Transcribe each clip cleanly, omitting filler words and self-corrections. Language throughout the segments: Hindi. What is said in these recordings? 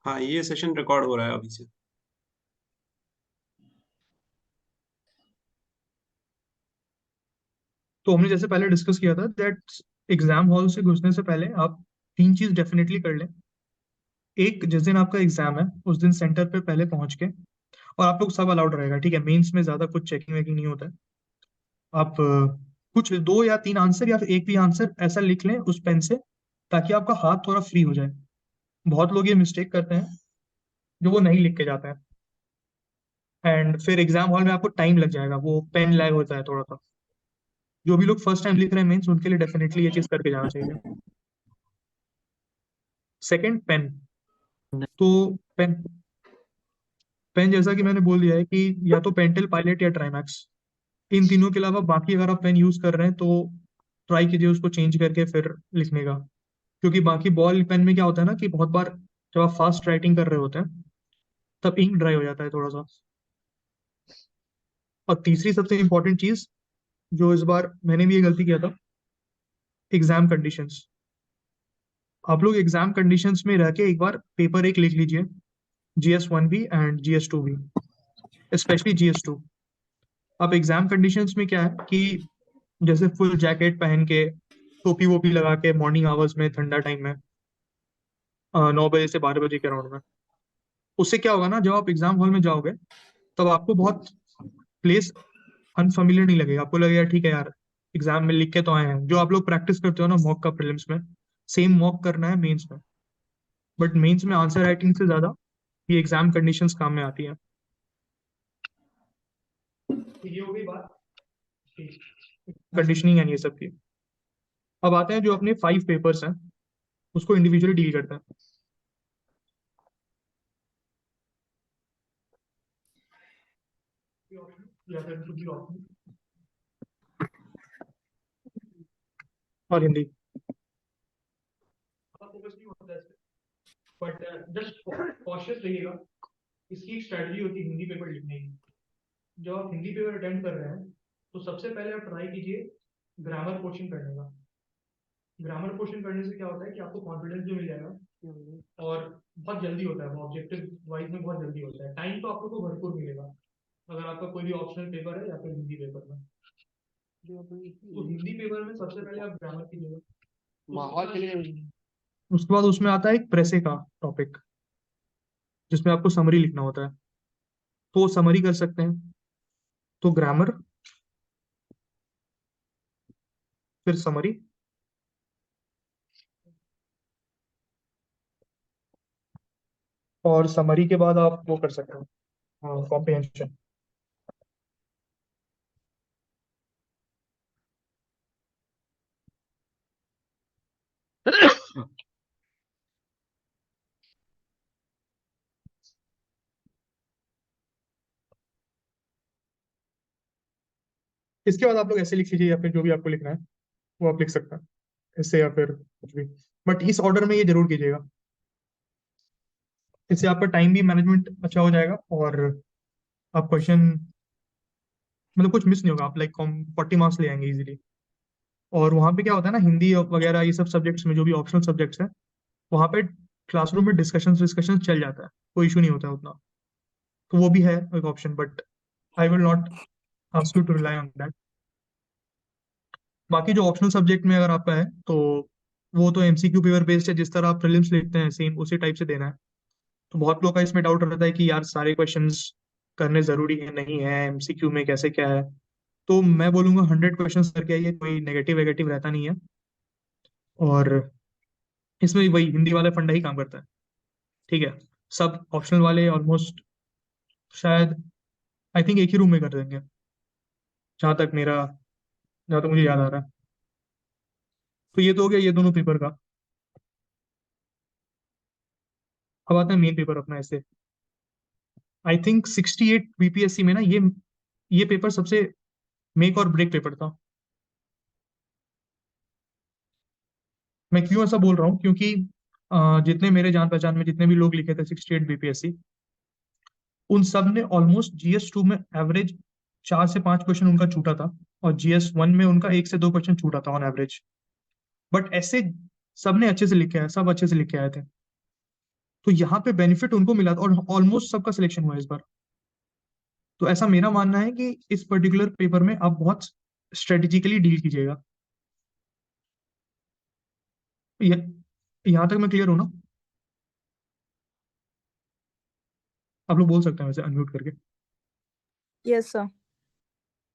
हाँ, ये सेशन रिकॉर्ड हो रहा है अभी से। तो हमने जैसे पहले डिस्कस किया था दैट एग्जाम हॉल से घुसने से पहले आप तीन चीज डेफिनेटली कर लें। एक, जिस दिन आपका एग्जाम है उस दिन सेंटर पे पहले पहुंच के, और आप लोग सब अलाउड रहेगा, ठीक है, मेंस में ज्यादा कुछ चेकिंग वेकिंग नहीं होता है। आप कुछ दो या तीन आंसर या फिर एक भी आंसर ऐसा लिख लें उस पेन से, ताकि आपका हाथ थोड़ा फ्री हो जाए। बहुत लोग ये मिस्टेक करते हैं जो वो नहीं लिख के जाते हैं, एंड फिर एग्जाम हॉल में आपको टाइम लग जाएगा, वो पेन लैग होता है थोड़ा सा। जो भी लोग फर्स्ट टाइम लिख रहे हैं मेंस, उनके लिए डेफिनेटली ये चीज करके जाना चाहिए। Second, pen. तो पेन पेन जैसा कि मैंने बोल दिया है कि या तो पेंटेल पायलट या ट्राइमैक्स, इन तीनों के अलावा बाकी अगर आप पेन यूज कर रहे हैं तो ट्राई कीजिए उसको चेंज करके फिर लिखने का। क्योंकि बाकी बॉल पेन में क्या होता है ना कि बहुत बार जब आप फास्ट राइटिंग कर रहे होते हैं तब इंक ड्राई हो जाता है थोड़ा सा। और तीसरी सबसे इंपॉर्टेंट चीज, जो इस बार मैंने भी ये गलती किया था, एग्जाम कंडीशंस। आप लोग एग्जाम कंडीशंस में रह के एक बार पेपर एक लिख लीजिए, GS1 भी एंड GS2 भी, स्पेशली GS2। अब एग्जाम कंडीशंस में क्या है कि जैसे फुल जैकेट पहन के, टोपी वोपी लगा के, मॉर्निंग आवर्स में, ठंडा टाइम में, 9 बजे से 12 बजे के अराउंड में, उससे क्या होगा ना, जब आप एग्जाम हॉल में जाओगे तब आपको बहुत प्लेस अनफेमिलियर नहीं लगेगा। आपको लगेगा ठीक है यार, एग्जाम में लिख के तो आए हैं। जो आप लोग प्रैक्टिस करते हो ना मॉक का प्रीलिम्स में, सेम मॉक करना है मेंस में। बट मेंस में आंसर राइटिंग से ज्यादा ये एग्जाम कंडीशंस काम में आती है। तो ये हो गई बात कंडीशनिंग एंड ये सब की। अब आते हैं जो अपने 5 पेपर्स हैं, उसको इंडिविजुअली डील करते हैं। या फिर कुछ भी ऑप्शन और हिंदी, फोकस नहीं होता है इस पे, बट जस्ट कॉशियस रहिएगा। इसकी एक स्ट्रैटेजी होती है हिंदी पेपर लिखने की। जब आप हिंदी पेपर अटेम्प्ट कर रहे हैं तो सबसे पहले आप ट्राई कीजिए ग्रामर पोर्शन करने का। ग्रामर पोर्शन करने से क्या होता है कि आपको कॉन्फिडेंस भी मिल जाएगा, और बहुत जल्दी होता है वो, ऑब्जेक्टिव वाइज में बहुत जल्दी होता है। टाइम तो आप लोग को भरपूर मिलेगा अगर आपका कोई भी ऑप्शनल पेपर है या फिर हिंदी पेपर में। तो हिंदी पेपर में सबसे पहले आप ग्रामर कीजिएगा। माहौल के लिए उसके बाद उसमें आता है एक प्रेसे का टॉपिक, जिसमें आपको समरी लिखना होता है, तो वो समरी कर सकते हैं। तो ग्रामर, फिर समरी, और समरी के बाद आप वो कर सकते हो कॉम्प्रिहेंशन। इसके बाद आप लोग ऐसे लिख लीजिए, या फिर जो भी आपको लिखना है वो आप लिख सकते हैं ऐसे, या फिर कुछ भी। बट इस ऑर्डर में ये जरूर कीजिएगा, इससे आपका टाइम भी मैनेजमेंट अच्छा हो जाएगा, और आप क्वेश्चन मतलब कुछ मिस नहीं होगा। आप लाइक 40 मार्क्स ले आएंगे इजीली। और वहाँ पे क्या होता है ना, हिंदी वगैरह ये सब सब्जेक्ट्स में जो भी ऑप्शनल सब्जेक्ट्स हैं, वहाँ पे क्लासरूम में डिस्कशन डिस्कशन चल जाता है, कोई इशू नहीं होता है उतना। तो वो भी है एक option, but I will not ask you to rely on that. बाकी जो ऑप्शनल सब्जेक्ट में अगर आपका है तो वो तो MCQ पेपर बेस्ड है, जिस तरह आप प्रीलिम्स लिखते हैं सेम उसी टाइप से देना है। तो बहुत लोग का इसमें डाउट रहता है कि यार सारे क्वेश्चंस करने जरूरी है नहीं है, MCQ में कैसे क्या है। तो मैं बोलूंगा 100 क्वेश्चंस करके आइए, कोई नेगेटिव वेगेटिव रहता नहीं है। और इसमें वही हिंदी वाला फंडा ही काम करता है, ठीक है। सब ऑप्शनल वाले ऑलमोस्ट शायद आई थिंक एक ही रूम में कर देंगे, जहाँ तक मेरा जहाँ तक मुझे याद आ रहा है। तो ये तो हो गया ये दोनों पेपर का। अब आता है मेन पेपर अपना ऐसे। आई थिंक 68 BPSC में ना ये पेपर सबसे मेक और ब्रेक पेपर था। मैं क्यों ऐसा बोल रहा हूँ, क्योंकि जितने मेरे जान पहचान में जितने भी लोग लिखे थे 68 BPSC, उन सब ने ऑलमोस्ट GS2 में एवरेज 4 से 5 क्वेश्चन उनका छूटा था, और GS1 में उनका 1 से 2 क्वेश्चन छूटा था ऑन एवरेज। बट ऐसे सब ने अच्छे से लिखे हैं, सब अच्छे से लिखे आए थे। तो यहाँ पे बेनिफिट उनको मिला था और ऑलमोस्ट सबका सिलेक्शन हुआ इस बार। तो ऐसा मेरा मानना है कि इस पर्टिकुलर पेपर में आप बहुत स्ट्रेटेजिकली डील कीजिएगा। यहाँ तक मैं क्लियर हूँ ना? आप लोग बोल सकते हैं वैसे अनम्यूट करके। Yes sir.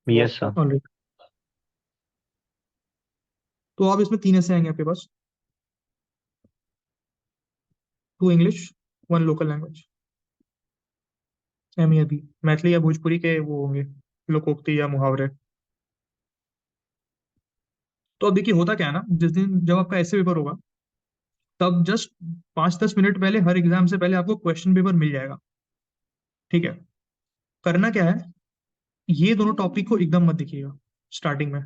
Yes sir. Alright. तो अब इसमें 3 ऐसे आएंगे आपके पास, 2 इंग्लिश, 1 लोकल लैंग्वेज। एम अभी मैथिली या भोजपुरी के वो होंगे लोकोक्ति या मुहावरे। तो अब देखिए होता क्या है ना, जिस दिन जब आपका ऐसे पेपर होगा तब जस्ट 5-10 मिनट पहले हर एग्जाम से पहले आपको क्वेश्चन पेपर मिल जाएगा। ठीक है, करना क्या है, ये दोनों टॉपिक को एकदम मत देखिएगा स्टार्टिंग में।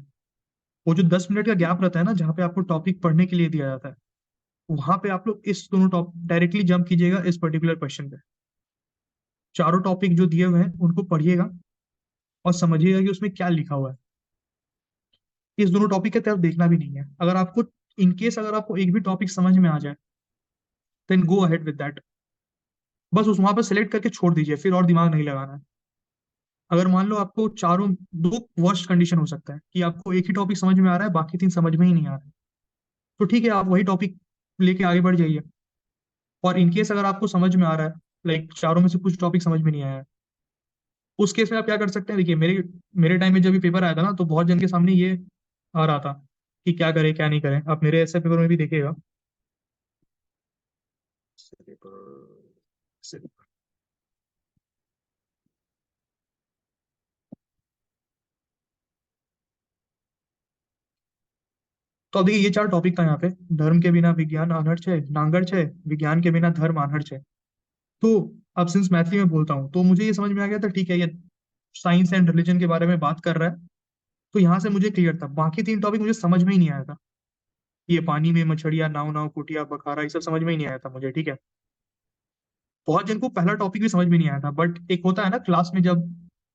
वो जो 10 मिनट का गैप रहता है ना जहाँ पे आपको टॉपिक पढ़ने के लिए दिया जाता है, वहां पे आप लोग इस दोनों टॉप डायरेक्टली जंप कीजिएगा इस पर्टिकुलर क्वेश्चन पे। चारों टॉपिक जो दिए हुए हैं उनको पढ़िएगा और समझिएगा कि उसमें क्या लिखा हुआ है। इस दोनों टॉपिक की तरफ देखना भी नहीं है। अगर आपको इनकेस अगर आपको एक भी टॉपिक समझ में आ जाए then go ahead with that. बस उस वहां पर सेलेक्ट करके छोड़ दीजिए, फिर और दिमाग नहीं लगाना है। अगर मान लो आपको चारों, दो वर्स्ट कंडीशन हो सकता है कि आपको एक ही टॉपिक समझ में आ रहा है बाकी 3 समझ में ही नहीं आ रहा है, तो ठीक है आप वही टॉपिक लेके आगे बढ़ जाइए। और इनकेस अगर आपको समझ में आ रहा है, लाइक चारों में से कुछ टॉपिक समझ में नहीं आया है, उस केस में आप क्या कर सकते हैं। देखिए मेरे मेरे टाइम में जब ये पेपर आया था ना तो बहुत जन के सामने ये आ रहा था कि क्या करें क्या नहीं करें। आप मेरे ऐसे पेपर में भी देखिएगा। तो अब देखिए ये 4 टॉपिक था यहाँ पे। धर्म के बिना विज्ञान आनर्स है, नांगर्च है, विज्ञान के बिना धर्म आनर्स है। तो अब सिंस मैथिली में बोलता हूँ तो मुझे ये समझ में आ गया था, ठीक है ये साइंस एंड रिलीजन के बारे में बात कर रहा है। तो यहाँ से मुझे क्लियर था, बाकी 3 टॉपिक मुझे समझ में ही नहीं आया था। ये पानी में मछलियां, नाव नाव कुटिया बखारा, ये सब समझ में ही नहीं आया था मुझे। ठीक है, बहुत जन को पहला टॉपिक भी समझ में नहीं आया था, बट एक होता है ना क्लास में जब,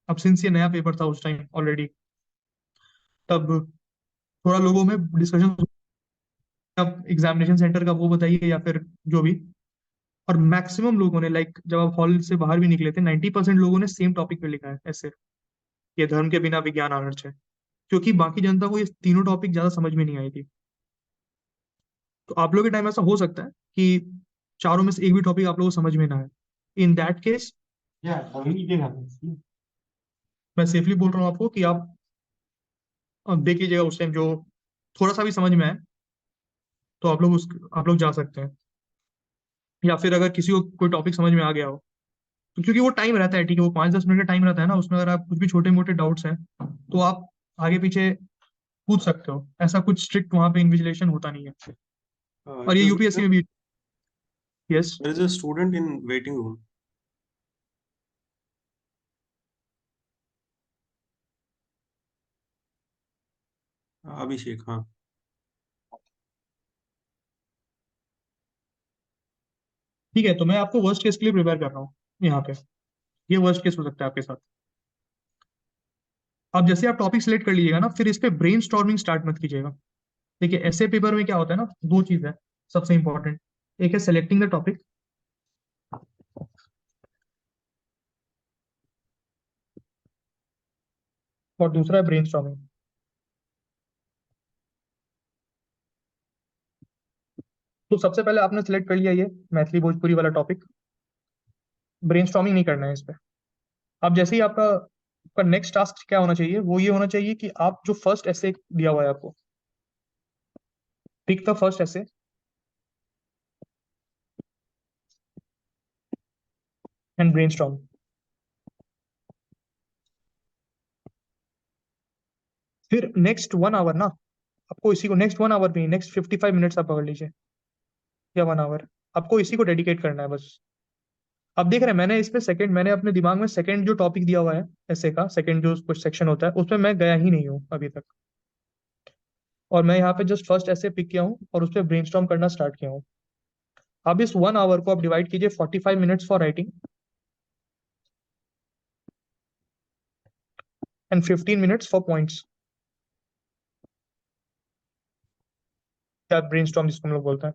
अब सिंस ये नया पेपर था उस टाइम ऑलरेडी, तब थोड़ा लोगों में डिस्कशन, अब एग्जामिनेशन सेंटर का वो बताइए या फिर जो भी। और मैक्सिमम लोगों ने, लाइक जब आप हॉल से बाहर भी निकले थे, 90% लोगों ने सेम टॉपिक पे लिखा है ऐसे, ये धर्म के बिना विज्ञान आनर्स है। क्योंकि बाकी जनता को ये तीनों टॉपिक ज्यादा समझ में नहीं आई थी। तो आप लोग के टाइम ऐसा हो सकता है कि चारों में से एक भी टॉपिक आप लोगों को समझ में ना आए। इन दैट केस मैं सेफली बोल रहा हूँ आपको कि आप देख लीजिएगा उस टाइम जो थोड़ा सा भी समझ में आए तो आप लोग जा सकते हैं। या फिर अगर किसी को कोई टॉपिक समझ में आ गया हो तो, क्योंकि वो टाइम रहता है, ठीक है वो 5-10 मिनट का टाइम रहता है ना, उसमें अगर आप कुछ भी छोटे मोटे डाउट्स हैं तो आप आगे पीछे पूछ सकते हो। ऐसा कुछ स्ट्रिक्ट वहां पे इन्विजिलेशन होता नहीं है। और ये Excuse me, यूपीएससी sir. में भी। Yes. There is a student in waiting room. अभिषेक, हाँ। ठीक है, तो मैं आपको वर्स्ट केस के लिए प्रिपेयर कर रहा हूँ यहाँ पे। ये वर्स्ट केस हो सकता है आपके साथ। अब जैसे आप टॉपिक सिलेक्ट कर लीजिएगा ना, फिर इस पे ब्रेन स्टॉर्मिंग स्टार्ट मत कीजिएगा। देखिए ऐसे पेपर में क्या होता है ना, 2 चीज है सबसे इंपॉर्टेंट। एक है सेलेक्टिंग द टॉपिक, और दूसरा है ब्रेन स्टॉर्मिंग। तो सबसे पहले आपने सिलेक्ट कर लिया ये मैथिली भोजपुरी वाला टॉपिक, ब्रेन स्टॉर्मिंग नहीं करना है इस पे। अब जैसे ही आपका नेक्स्ट टास्क क्या होना चाहिए, वो ये होना चाहिए कि आप जो फर्स्ट ऐसे दिया हुआ है आपको, पिक द फर्स्ट ऐसे एंड ब्रेनस्टॉर्म। फिर नेक्स्ट 1 आवर ना, आपको इसी को नेक्स्ट 1 आवर भी, नेक्स्ट 55 मिनट्स आप पकड़ लीजिए या 1 आवर, आपको इसी को डेडिकेट करना है बस। अब देख रहे हैं मैंने इस पे सेकंड, मैंने अपने दिमाग में सेकंड जो टॉपिक दिया हुआ है ऐसे का सेकंड जो कुछ सेक्शन होता है उसमें मैं गया ही नहीं हूँ अभी तक। और मैं यहाँ पे जस्ट फर्स्ट ऐसे पिक किया हूँ और उस पर ब्रेनस्टॉर्म करना स्टार्ट किया हूँ। अब इस 1 आवर को आप डिवाइड कीजिए 45 minutes for writing and 15 minutes for points, या ब्रेनस्टॉर्म जिसको हम लोग बोलते हैं।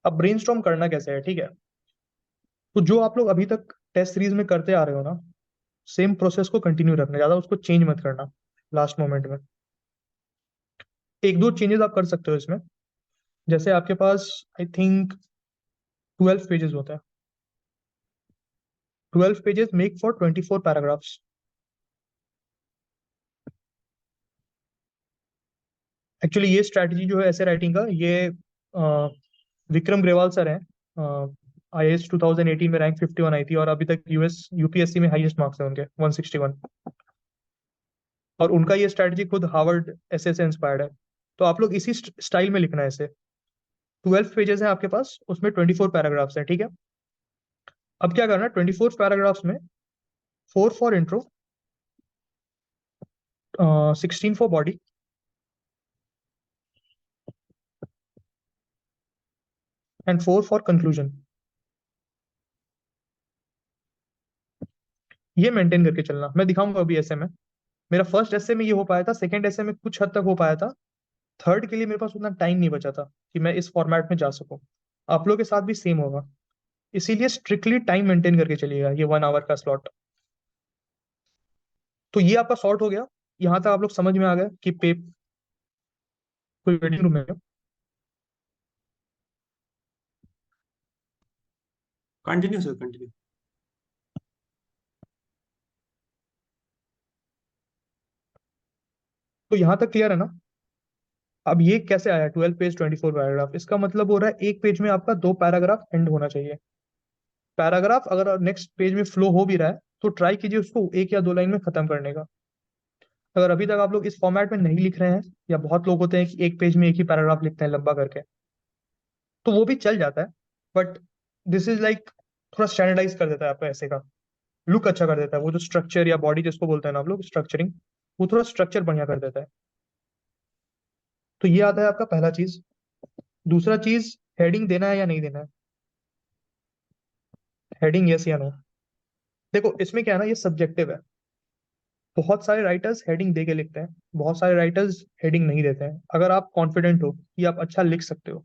अब ब्रेनस्टॉर्म करना कैसे है, ठीक है। तो जो आप लोग अभी तक टेस्ट सीरीज में करते आ रहे हो ना, सेम प्रोसेस को कंटिन्यू रखना, ज्यादा उसको चेंज मत करना लास्ट मोमेंट में। एक दो चेंजेस आप कर सकते हो इसमें। जैसे आपके पास आई थिंक 12 पेजेस होता है। 12 pages make for 24 paragraphs. Actually ये स्ट्रैटेजी जो है ऐसे राइटिंग का, ये विक्रम ग्रेवाल सर हैं। IAS 2018 में रैंक 51 आई थी, और अभी तक US UPSC में हाईएस्ट मार्क्स है उनके 161। और उनका ये स्ट्रैटेजी खुद हार्वर्ड एसए से इंस्पायर्ड है। तो आप लोग इसी स्टाइल में लिखना है इसे। 12 पेजेस है आपके पास, उसमें 24 पैराग्राफ्स है, ठीक है। अब क्या करना है, 24 पैराग्राफ्स में 4 for intro, 16 for body, and 4 for conclusion. ये मेंटेन करके चलना। मैं दिखाऊंगा अभी ऐसे में। मेरा फर्स्ट ऐसे में ये हो पाया था, सेकंड ऐसे में कुछ हद तक हो पाया था, थर्ड के लिए मेरे पास उतना टाइम नहीं बचा था कि मैं इस फॉर्मेट में जा सकूं। आप लोगों के साथ भी सेम होगा, इसीलिए स्ट्रिक्टली टाइम मेंटेन करके चलिएगा, ये 1 आवर का स्लॉट। तो ये आपका सॉर्ट हो गया। यहाँ तक आप लोग समझ में आ गए कि पे कोई वेटिंग रूम है क्या? Continue sir, continue. तो यहाँ तक क्लियर है ना। अब ये कैसे आया 12 पेज 24 पैराग्राफ? इसका मतलब हो रहा है एक पेज में आपका 2 पैराग्राफ एंड होना चाहिए। पैराग्राफ अगर नेक्स्ट पेज में फ्लो हो भी रहा है तो ट्राई कीजिए उसको 1 या 2 लाइन में खत्म करने का। अगर अभी तक आप लोग इस फॉर्मेट में नहीं लिख रहे हैं, या बहुत लोग होते हैं कि एक पेज में एक ही पैराग्राफ लिखते हैं लंबा करके, तो वो भी चल जाता है। बट दिस इज लाइक थोड़ा स्टैंडर्डाइज कर देता है आपका ऐसे का लुक, अच्छा कर देता है। वो जो स्ट्रक्चर या बॉडी जिसको बोलते हैं ना आप लोग स्ट्रक्चरिंग, वो थोड़ा स्ट्रक्चर बढ़िया कर देता है। तो ये आता है आपका पहला चीज। दूसरा चीज, हेडिंग देना है या नहीं देना है। हेडिंग यस या नो। देखो इसमें क्या है ना, ये सब्जेक्टिव है। बहुत सारे राइटर्स हेडिंग दे के लिखते हैं, बहुत सारे राइटर्स हेडिंग नहीं देते हैं। अगर आप कॉन्फिडेंट हो कि आप अच्छा लिख सकते हो,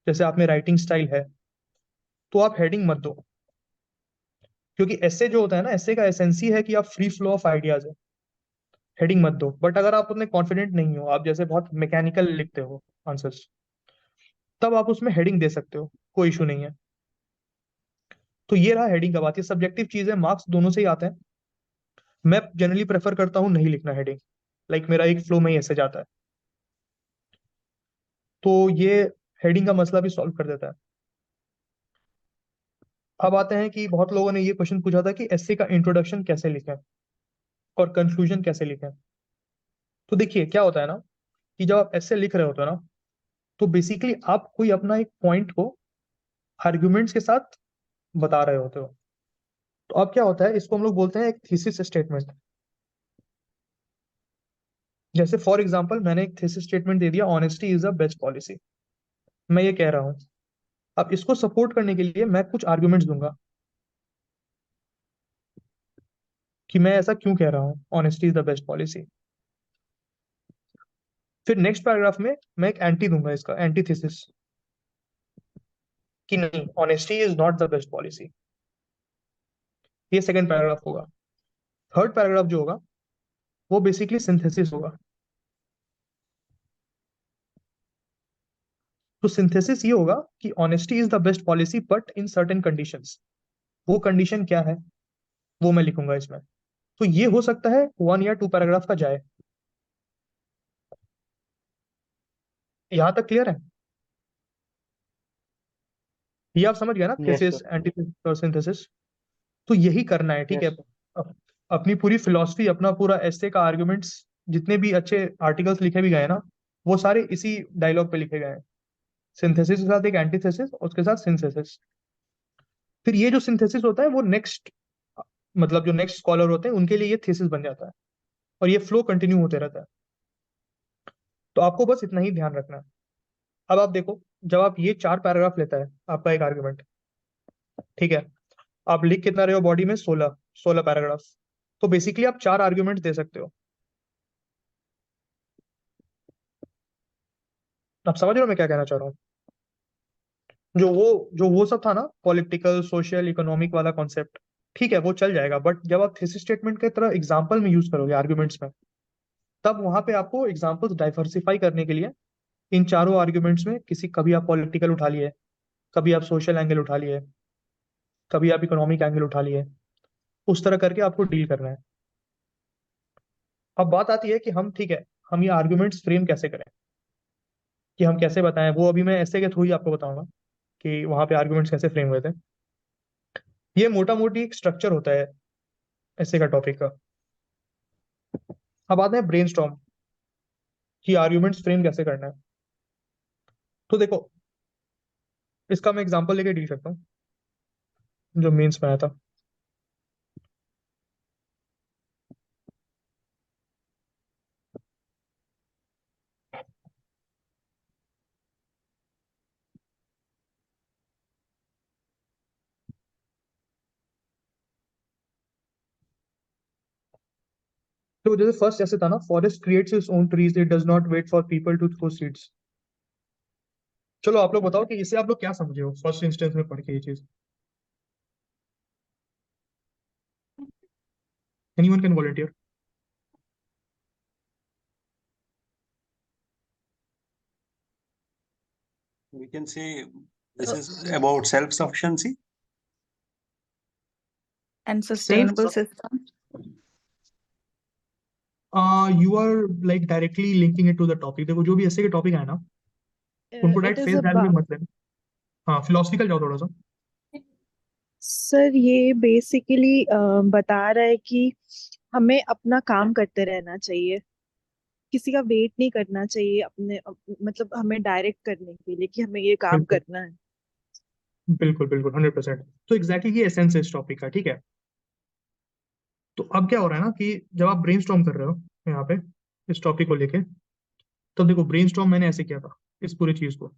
जैसे आप में राइटिंग स्टाइल है, तो आप हेडिंग मत दो। क्योंकि ऐसे जो होता है ना, ऐसे का एसेंसी है कि आप फ्री फ्लो ऑफ आइडियाज है। हेडिंग मत दो। बट अगर आप उतने कॉन्फिडेंट नहीं हो, आप जैसे बहुत मैकेनिकल लिखते हो आंसर्स, तब आप उसमें हेडिंग दे सकते हो, कोई इशू नहीं है। तो ये रहा हेडिंग का बात। ये सब्जेक्टिव चीज है, मार्क्स दोनों से ही आते हैं। मैं जनरली प्रेफर करता हूँ नहीं लिखना हेडिंग, लाइक मेरा एक फ्लो में ही ऐसे जाता है। तो ये हेडिंग का मसला भी सॉल्व कर देता है। अब आते हैं कि बहुत लोगों ने ये क्वेश्चन पूछा था कि एस्से का इंट्रोडक्शन कैसे लिखें और कंक्लूजन कैसे लिखें। तो देखिए क्या होता है ना, कि जब आप एस्से लिख रहे होते हो ना, तो बेसिकली आप कोई अपना एक पॉइंट को आर्ग्यूमेंट्स के साथ बता रहे होते हो। तो अब क्या होता है, इसको हम लोग बोलते हैं एक थीसिस स्टेटमेंट। जैसे फॉर एग्जांपल मैंने एक थीसिस स्टेटमेंट दे दिया, honesty is a best policy. मैं ये कह रहा हूँ। अब इसको सपोर्ट करने के लिए मैं कुछ आर्ग्यूमेंट्स दूंगा कि मैं ऐसा क्यों कह रहा हूँ, honesty is the best policy. फिर नेक्स्ट पैराग्राफ में मैं एक एंटी दूंगा, इसका एंटीथेसिस, कि नहीं honesty is not the best policy. ये सेकंड पैराग्राफ होगा। थर्ड पैराग्राफ जो होगा वो बेसिकली सिंथेसिस होगा। तो सिंथेसिस ये होगा कि honesty is the best policy but in certain conditions. वो कंडीशन क्या है वो मैं लिखूंगा इसमें। तो ये हो सकता है 1 या 2 पैराग्राफ का जाए। यहां तक क्लियर है? ये आप समझ गए ना, यस थेसिस सर। एंटीथेसिस और सिंथेसिस। तो यही करना है, ठीक है। Yes sir. अपनी पूरी फिलॉसफी, अपना पूरा एस्से का आर्गुमेंट्स, जितने भी अच्छे आर्टिकल्स लिखे भी गए ना, वो सारे इसी डायलॉग पे लिखे गए हैं। सिंथेसिस के साथ एक एंटीथेसिस, उसके साथ सिंथेसिस। फिर ये जो सिंथेसिस होता है वो नेक्स्ट, मतलब जो नेक्स्ट स्कॉलर होते हैं उनके लिए ये थीसिस बन जाता है, और ये फ्लो कंटिन्यू होते रहता है। तो आपको बस इतना ही ध्यान रखना है। अब आप देखो, जब आप ये 4 पैराग्राफ लेता है आपका एक आर्गुमेंट, ठीक है, आप लिख कितना रहे हो बॉडी में, 16 पैराग्राफ। तो बेसिकली आप 4 आर्ग्यूमेंट दे सकते हो। आप समझ रहे हो मैं क्या कहना चाह रहा हूँ? जो वो सब था ना, पॉलिटिकल सोशल इकोनॉमिक वाला कॉन्सेप्ट, ठीक है वो चल जाएगा, बट जब आप थीसिस स्टेटमेंट की तरह एग्जांपल में यूज करोगे आर्गुमेंट्स में, तब वहां पे आपको एग्जांपल्स डाइवर्सिफाई करने के लिए इन चारों आर्गुमेंट्स में किसी, कभी आप पॉलिटिकल उठा लिए, कभी आप सोशल एंगल उठा लिए, कभी आप इकोनॉमिक एंगल उठा लिए, उस तरह करके आपको डील करना है। अब बात आती है कि हम, ठीक है, हम ये आर्गुमेंट्स फ्रेम कैसे करें, कि हम कैसे बताएं, वो अभी मैं ऐसे के थ्रू ही आपको बताऊंगा कि वहां पे आर्गुमेंट्स कैसे फ्रेम हुए थे। ये मोटा मोटी एक स्ट्रक्चर होता है ऐसे का टॉपिक का। अब आते हैं ब्रेनस्टॉर्म, कि आर्गुमेंट्स फ्रेम कैसे करना है। तो देखो, इसका मैं एग्जांपल लेके डील करता हूँ जो मेंस में आया था। तो जैसे फर्स्ट ऐसे था ना, forest creates its own trees, it does not wait for people to throw seeds. चलो आप लोग बताओ कि इसे आप लोग क्या समझे हो फर्स्ट इंस्टेंस में पढ़ के ये चीज। Anyone can volunteer. We can say this is about self-sufficiency. And sustainable system. You are like directly linking it to the topic. देखो जो भी ऐसे के टॉपिक है ना, उनको It direct is face value में about, मत लेना। हाँ, फिलोसफिकल जाओ थोड़ा सा। सर ये बेसिकली बता रहा है कि हमें अपना काम करते रहना चाहिए, किसी का वेट नहीं करना चाहिए मतलब हमें डायरेक्ट करने के लिए कि हमें ये काम बिल्कुल करना है। बिल्कुल बिल्कुल 100%। तो एग्जैक्टली ये एसेंस है इस टॉपिक का, ठीक है। तो अब क्या हो रहा है ना कि जब आप ब्रेनस्टॉर्म कर रहे हो यहाँ पे इस टॉपिक को लेके, तब देखो ब्रेनस्टॉर्म मैंने ऐसे किया था इस पूरी चीज को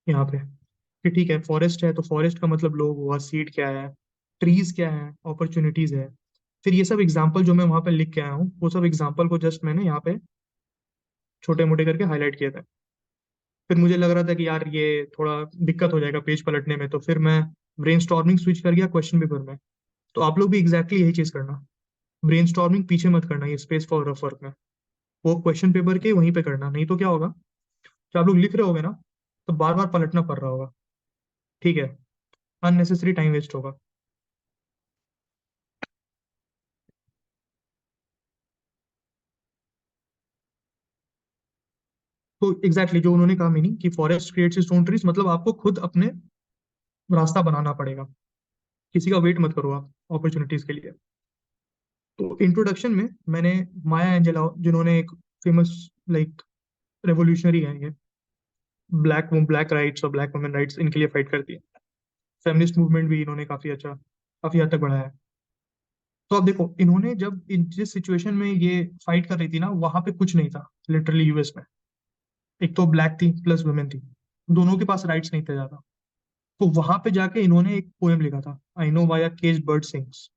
यहाँ पे, कि ठीक है फॉरेस्ट है तो फॉरेस्ट का मतलब लोग हुआ, सीड क्या है, ट्रीज क्या है, अपॉर्चुनिटीज है। फिर ये सब एग्जाम्पल जो मैं वहां पे लिख के आया हूँ, वो सब एग्जाम्पल को जस्ट मैंने यहाँ पे छोटे मोटे करके हाईलाइट किए थे। फिर मुझे लग रहा था कि यार ये थोड़ा दिक्कत हो जाएगा पेज पलटने में, तो फिर मैं ब्रेनस्टॉर्मिंग स्विच कर गया क्वेश्चन पेपर में। तो आप लोग भी एग्जैक्टली यही चीज करना, ब्रेनस्टॉर्मिंग पीछे मत करना ये स्पेस फॉर रफ वर्क में, वो क्वेश्चन पेपर के वहीं पे करना। नहीं तो क्या होगा, जब आप लोग लिख रहे होगे ना, तो बार बार पलटना पड़ रहा होगा, ठीक है, अननेसेसरी टाइम वेस्ट होगा। तो एग्जैक्टली जो उन्होंने कहा मीनिंग कि forest creates its own trees, मतलब आपको खुद अपने रास्ता बनाना पड़ेगा, किसी का वेट मत करो आप अपॉर्चुनिटीज के लिए। तो इंट्रोडक्शन में मैंने माया एंजेलाओ, जिन्होंने एक फेमस लाइक रेवोल्यूशनरी है ये, ब्लैक राइट्स और ब्लैक वुमेन राइट्स इनके लिए फाइट करती है, फेमिनिस्ट मूवमेंट भी इन्होंने काफी हद तक बढ़ाया है। तो अब देखो इन्होंने जब जिस सिचुएशन में ये फाइट कर रही थी ना, वहां पे कुछ नहीं था लिटरली यूएस में। एक तो ब्लैक थी प्लस वुमेन थी, दोनों के पास राइट्स नहीं थे ज्यादा। तो वहां पे जाके इन्होंने एक पोएम लिखा था, I know why a cage bird sings,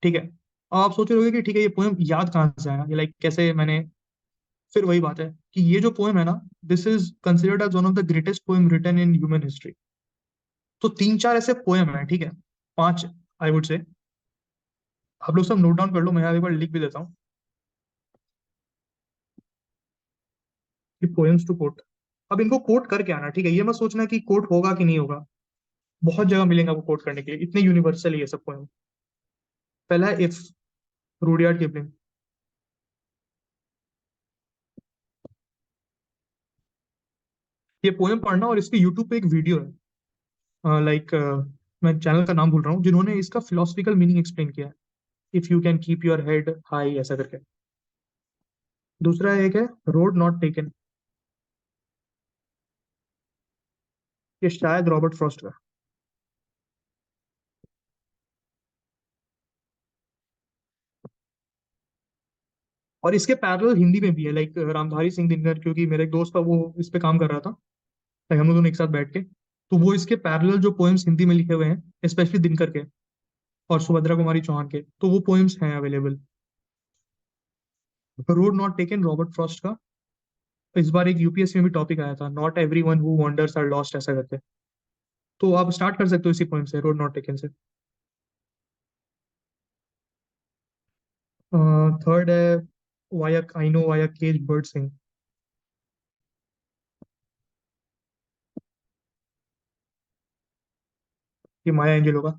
ठीक है। अब आप सोच रहे होगे कि ठीक है ये पोएम याद कहाँ से आया, ये लाइक कैसे मैंने, फिर वही बात है कि ये जो पोएम है ना, this is considered as one of the greatest poem written in human history. तो तीन चार ऐसे पोएम है, ठीक है, पांच आई वुड से, आप लोग सब नोट डाउन कर लो, मैं यहाँ एक बार लिख भी देता हूँ कि पोएम्स टू कोट। अब इनको कोट करके आना, ठीक है, ये मत सोचना कि कोट होगा कि नहीं होगा, बहुत जगह मिलेगा आपको कोट करने के लिए, इतने यूनिवर्सल है ये सब पोएम। पहला है इफ, रूडयार्ड किपलिंग। ये पोएम पढ़ना, और इसके यूट्यूब पे एक वीडियो है, लाइक मैं चैनल का नाम भूल रहा हूँ, जिन्होंने इसका फिलोसफिकल मीनिंग एक्सप्लेन किया है, if you can keep your head high ऐसा करके। दूसरा एक है रोड नॉट टेकन, ये शायद रॉबर्ट फ्रॉस्ट का। और इसके पैरेलल हिंदी में भी है, लाइक रामधारी सिंह दिनकर, क्योंकि मेरे एक दोस्त था वो इस पे काम कर रहा था, लाइक हम लोग दोनों एक साथ बैठ के, तो वो इसके पैरेलल जो पोएम्स हिंदी में लिखे हुए हैं स्पेशली दिनकर के और सुभद्रा कुमारी चौहान के, तो वो पोएम्स हैं available. Road not taken Robert Frost का, इस बार एक यूपीएससी में भी टॉपिक आया था, not every one who wanders are lost ऐसा करके। तो आप स्टार्ट कर सकते हो इसी पॉइंट से, रोड नॉट टेकन से। थर्ड है via I know via cage bird sing. ये माया एंजेलो का।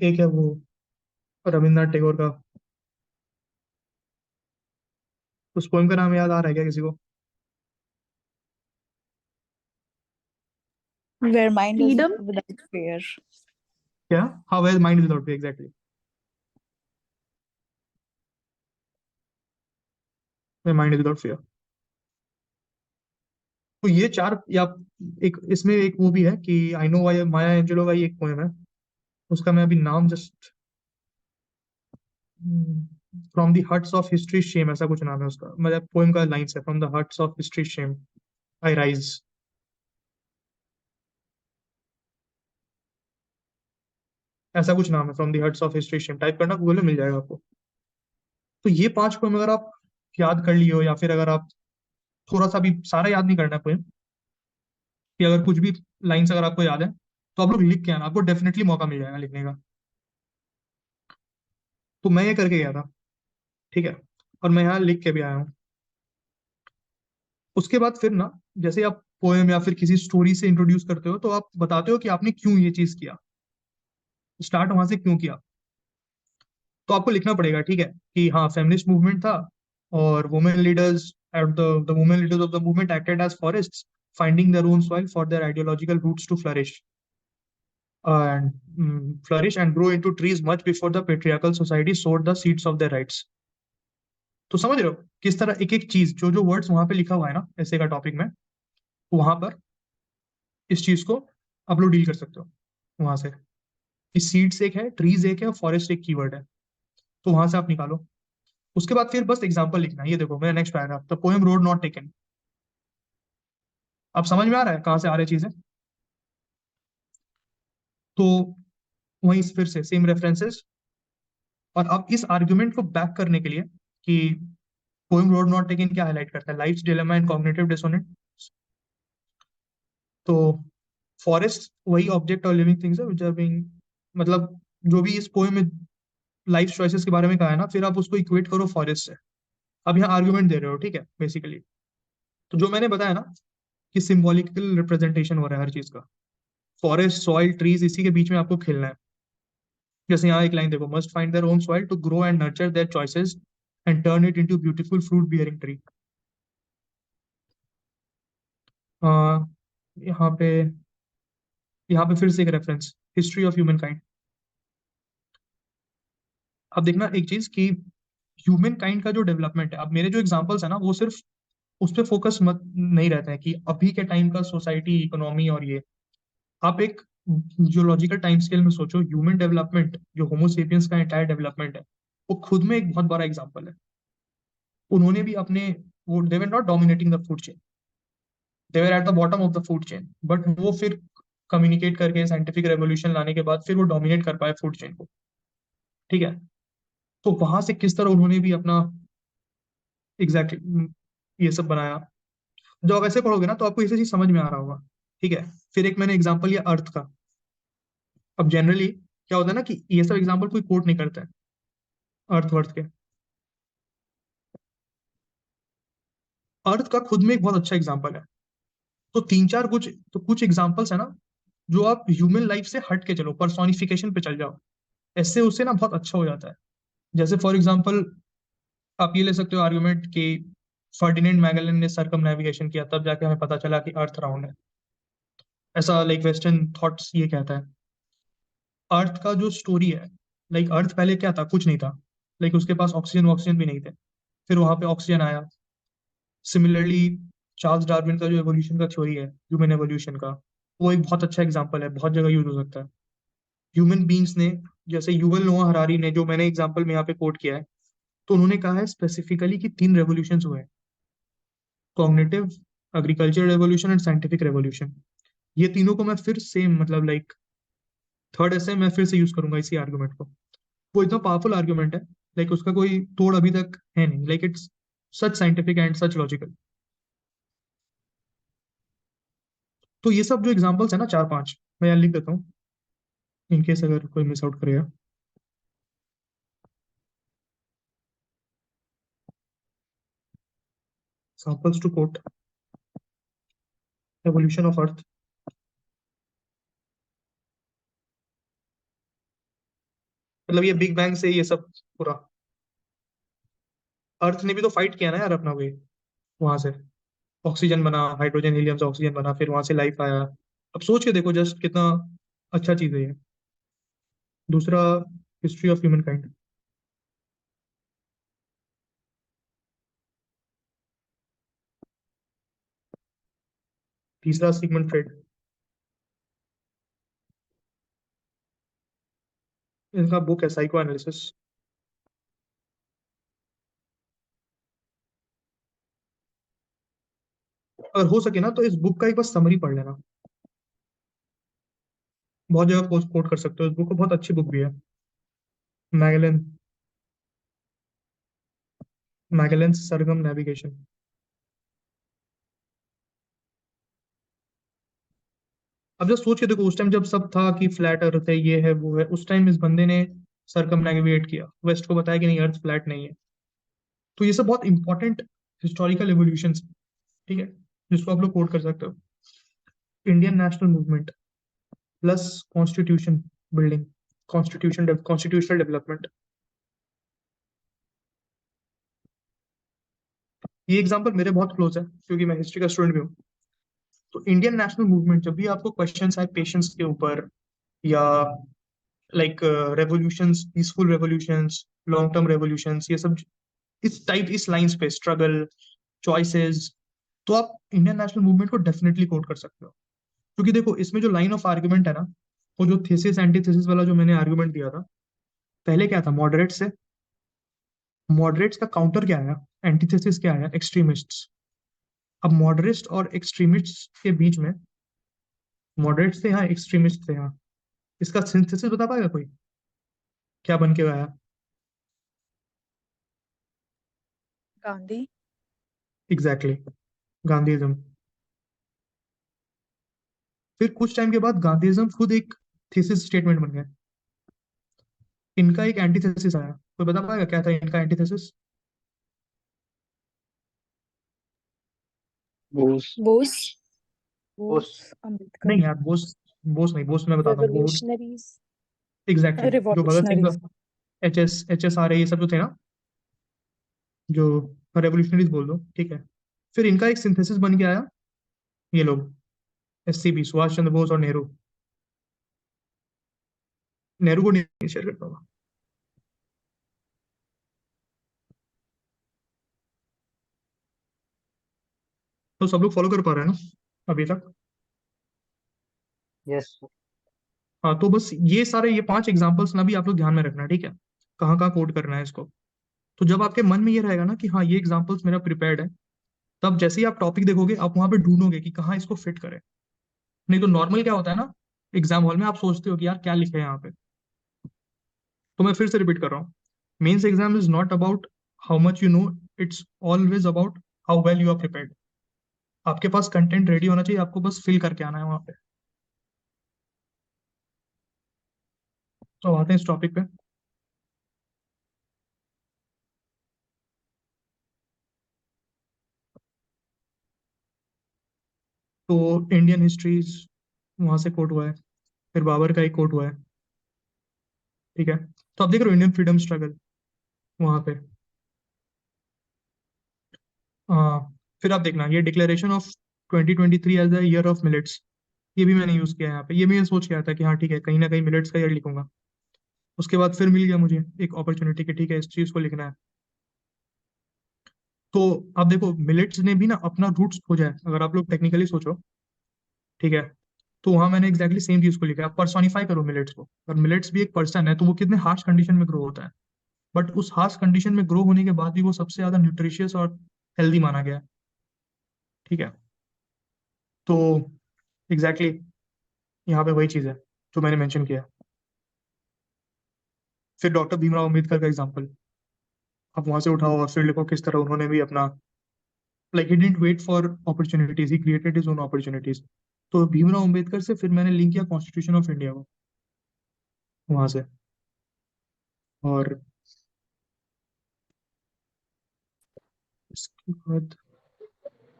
एक है वो रविन्द्रनाथ टैगोर का। उस पोएम का नाम याद आ रहा है क्या किसी को? Where mind is Freedom? without fear. क्या? हाँ, where mind without fear, exactly, where mind without fear. तो ये चार, या एक इसमें एक वो भी है कि I know via Maya Angelou का ही एक पोएम है, उसका मैं अभी नाम just, from the huts of history shame, ऐसा कुछ नाम है उसका, मतलब पोएम का लाइंस है, from the huts of history shame I rise. ऐसा कुछ नाम है, from the huts of history shame, type करना गूगल में मिल जाएगा आपको। तो ये पांच पोएम अगर आप याद कर लिए हो, या फिर अगर आप थोड़ा सा भी, सारा याद नहीं करना है पोएम, कि अगर कुछ भी लाइंस अगर आपको याद है तो आप लोग लिख के आना, आपको डेफिनेटली मौका मिल जाएगा लिखने का। तो मैं ये करके गया था, ठीक है, और मैं यहाँ लिख के भी आया हूँ। उसके बाद फिर ना, जैसे आप पोएम या फिर किसी स्टोरी से इंट्रोड्यूस करते हो, तो आप बताते हो कि आपने क्यों ये चीज किया, स्टार्ट वहां से क्यों किया। तो आपको लिखना पड़ेगा, ठीक है, कि हाँ फेमिनिस्ट मूवमेंट था, और women leaders at the women leaders of the movement acted as forests, finding their own soil for their ideological roots to flourish and flourish and grow into trees much before the patriarchal society sowed the seeds of their rights। तो समझ रहे हो किस तरह एक एक चीज, जो जो वर्ड्स वहां पे लिखा हुआ है ना ऐसे का टॉपिक में, वहां पर इस चीज को आप लोग डील कर सकते हो वहां से। इस सीड्स एक है, ट्रीज एक है, और फॉरेस्ट एक कीवर्ड है, तो वहां से आप निकालो। उसके बाद फिर बस एग्जांपल लिखना है। ये देखो मेरा next paragraph, the poem road not taken. आप समझ में आ रहा है कहाँ से आ रही चीजें? तो वहीं फिर से सेम रेफरेंसेस, और अब इस आर्ग्यूमेंट को बैक करने के लिए कि पोएम रोड नॉट टेकन क्या हाईलाइट करता है, life's dilemma and cognitive dissonant. तो फॉरेस्ट वही ऑब्जेक्ट और लिविंग थिंग्स है व्हिच आर बीइंग, मतलब जो भी इस पोएम में लाइफ चॉइसेस के बारे में कहा है ना, फिर आप उसको इक्वेट करो फॉरेस्ट से। अब यहाँ आर्ग्यूमेंट दे रहे हो, ठीक है, बेसिकली। तो जो मैंने बताया ना कि सिंबॉलिकल रिप्रेजेंटेशन हो रहा है हर चीज का, फॉरेस्ट, सॉइल, ट्रीज, इसी के बीच में आपको खेलना है। जैसे यहाँ एक लाइन देखो, must find their own soil to grow and nurture their choices and turn it into beautiful fruit bearing tree. यहाँ पे फिर से एक reference, history of human kind. अब देखना एक चीज कि ह्यूमन काइंड का जो डेवलपमेंट है, अब मेरे जो एग्जांपल्स है ना, वो सिर्फ उस पर फोकस मत नहीं रहता है कि अभी के टाइम का सोसाइटी, इकोनॉमी और ये। आप एक जियोलॉजिकल टाइम स्केल में सोचो, ह्यूमन डेवलपमेंट, जो होमोसेपियंस का एंटायर डेवलपमेंट है, वो खुद में एक बहुत बड़ा एग्जांपल है। उन्होंने भी अपने, वो they were not dominating the food chain, they were at the bottom of the food chain, but वो फिर कम्युनिकेट करके साइंटिफिक रेवोल्यूशन लाने के बाद फिर वो डोमिनेट कर पाए फूड चेन को, ठीक है। तो वहां से किस तरह उन्होंने भी अपना एग्जैक्टली ये सब बनाया। जब आप ऐसे पढ़ोगे ना तो आपको इसे चीज समझ में आ रहा होगा, ठीक है। फिर एक मैंने एग्जांपल लिया अर्थ का। अब जनरली क्या होता है ना कि ये सब एग्जांपल कोई कोट नहीं करता है अर्थ वर्थ के। अर्थ का खुद में एक बहुत अच्छा एग्जांपल है। तो तीन चार कुछ एग्जांपल्स है ना, जो आप ह्यूमन लाइफ से हट के चलो, पर्सोनिफिकेशन पे चल जाओ, ऐसे उससे ना बहुत अच्छा हो जाता है। जैसे फॉर एग्जांपल आप ये ले सकते हो आर्गुमेंट कि फर्डिनेंड मैगेलन ने सरकम नेविगेशन किया, तब जाके हमें पता चला कि अर्थ राउंड है। ऐसा लाइक वेस्टर्न थॉट्स ये कहता है। अर्थ का जो स्टोरी है, लाइक अर्थ पहले क्या था, कुछ नहीं था, लाइक उसके पास ऑक्सीजन वॉक्सीजन भी नहीं थे, फिर वहां पे ऑक्सीजन आया। सिमिलरली चार्ल्स डार्विन का जो एवोल्यूशन का थ्योरी है, ह्यूमन एवोल्यूशन का, वो एक बहुत अच्छा एग्जांपल है, बहुत जगह यूज हो सकता है। ह्यूमन बींग्स ने, जैसे युवल नोआ हरारी ने, जो मैंने एग्जांपल में यहाँ पे कोट किया है, तो उन्होंने कहा है स्पेसिफिकली कि तीन रेवोल्यूशन हुए हैं, cognitive, agriculture revolution and scientific revolution. ये तीनों को मैं फिर सेम, मतलब लाइक थर्ड ऐसे मैं फिर से यूज करूंगा इसी आर्गुमेंट को। वो इतना पावरफुल आर्गुमेंट है, लाइक उसका कोई तोड़ अभी तक है नहीं, like it's such scientific and such logical. तो ये सब जो एग्जांपल्स है ना, 4-5 मैं यहाँ लिख देता हूँ इनकेस अगर कोई मिस आउट करेगा। Examples to quote: evolution of earth, मतलब ये बिग बैंग से ये सब पूरा, अर्थ ने भी तो फाइट किया ना यार अपना वे, वहां से ऑक्सीजन बना, हाइड्रोजन हीलियम से ऑक्सीजन बना, फिर वहां से लाइफ आया। अब सोच के देखो जस्ट कितना अच्छा चीज है ये। दूसरा, हिस्ट्री ऑफ ह्यूमन काइंड। तीसरा, सिगमंड फ्रेड, इनका बुक है साइको एनालिसिस। अगर हो सके ना तो इस बुक का एक बार समरी पढ़ लेना, बहुत जगह कोट कर सकते हो इस बुक को, बहुत अच्छी बुक भी है। मैगेलन, मैगेलन सरगम नेविगेशन। अब जब सोच के देखो, उस टाइम जब सब था कि फ्लैट अर्थ है, ये है वो है, उस टाइम इस बंदे ने सरकम नेविगेट किया, वेस्ट को बताया कि नहीं अर्थ फ्लैट नहीं है। तो ये सब बहुत इंपॉर्टेंट हिस्टोरिकल एवोल्यूशन, ठीक है, जिसको आप लोग कोट कर सकते हो। Indian national movement plus constitution building, constitutional development. ये एग्जांपल मेरे बहुत क्लोज है क्योंकि मैं हिस्ट्री का स्टूडेंट भी हूँ। तो इंडियन नेशनल मूवमेंट, जब भी आपको क्वेश्चंस आए पेशेंस के ऊपर, या like revolutions, peaceful revolutions, long term revolutions, ये सब इस टाइप, इस लाइंस पे, स्ट्रगल, चॉइसेस, तो आप इंडियन नेशनल मूवमेंट को डेफिनेटली कोट कर सकते हो। क्योंकि देखो इसमें जो लाइन ऑफ आर्ग्यूमेंट है ना, वो जो थीसिस एंटीथेसिस वाला जो मैंने आर्ग्यूमेंट दिया था, पहले क्या था, मॉडरेट से, मॉडरेट्स का काउंटर क्या आया, एंटीथेसिस क्या आया, एक्सट्रीमिस्ट्स। अब मॉडरेट्स और एक्सट्रीमिस्ट्स के बीच में, मॉडरेट्स थे यहाँ, एक्सट्रीमिस्ट थे यहाँ, इसका सिंथेसिस बता पाएगा कोई, क्या बन के आया? गांधी। एग्जैक्टली, गांधीइज्म। फिर कुछ टाइम के बाद गांधीइज्म खुद एक थीसिस स्टेटमेंट बन गया, इनका एक एंटीथेसिस आया, कोई बता पाएगा क्या था इनका एंटीथेसिस? बोस। बोस। बोस। अम्बेडकर। नहीं यार, बोस, बोस नहीं, बोस मैं बताता हूँ वो। रेवोल्यूशनरीज। एग्जैक्टली, जो भगत सिंह रिवॉल्यूशनरीज। का एच एस आर है, ये सब जो थे ना, जो रेवोल्यूशनरीज बोल दो, ठीक है। फिर इनका एक सिंथेसिस बन के आया, ये लोग, एससीबी, सुभाष चंद्र बोस और नेहरू। नेहरू को नहीं शेयर करता हूँ। तो सब लोग फॉलो कर पा रहे हैं ना अभी तक? यस। हाँ, तो बस ये सारे, ये 5 एग्जांपल्स ना भी आप लोग ध्यान में रखना, ठीक है, कहाँ कहाँ कोड करना है इसको। तो जब आपके मन में ये रहेगा ना कि हाँ ये एग्जांपल्स मेरा प्रिपेयर्ड है, तब जैसे ही आप टॉपिक देखोगे आप वहां पे ढूंढोगे कि कहाँ इसको फिट करें। नहीं तो नॉर्मल क्या होता है ना, एग्जाम हॉल में आप सोचते हो कि यार क्या लिखे हैं यहाँ पे। तो मैं फिर से रिपीट कर रहा हूँ, mains exam is not about how much you know, it's always about how well you are prepared. आपके पास कंटेंट रेडी होना चाहिए, आपको बस फिल करके आना है वहां पे। तो आते हैं इस टॉपिक पे। तो इंडियन हिस्ट्रीज वहां से कोट हुआ है, फिर बाबर का एक कोट हुआ है, ठीक है। तो आप देख रहे हो इंडियन फ्रीडम स्ट्रगल वहां पे। फिर आप देखना ये declaration of 2023 as the year of millets, ये भी मैंने यूज किया है यहाँ पे। ये भी मैं सोच के आया था कि हाँ ठीक है, कहीं ना कहीं मिलेट्स का ईयर लिखूंगा। उसके बाद फिर मिल गया मुझे एक अपॉर्चुनिटी कि ठीक है इस चीज को लिखना है। तो आप देखो मिलेट्स ने भी ना अपना रूट्स खोजा है, अगर आप लोग टेक्निकली सोचो, ठीक है। तो वहां मैंने एग्जैक्टली सेम चीज को लिखा है, आप पर्सोनिफाई करो मिलेट्स को, और मिलेट्स भी एक पर्सन है, तो वो कितने हार्श कंडीशन में ग्रो होता है, बट उस हार्श कंडीशन में ग्रो होने के बाद भी वो सबसे ज्यादा न्यूट्रिशियस और हेल्दी माना गया है, ठीक है। तो एग्जैक्टली यहाँ पे वही चीज है जो मैंने मेंशन किया। फिर डॉक्टर भीमराव अम्बेडकर का एग्जाम्पल आप वहां से उठाओ और फिर लिखो किस तरह उन्होंने भी अपना, like he didn't wait for opportunities, he created his own opportunities. तो भीमराव अंबेडकर से फिर मैंने लिंक किया कॉन्स्टिट्यूशन ऑफ इंडिया को वहां से। और इसके बाद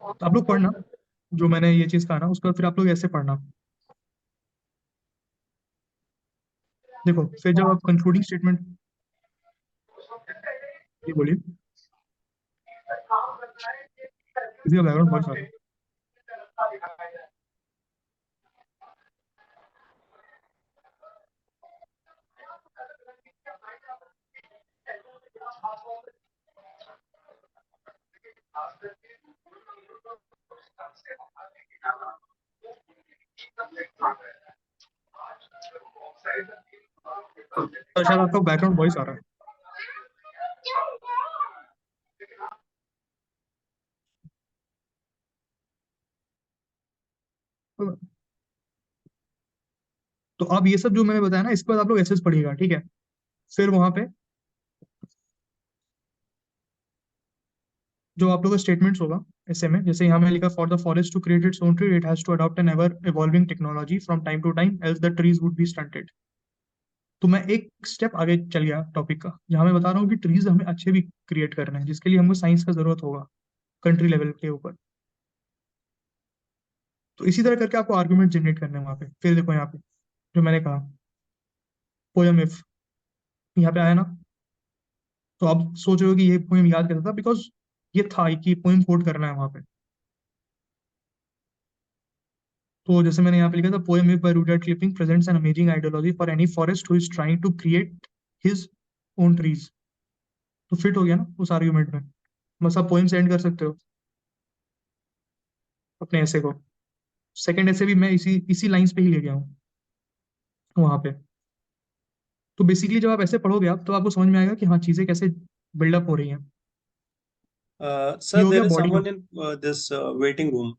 तो आप लोग पढ़ना जो मैंने ये चीज कहा ना, उसके बाद फिर आप लोग ऐसे पढ़ना। देखो फिर जब आप कंक्लूडिंग स्टेटमेंट, ये बोलिए, किसी का बैकग्राउंड वॉइस आ रहा है। तो शायद आपका बैकग्राउंड वॉइस आ रहा है। तो अब ये सब जो मैंने बताया ना, इसके बाद आप लोग एसेस पढ़िएगा, ठीक है। फिर वहां पे जो आप लोगों का स्टेटमेंट्स होगा ऐसे में, जैसे यहाँ में लिखा for the forest to create its own tree it has to adopt an ever evolving technology from time to time else the trees would be stunted. तो मैं एक स्टेप आगे चल गया टॉपिक का, जहाँ मैं बता रहा हूँ कि ट्रीज हमें अच्छे भी क्रिएट करने हैं, जिसके लिए हमको साइंस का जरूरत होगा कंट्री लेवल के ऊपर। तो इसी तरह करके आपको आर्गुमेंट जनरेट करने हैं वहां पे। फिर देखो यहाँ पे जो मैंने कहा पोयम इफ, यहाँ पे आया ना, तो आप सोच रहे हो कि ये पोएम याद करता था बिकॉज ये था कि पोएम कोट करना है वहां पे। तो जैसे मैंने यहाँ पे लिखा था poem if by Rudyard Kipling presents an amazing ideology for any forest who is trying to create his own trees. तो फिट हो गया ना उस आर्ग्यूमेंट में। बस आप पोएम सेंड कर सकते हो अपने ऐसे को। सेकंड ऐसे भी मैं इसी इसी लाइंस पे ही ले गया हूँ वहां पे। तो बेसिकली जब आप ऐसे पढ़ोगे आप, तो आपको समझ में आएगा कि हाँ चीजें कैसे बिल्डअप हो रही हैं। ये Sir, हो गया there is body. someone in this waiting room.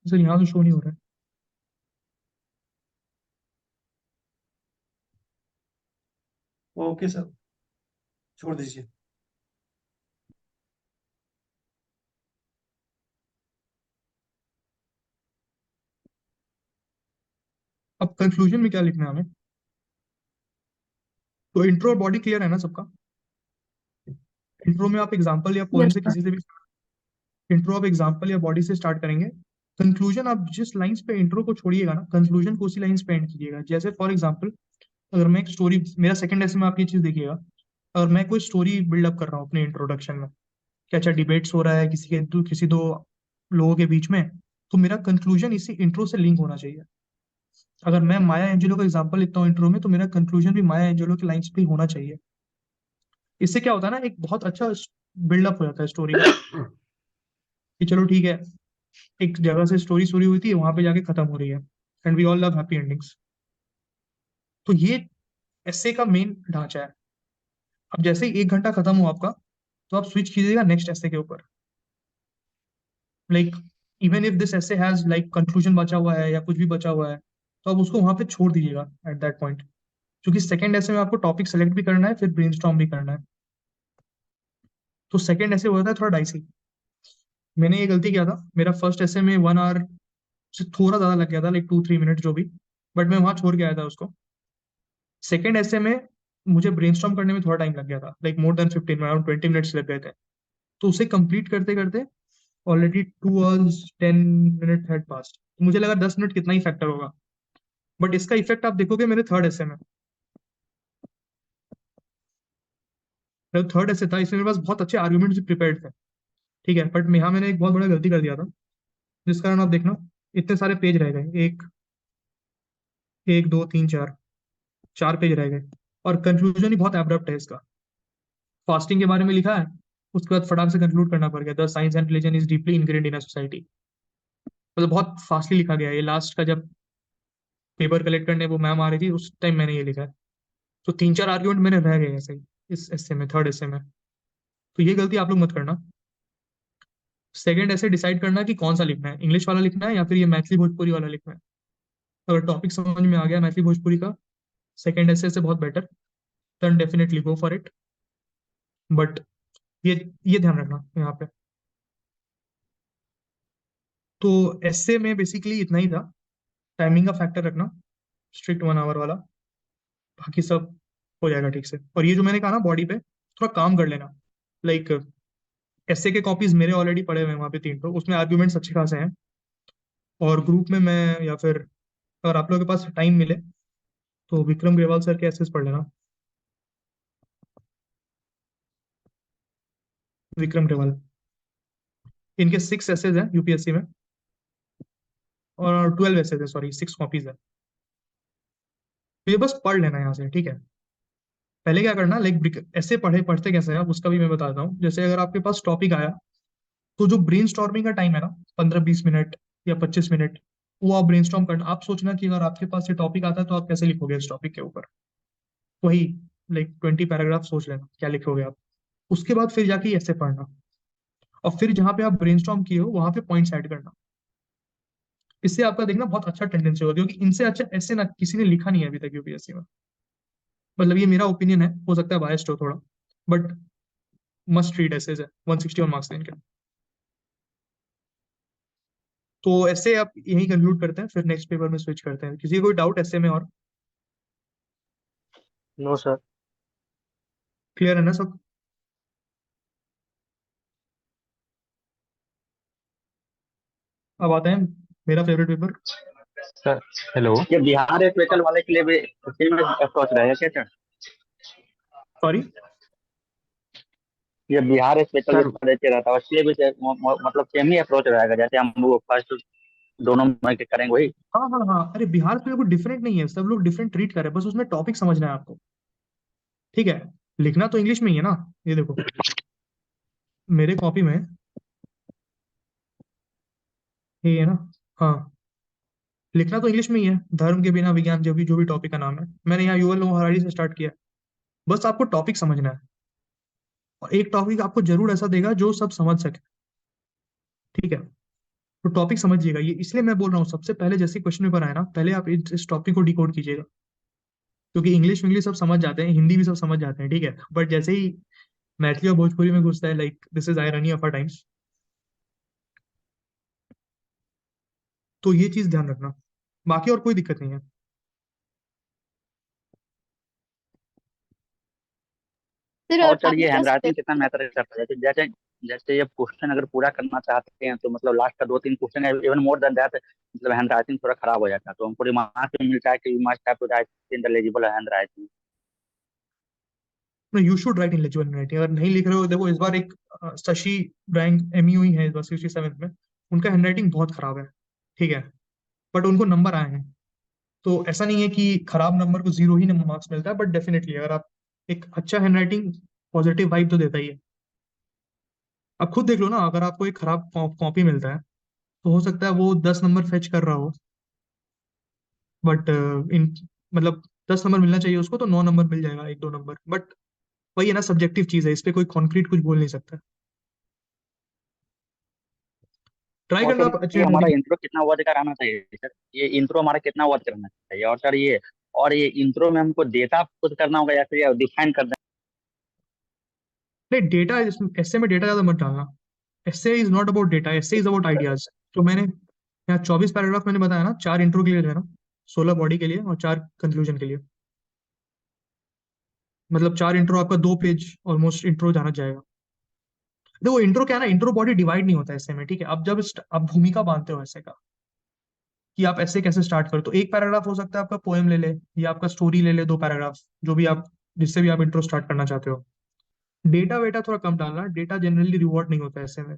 Sir यहाँ तो शो नहीं हो रहा है। Okay, sir. छोड़ दीजिए। अब कंक्लूजन में क्या लिखना है हमें? तो इंट्रो और बॉडी क्लियर है ना सबका? इंट्रो में आप एग्जांपल या पोएम Yes, से sir. किसी से भी, इंट्रो आप एग्जांपल या बॉडी से स्टार्ट करेंगे। कंक्लूजन आप जिस लाइंस पे इंट्रो को छोड़िएगा ना, कंक्लूजन को उसी लाइंस पे एंड कीजिएगा। जैसे फॉर एग्जांपल अगर मैं एक स्टोरी, मेरा सेकंड ऐसे में आप ये चीज देखिएगा, अगर मैं कोई स्टोरी बिल्डअप कर रहा हूँ अपने इंट्रोडक्शन में, कि अच्छा डिबेट्स हो रहा है किसी दो लोगों के बीच में, तो मेरा कंक्लूजन इसी इंट्रो से लिंक होना चाहिए। अगर मैं माया एंजेलो का एग्जांपल लिखता हूँ इंट्रो में, तो मेरा कंक्लूजन भी माया एंजेलो की लाइंस पे ही होना चाहिए। इससे क्या होता है ना, एक बहुत अच्छा बिल्डअप हो जाता है स्टोरी का, कि चलो ठीक है, एक जगह से स्टोरी शुरू हुई थी, वहां पे जाके खत्म हो रही है, and we all love happy endings. तो ये ऐसे का मेन ढांचा है। अब जैसे ही 1 घंटा खत्म हो आपका, तो आप स्विच कीजिएगा नेक्स्ट ऐसे के ऊपर। लाइक इवन इफ दिस ऐसे हैज लाइक कंक्लूजन बचा हुआ है या कुछ भी बचा हुआ है, तो आप उसको वहां पे छोड़ दीजिएगा एट दैट पॉइंट। क्योंकि सेकंड ऐसे में आपको टॉपिक सेलेक्ट भी करना है, फिर ब्रेनस्टॉर्म भी करना है। तो सेकंड ऐसे होता है थोड़ा डाइसी। मैंने ये गलती किया था, मेरा फर्स्ट ऐसे में 1 आवर से थोड़ा ज्यादा लग गया था, लाइक 2-3 मिनट जो भी, बट मैं वहां छोड़ के आया था उसको। सेकंड ऐसे में मुझे ब्रेनस्टॉर्म करने में थोड़ा टाइम लग गया था, like more than 15, around 20 minutes लग गए थे। तो उसे कंप्लीट करते करते already 2 hours 10 minutes had passed. मुझे लगा 10 मिनट कितना ही फैक्टर होगा, बट इसका इफेक्ट आप देखोगे मेरे थर्ड ऐसे में। मेरा थर्ड ऐसे था, इसमें मेरे पास बहुत अच्छे आर्ग्यूमेंट्स भी प्रिपेयर्ड थे, ठीक है, बट यहाँ मैंने एक बहुत बड़ा गलती कर दिया था, जिस कारण आप देखना इतने सारे पेज रह गए। एक एक दो तीन चार, 4 पेज रह गए। और कंक्लूजन ही बहुत एब्रप्ट है इसका। फास्टिंग के बारे में लिखा है, उसके बाद फटाक से कंक्लूड करना पड़ गया, the science and religion is deeply ingrained in a society. मतलब बहुत फास्टली लिखा गया है। ये लास्ट का जब पेपर कलेक्ट करने वो मैम आ रही थी, उस टाइम मैंने ये लिखा है। तो 3-4 आर्ग्यूमेंट मैंने रह गए ऐसे ही इस एस्से में, थर्ड एस्से में। तो ये गलती आप लोग मत करना। सेकंड ऐसे डिसाइड करना कि कौन सा लिखना है, इंग्लिश वाला लिखना है या फिर ये मैथिली भोजपुरी वाला लिखना है। अगर टॉपिक समझ में आ गया मैथिली भोजपुरी का सेकंड ऐसे से बहुत better, then definitely go for it. But ये ध्यान रखना यहाँ पे। तो एसए में बेसिकली इतना ही था, टाइमिंग का फैक्टर रखना, स्ट्रिक्ट 1 आवर वाला, बाकी सब हो जाएगा ठीक से। और ये जो मैंने कहा ना बॉडी पे थोड़ा काम कर लेना, लाइक एसए के कॉपीज मेरे ऑलरेडी पड़े हुए हैं वहाँ पे 3 तो उसमें आर्ग्यूमेंट्स अच्छे खासे हैं। और ग्रुप में मैं, या फिर अगर आप लोगों के पास टाइम मिले तो विक्रम ग्रेवाल सर के एसेस पढ़ लेना। विक्रम ग्रेवाल, इनके 6 एसेज हैं यूपीएससी में, और 12 एसेज है, सॉरी 6 कॉपीज है। तो ये बस पढ़ लेना यहाँ से, ठीक है। पहले क्या करना, लाइक ऐसे पढ़ते कैसे हैं आप उसका भी मैं बताता हूँ। जैसे अगर आपके पास टॉपिक आया, तो जो ब्रेन स्टॉर्मिंग का टाइम है ना, 15-20 मिनट या 25 मिनट, वो आप ब्रेन स्टॉर्म करना। आप सोचना कि अगर आपके पास ये टॉपिक आता है तो आप कैसे लिखोगे इस टॉपिक के ऊपर, वही लाइक 20 पैराग्राफ सोच लेना क्या लिखोगे आप। उसके बाद फिर जाके ऐसे पढ़ना, और फिर जहाँ पे आप ब्रेन स्टॉर्म किए हो वहां पे पॉइंट्स ऐड करना। इससे आपका देखना बहुत अच्छा टेंडेंसी होगा, क्योंकि इनसे अच्छा ऐसे ना किसी ने लिखा नहीं है अभी तक यूपीएससी में। मतलब ये मेरा ओपिनियन है, हो सकता है बायस्ड हो थोड़ा, बट मस्ट रीड एसेज है, 161 मार्क्स है इनके। तो ऐसे आप यही कंक्लूड करते हैं, फिर नेक्स्ट पेपर में स्विच करते हैं। किसी को कोई डाउट ऐसे में? और नो सर। क्लियर है ना सब? अब आते हैं मेरा फेवरेट पेपर। Sir hello. ये बिहार स्पेशल वाले के लिए भी सेम अप्रोच रहेगा क्या सर? सॉरी ये बिहार स्पेशल जो सर पढ़ते रहता है उसके लिए भी मतलब सेम ही अप्रोच रहेगा, जैसे हम वो फर्स्ट दोनों में के करेंगे वही? हाँ हाँ हाँ, अरे बिहार पे कोई डिफरेंट नहीं है, सब लोग डिफरेंट ट्रीट कर रहे हैं, बस उसमें टॉपिक समझना है आपको, ठीक है। लिखना तो इंग्लिश में ही है ना, ये देखो मेरे कॉपी में ये है ना। हाँ, लिखना तो इंग्लिश में ही है, धर्म के बिना विज्ञान, जो भी टॉपिक का नाम है। मैंने यहाँ युवल नोआ हरारी से स्टार्ट किया। बस आपको टॉपिक समझना है, और एक टॉपिक आपको जरूर ऐसा देगा जो सब समझ सके, ठीक है। तो टॉपिक समझिएगा, ये इसलिए मैं बोल रहा हूँ सबसे पहले जैसे क्वेश्चन पेपर आए ना, पहले आप इस टॉपिक को डिकोड कीजिएगा। क्योंकि इंग्लिश इंग्लिश सब समझ जाते हैं, हिंदी भी सब समझ जाते हैं, ठीक है, बट जैसे ही मैथिली और भोजपुरी में घुसता है, like this is irony of our times, तो ये चीज ध्यान रखना। बाकी और कोई दिक्कत नहीं है। सर और सर आपने ये क्या हैंडराइटिंग कितना मैटर करता है? जैसे जैसे जैसे ये क्वेश्चन अगर पूरा करना चाहते हैं तो मतलब लास्ट का 2-3 क्वेश्चन है, इवन मोर देन दैट, मतलब हैंडराइटिंग थोड़ा खराब हो जाता है, तो हमको रिमार्क में मिलता है कि you must have to write in the legible handwriting. You should write in legible handwriting. अगर नहीं लिख रहे हो, देखो इस बार एक शशि रैंक एमयू ही है इस बार 67th में, उनका हैंडराइटिंग बहुत खराब है, ठीक है, बट उनको नंबर आए हैं। तो ऐसा नहीं है कि खराब नंबर को जीरो ही नंबर मार्क्स मिलता है, बट डेफिनेटली अगर आप एक अच्छा हैंडराइटिंग पॉजिटिव वाइब तो देता ही है। आप खुद देख लो ना, अगर आपको एक खराब कॉपी मिलता है तो हो सकता है वो 10 नंबर फेच कर रहा हो, बट इन मतलब 10 नंबर मिलना चाहिए उसको तो 9 नंबर मिल जाएगा, 1-2 नंबर। बट वही है ना, सब्जेक्टिव चीज है, इस पे कोई कॉन्क्रीट कुछ बोल नहीं सकता। ट्राई और करना सर आप अच्छे ये हमारा हैंडराइटिंग। इंट्रो कितना वर्ड का रहना चाहिए सर? ये इंट्रो हमारा कितना वर्ड करना चाहिए? और सर ये, और ये इंट्रो में हमको डेटा खुद करना होगा या फिर डिफाइन कर दें? नहीं, डेटा ऐसे में डेटा ज्यादा मत डालना। ऐसे इज नॉट अबाउट डेटा, ऐसे इज अबाउट आइडियाज। तो मैंने यहाँ 24 पैराग्राफ मैंने बताया ना, 4 इंट्रो के लिए है ना, 16 बॉडी के लिए और 4 कंक्लूजन के लिए। मतलब 4 इंट्रो, आपका 2 पेज ऑलमोस्ट इंट्रो जाना जाएगा। देखो इंट्रो क्या है ना, इंट्रो बॉडी डिवाइड नहीं होता ऐसे में, ठीक है। अब जब आप भूमिका बांधते हो ऐसे का, कि आप ऐसे कैसे स्टार्ट करो, तो एक पैराग्राफ हो सकता है आपका पोएम ले ले, या आपका स्टोरी ले ले 2 पैराग्राफ, जो भी आप, जिससे भी आप इंट्रो स्टार्ट करना चाहते हो। डेटा वेटा थोड़ा कम डालना, डेटा जनरली रिवॉर्ड नहीं होता है ऐसे में।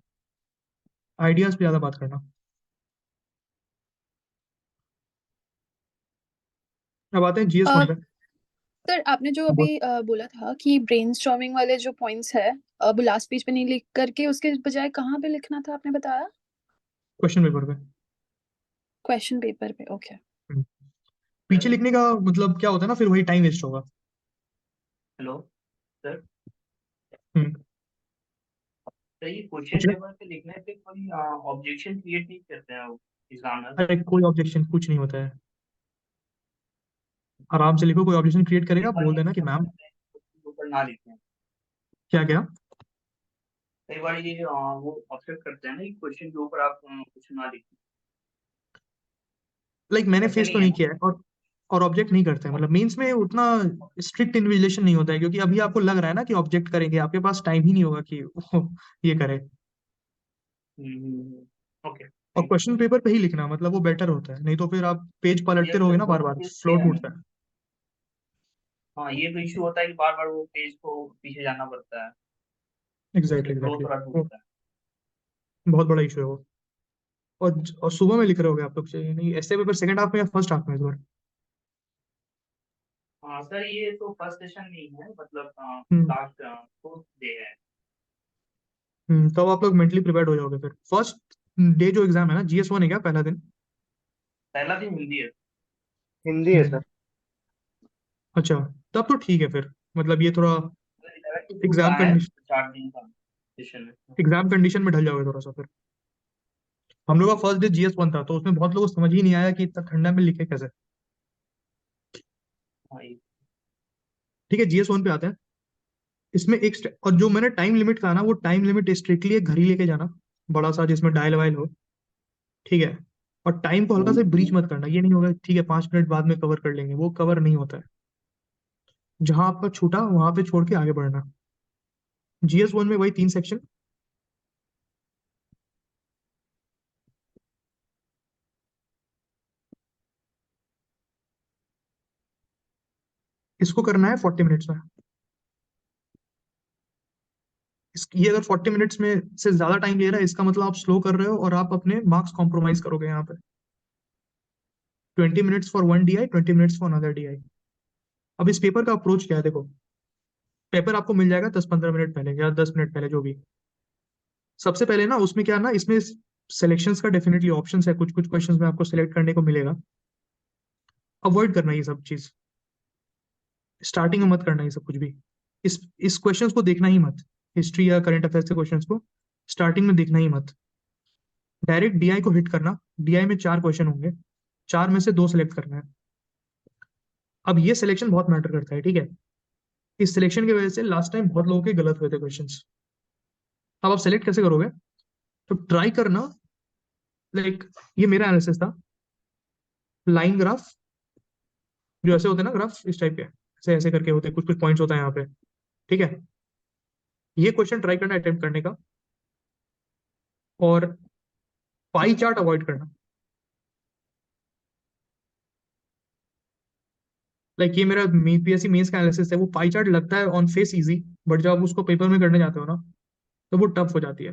आइडियाज पे ज्यादा बात करना। अब आते हैं जीएस अ, पॉइंट पे। सर आपने जो बोल, अभी बोला था कि ब्रेनस्टॉर्मिंग वाले जो पॉइंट्स है, अब लास्ट पेज पे नहीं लिख करके उसके बजाय कहाँ पे लिखना था आपने बताया? क्वेश्चन पेपर पे। क्वेश्चन पेपर पे, ओके। हम्म। पीछे लिखने का मतलब क्या होता है ना, फिर वही टाइम वेस्ट होगा। Hello sir. हम्म। सर ये क्वेश्चन पूछिए। पेपर पे लिखने पे कोई ऑब्जेक्शन क्रिएट नहीं करते हैं एग्जामिनर? अरे कोई ऑब्जेक्शन कुछ नहीं होता है, आराम से लिखो। कोई ऑब्जेक्शन क्रिएट करेगा पेपर बोल लिख देना कि के मैम। ऊपर ना लिखें। क्या क्या? कई बार ये वो ऑब्जेक्ट करते हैं ना कि क्वेश्चन के ऊपर आप कुछ ना लिखें। लाइक मैंने ऐसे फेस तो नहीं है नहीं ना? किया है, और ऑब्जेक्ट नहीं करते हैं, मतलब मेंस में उतना स्ट्रिक्ट इन्विजिलेशन नहीं होता है, क्योंकि अभी आपको लग रहा है ना कि ऑब्जेक्ट करेंगे, आपके पास टाइम ही नहीं होगा कि ये करे। ओके, और थैंक यू। क्वेश्चन पेपर पे ही लिखना, मतलब वो बेटर होता है, नहीं तो फिर आप पेज पलटते यस रहोगे सर, ना बार दोनों बार, चीज फ्लो है। टूटता है। हाँ, ये तो इश्यू होता है कि बार बार वो पेज को पीछे जाना पड़ता है, एग्जैक्टली उससे फ्लो एग्जैक्टली, थोड़ा वो टूटता है। बहुत बड़ा इशू है वो। और सुबह में लिख रहे होगे आप लोग, चाहिए नहीं ऐसे पेपर सेकंड हाफ में या फर्स्ट हाफ में इस बार? हाँ सर, ये तो फर्स्ट सेशन नहीं है, मतलब हम्म लास्ट फोर्थ डे है। तब आप लोग मेंटली प्रिपेयर्ड हो जाओगे। फिर फर्स्ट डे जो एग्जाम है ना, GS1 है क्या पहला दिन? पहला दिन हिंदी है। हिंदी है हम्म सर। अच्छा, तब तो ठीक है फिर, मतलब ये थोड़ा 11 to 2 का एग्जाम है, कंडीशन 4 दिन का सेशन है। एग्जाम कंडीशन में ढल जाओगे थोड़ा सा फिर। हम लोग का फर्स्ट डे GS1 था, तो उसमें बहुत लोगों को समझ ही नहीं आया कि इतना ठंडा में लिखे कैसे। हाँ, ये ठीक है, GS1 पे आते हैं। इसमें और जो मैंने टाइम लिमिट कहा ना, वो टाइम लिमिट स्ट्रिक्टली एक घड़ी लेके जाना, बड़ा सा, जिसमें डायल वायल हो। ठीक है, और टाइम को हल्का से ब्रीच मत करना, ये नहीं होगा ठीक है 5 मिनट बाद में कवर कर लेंगे, वो कवर नहीं होता है। जहां आपका छूटा वहां पे छोड़ के आगे बढ़ना। GS1 में वही 3 सेक्शन। इसको करना है 40 मिनट्स में। ये अगर 40 मिनट्स में से ज्यादा टाइम ले रहा है, इसका मतलब आप स्लो कर रहे हो और आप अपने मार्क्स कॉम्प्रोमाइज करोगे यहाँ पे। 20 minutes for one DI, 20 minutes for another DI। अब इस पेपर का अप्रोच क्या है, देखो। पेपर आपको मिल जाएगा 10-15 मिनट पहले या 10 मिनट पहले, जो भी। सबसे पहले ना उसमें क्या है ना, इसमें सिलेक्शंस का डेफिनेटली ऑप्शंस है, कुछ कुछ क्वेश्चंस में आपको सिलेक्ट करने को मिलेगा। अवॉइड करना ये सब चीज, स्टार्टिंग में मत करना ये सब कुछ भी। इस क्वेश्चंस को देखना ही मत, हिस्ट्री या करंट अफेयर्स के क्वेश्चंस को स्टार्टिंग में देखना ही मत। डायरेक्ट DI को हिट करना। DI में 4 क्वेश्चन होंगे, 4 में से 2 सेलेक्ट करना है। अब ये सिलेक्शन बहुत मैटर करता है, ठीक है। इस सिलेक्शन की वजह से लास्ट टाइम बहुत लोगों के गलत हुए थे क्वेश्चंस। अब आप सेलेक्ट कैसे करोगे? तो ट्राई करना, लाइक ये मेरा एनालिसिस था। लाइन ग्राफ, जो ऐसे होते हैं ना ग्राफ, इस टाइप के ऐसे ऐसे करके होते हैं, कुछ कुछ पॉइंट्स होता है यहाँ पे। ठीक है, ये क्वेश्चन ट्राई करना अटेम्प्ट करने का। और पाई चार्ट अवॉइड करना। लाइक ये मेरा PSC मेंस का एनालिसिस है। वो पाई चार्ट लगता है ऑन फेस इजी, बट जब आप उसको पेपर में करने जाते हो ना, तो वो टफ हो जाती है।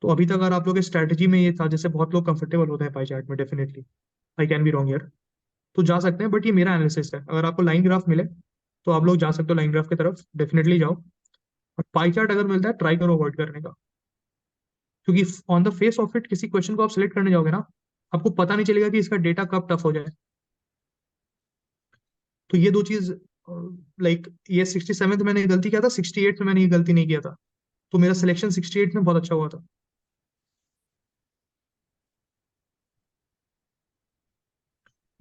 तो अभी तक अगर आप लोग के स्ट्रैटेजी में ये था, जैसे बहुत लोग कंफर्टेबल होते हैं पाई चार्ट में, definitely I can be wrong here, तो जा सकते हैं, बट ये मेरा एनालिसिस है। अगर आपको लाइन ग्राफ मिले तो आप लोग जा सकते हो लाइन ग्राफ की तरफ, डेफिनेटली जाओ। और पाई चार्ट अगर मिलता है, ट्राई करो अवॉइड करने का। क्योंकि on the face of it किसी क्वेश्चन को आप सिलेक्ट करने जाओगे ना, आपको पता नहीं चलेगा कि इसका डेटा कब टफ हो जाए। तो ये दो चीज, लाइक ये 67th मैंने गलती किया था, 68 में मैंने ये गलती नहीं किया था, तो मेरा सिलेक्शन 68 में बहुत अच्छा हुआ था।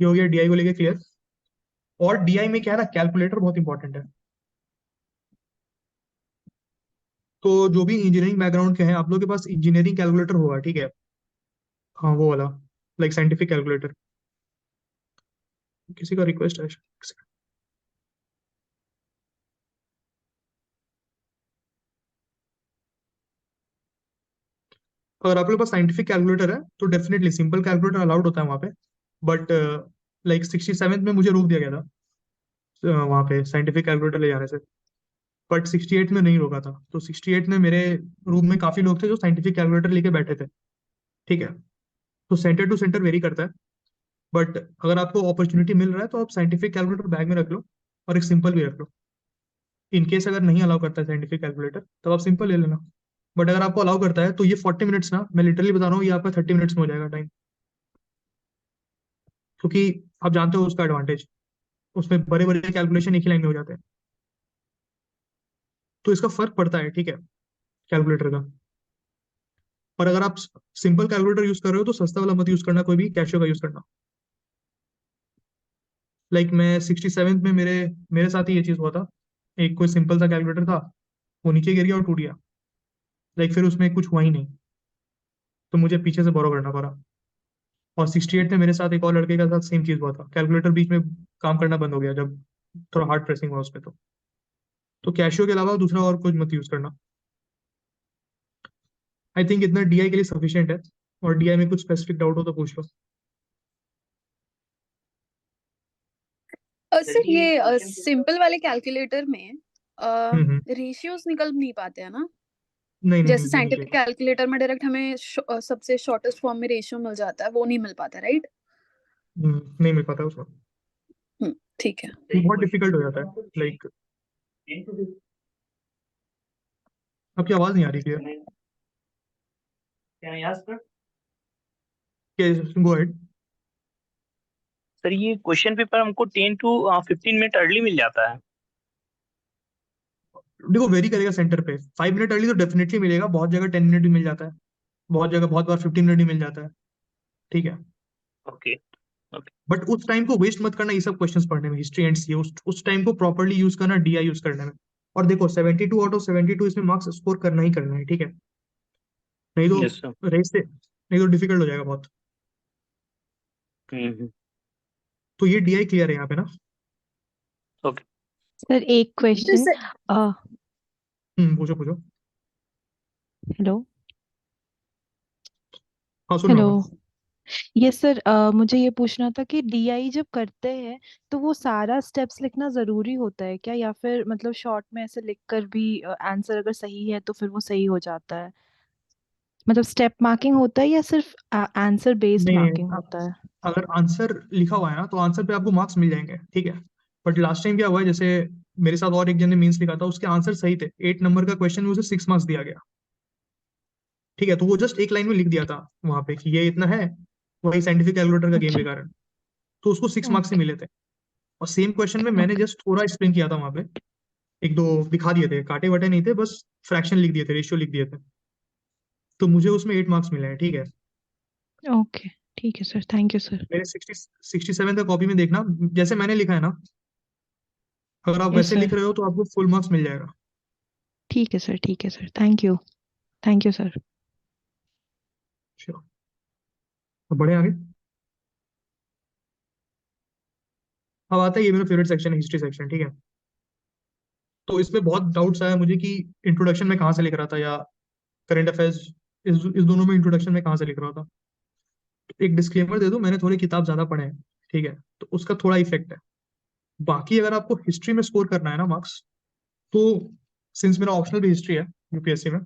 ये हो गया DI को लेके क्लियर। और DI में क्या है ना, कैलकुलेटर बहुत इंपॉर्टेंट है। तो जो भी इंजीनियरिंग बैकग्राउंड के हैं, आप लोग के पास इंजीनियरिंग कैलकुलेटर होगा, ठीक है। हाँ वो वाला, लाइक साइंटिफिक कैलकुलेटर। किसी का रिक्वेस्ट है शायद। अगर आप लोग के पास साइंटिफिक कैलकुलेटर है तो डेफिनेटली सिंपल कैलकुलेटर अलाउड होता है वहाँ पे। बट लाइक 67th में मुझे रोक दिया गया था वहाँ पे साइंटिफिक कैलकुलेटर ले जाने से। बट 68 में नहीं रोका था। तो 68 में मेरे रूम में काफी लोग थे जो साइंटिफिक कैलकुलेटर लेके बैठे थे। ठीक है, तो सेंटर टू सेंटर वेरी करता है। बट अगर आपको अपॉर्चुनिटी मिल रहा है तो आप साइंटिफिक कैलकुलेटर बैग में रख लो, और एक सिंपल भी रख लो। इन केस अगर नहीं अलाउ करता है साइंटिफिक कैलकुलेटर, तब आप सिंपल ले लेना। बट अगर आपको अलाउ करता है तो ये 40 मिनट्स ना, मैं लिटरली बता रहा हूँ, ये आपका 30 मिनट्स में हो जाएगा टाइम। क्योंकि आप जानते हो उसका एडवांटेज, उसमें बड़े बड़े कैलकुलेशन एक ही लाइन में हो जाते हैं। तो इसका फर्क पड़ता है, ठीक है, कैलकुलेटर का। और अगर आप सिंपल कैलकुलेटर यूज कर रहे हो तो सस्ता वाला मत यूज करना, कोई भी कैशियो का यूज करना। लाइक मैं 67th में मेरे मेरे साथ ही ये चीज हुआ था। एक कोई सिंपल सा कैलकुलेटर था, वो नीचे गिर गया और टूट गया, लाइक फिर उसमें कुछ हुआ ही नहीं, तो मुझे पीछे से बोरो करना पड़ा। और 68 में मेरे साथ एक और लड़के का साथ सेम चीज हुआ था, कैलकुलेटर बीच में काम करना बंद हो गया जब थोड़ा हार्ड प्रेसिंग हुआ उस पर। तो कैशियो के अलावा दूसरा और कुछ मत यूज करना। आई थिंक इतना डीआई के लिए सफिशिएंट है, और डीआई में कुछ स्पेसिफिक डाउट हो तो पूछ लो। सर सर ये ये क्वेश्चन पेपर सिंपल वाले कैलकुलेटर में हम्म। रेशियोज निकल नहीं पाते हैं ना? नहीं नहीं नहीं, जैसे वो नहीं साइंटिफिक चाहिए। कैलकुलेटर में डायरेक्ट हमें सबसे शॉर्टेस्ट फॉर्म में रेशियो मिल जाता है, वो नहीं मिल पाता, राइट? नहीं मिल पाता उसमें, ठीक है। वो बहुत डिफिकल्ट हो जाता है। लाइक आपकी आवाज नहीं आ रही clear. Can I ask, sir? Go ahead. Sir ये क्वेश्चन पेपर हमको 10 to 15 मिनट अर्ली मिल जाता है। देखो वेरी करेगा सेंटर पे, 5 मिनट अर्ली तो डेफिनेटली मिलेगा, बहुत जगह 10 मिनट भी मिल जाता है, बहुत जगह बहुत बार 15 मिनट भी मिल जाता है। ठीक है, ओके। बट उस टाइम को वेस्ट मत करना ये सब क्वेश्चंस पढ़ने में, हिस्ट्री एंड सी, उस टाइम को प्रॉपरली यूज करना डीआई यूज करने में। और देखो 72 आउट ऑफ 72 इसमें मार्क्स स्कोर करना ही करना है, ठीक है? नहीं यस सर। तो रेस से, नहीं तो डिफिकल्ट हो जाएगा बहुत। हम्म। तो ये डीआई क्लियर है यहाँ पे ना? ओके। सर एक तो क्वेश्चन। सर पूछो पूछो। हेलो। हाँ सुन रहा हेलो। हूँ मैं। यस सर, मुझे ये पूछना था कि डीआई जब करते हैं तो वो सारा स्टेप्स लिखना जरूरी होता है क्या, या फिर मतलब शॉर्ट में ऐसे लिख कर भी आंसर अगर सही है तो फिर वो सही हो जाता है? मतलब स्टेप मार्किंग होता है या सिर्फ आंसर बेस्ड नहीं नहीं, मार्किंग होता है? अगर आंसर लिखा हुआ है ना तो आंसर पे आपको मार्क्स मिल जाएंगे, ठीक है? बट लास्ट टाइम क्या हुआ है, जैसे मेरे साथ और एक जन ने मीन्स लिखा था, उसके आंसर सही थे, 8 नंबर का क्वेश्चन में उसे 6 मार्क्स दिया गया। ठीक है, तो वो जस्ट एक लाइन में लिख दिया था वहां पे कि ये इतना है, वही साइंटिफिक कैलकुलेटर का गेम अच्छा। बेकार है, तो उसको 6 मार्क्स ही ओके। मिले थे। और सेम क्वेश्चन में मैंने ओके। जस्ट थोड़ा एक्सप्लेन किया था वहां पे, एक दो दिखा दिए थे, काटे वाटे नहीं थे, बस फ्रैक्शन लिख दिए थे, रेशियो लिख दिए थे, तो मुझे उसमें 8 मार्क्स मिले हैं, ठीक है? ओके ठीक है सर, थैंक यू सर। मेरे 67 का कॉपी में देखना, जैसे मैंने लिखा है ना, अगर आप यस वैसे लिख सर। रहे हो तो आपको फुल मार्क्स मिल जाएगा। ठीक है सर, ठीक है sir, thank you. Thank you sir. Sure. अब बढ़े आगे। अब आता है, ये मेरा फेवरेट सेक्शन है, हिस्ट्री सेक्शन, ठीक है? तो इसमें बहुत डाउट्स आया मुझे कि इंट्रोडक्शन में कहाँ से लिख रहा था, या करंट अफेयर्स, इस दोनों में इंट्रोडक्शन में कहाँ से लिख रहा था। तो एक डिस्क्लेमर दे दूं, मैंने थोड़ी किताब ज्यादा पढ़े हैं, ठीक है? तो उसका थोड़ा इफेक्ट है। बाकी अगर आपको हिस्ट्री में स्कोर करना है ना मार्क्स, तो सिंस मेरा ऑप्शनल भी हिस्ट्री है यूपीएससी में,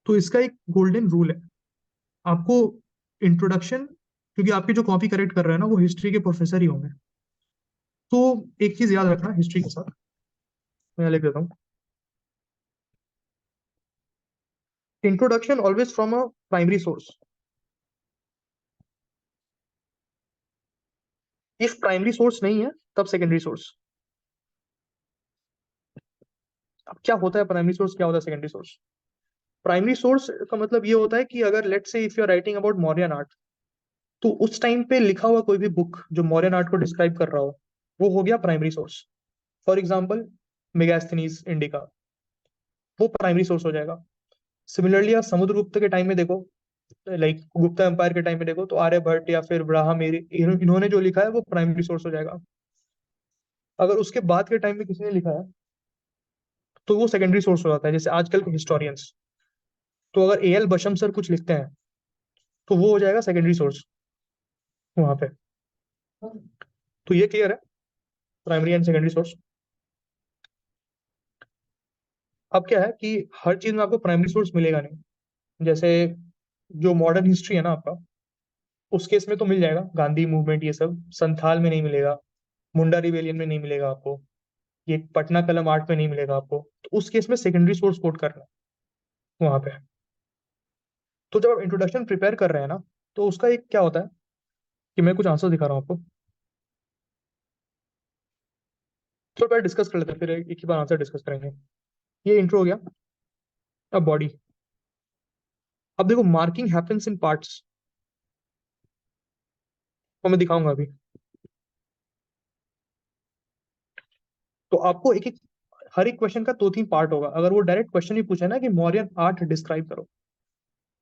तो इसका एक गोल्डन रूल है, आपको इंट्रोडक्शन, क्योंकि आपके जो कॉपी करेक्ट कर रहे हैं ना वो हिस्ट्री के प्रोफेसर ही होंगे, तो एक चीज याद रखना हिस्ट्री के साथ, मैं लिख देता हूँ, introduction always from a primary source. If primary source नहीं है तब सेकेंडरी सोर्स। अब क्या होता है प्राइमरी सोर्स, क्या होता है सेकेंडरी सोर्स? प्राइमरी सोर्स का मतलब ये होता है कि अगर let's say if you are writing about Mauryan art, तो उस टाइम पे लिखा हुआ कोई भी बुक जो मौर्यन आर्ट को डिस्क्राइब कर रहा हो, वो हो गया primary source. For example Megasthenes indica, वो प्राइमरी सोर्स हो जाएगा। सिमिलरली आप समुद्रगुप्त के टाइम में देखो, लाइक गुप्ता एम्पायर के टाइम में देखो, तो आर्यभट्ट या फिर ब्राह्मणी, इन्होंने जो लिखा है वो प्राइमरी सोर्स हो जाएगा। अगर उसके बाद के टाइम में किसी ने लिखा है तो वो सेकेंडरी सोर्स हो जाता है, जैसे आजकल के हिस्टोरियंस। तो अगर ए एल बशम सर कुछ लिखते हैं तो वो हो जाएगा सेकेंडरी सोर्स वहां पे। तो ये क्लियर है, प्राइमरी एंड सेकेंडरी सोर्स। अब क्या है कि हर चीज में आपको प्राइमरी सोर्स मिलेगा नहीं, जैसे जो मॉडर्न हिस्ट्री है ना आपका, उस केस में तो मिल जाएगा, गांधी मूवमेंट ये सब संथाल में नहीं मिलेगा, मुंडा रिवेलियन में नहीं मिलेगा आपको, ये पटना कलम आर्ट में नहीं मिलेगा आपको, तो उस केस में सेकेंडरी सोर्स कोट करना है वहां पे। तो जब आप इंट्रोडक्शन प्रिपेयर कर रहे हैं ना, तो उसका एक क्या होता है कि मैं कुछ आंसर दिखा रहा हूँ आपको, तो पहले डिस्कस कर लेते हैं, फिर एक ही बार आंसर डिस्कस करेंगे। ये इंट्रो हो गया। अब बॉडी। अब देखो मार्किंग हैपेंस इन पार्ट्स, तो मैं दिखाऊंगा अभी। तो आपको एक एक हर एक क्वेश्चन का 2-3 पार्ट होगा। अगर वो डायरेक्ट क्वेश्चन ही पूछे ना कि मौर्यन आर्ट डिस्क्राइब करो,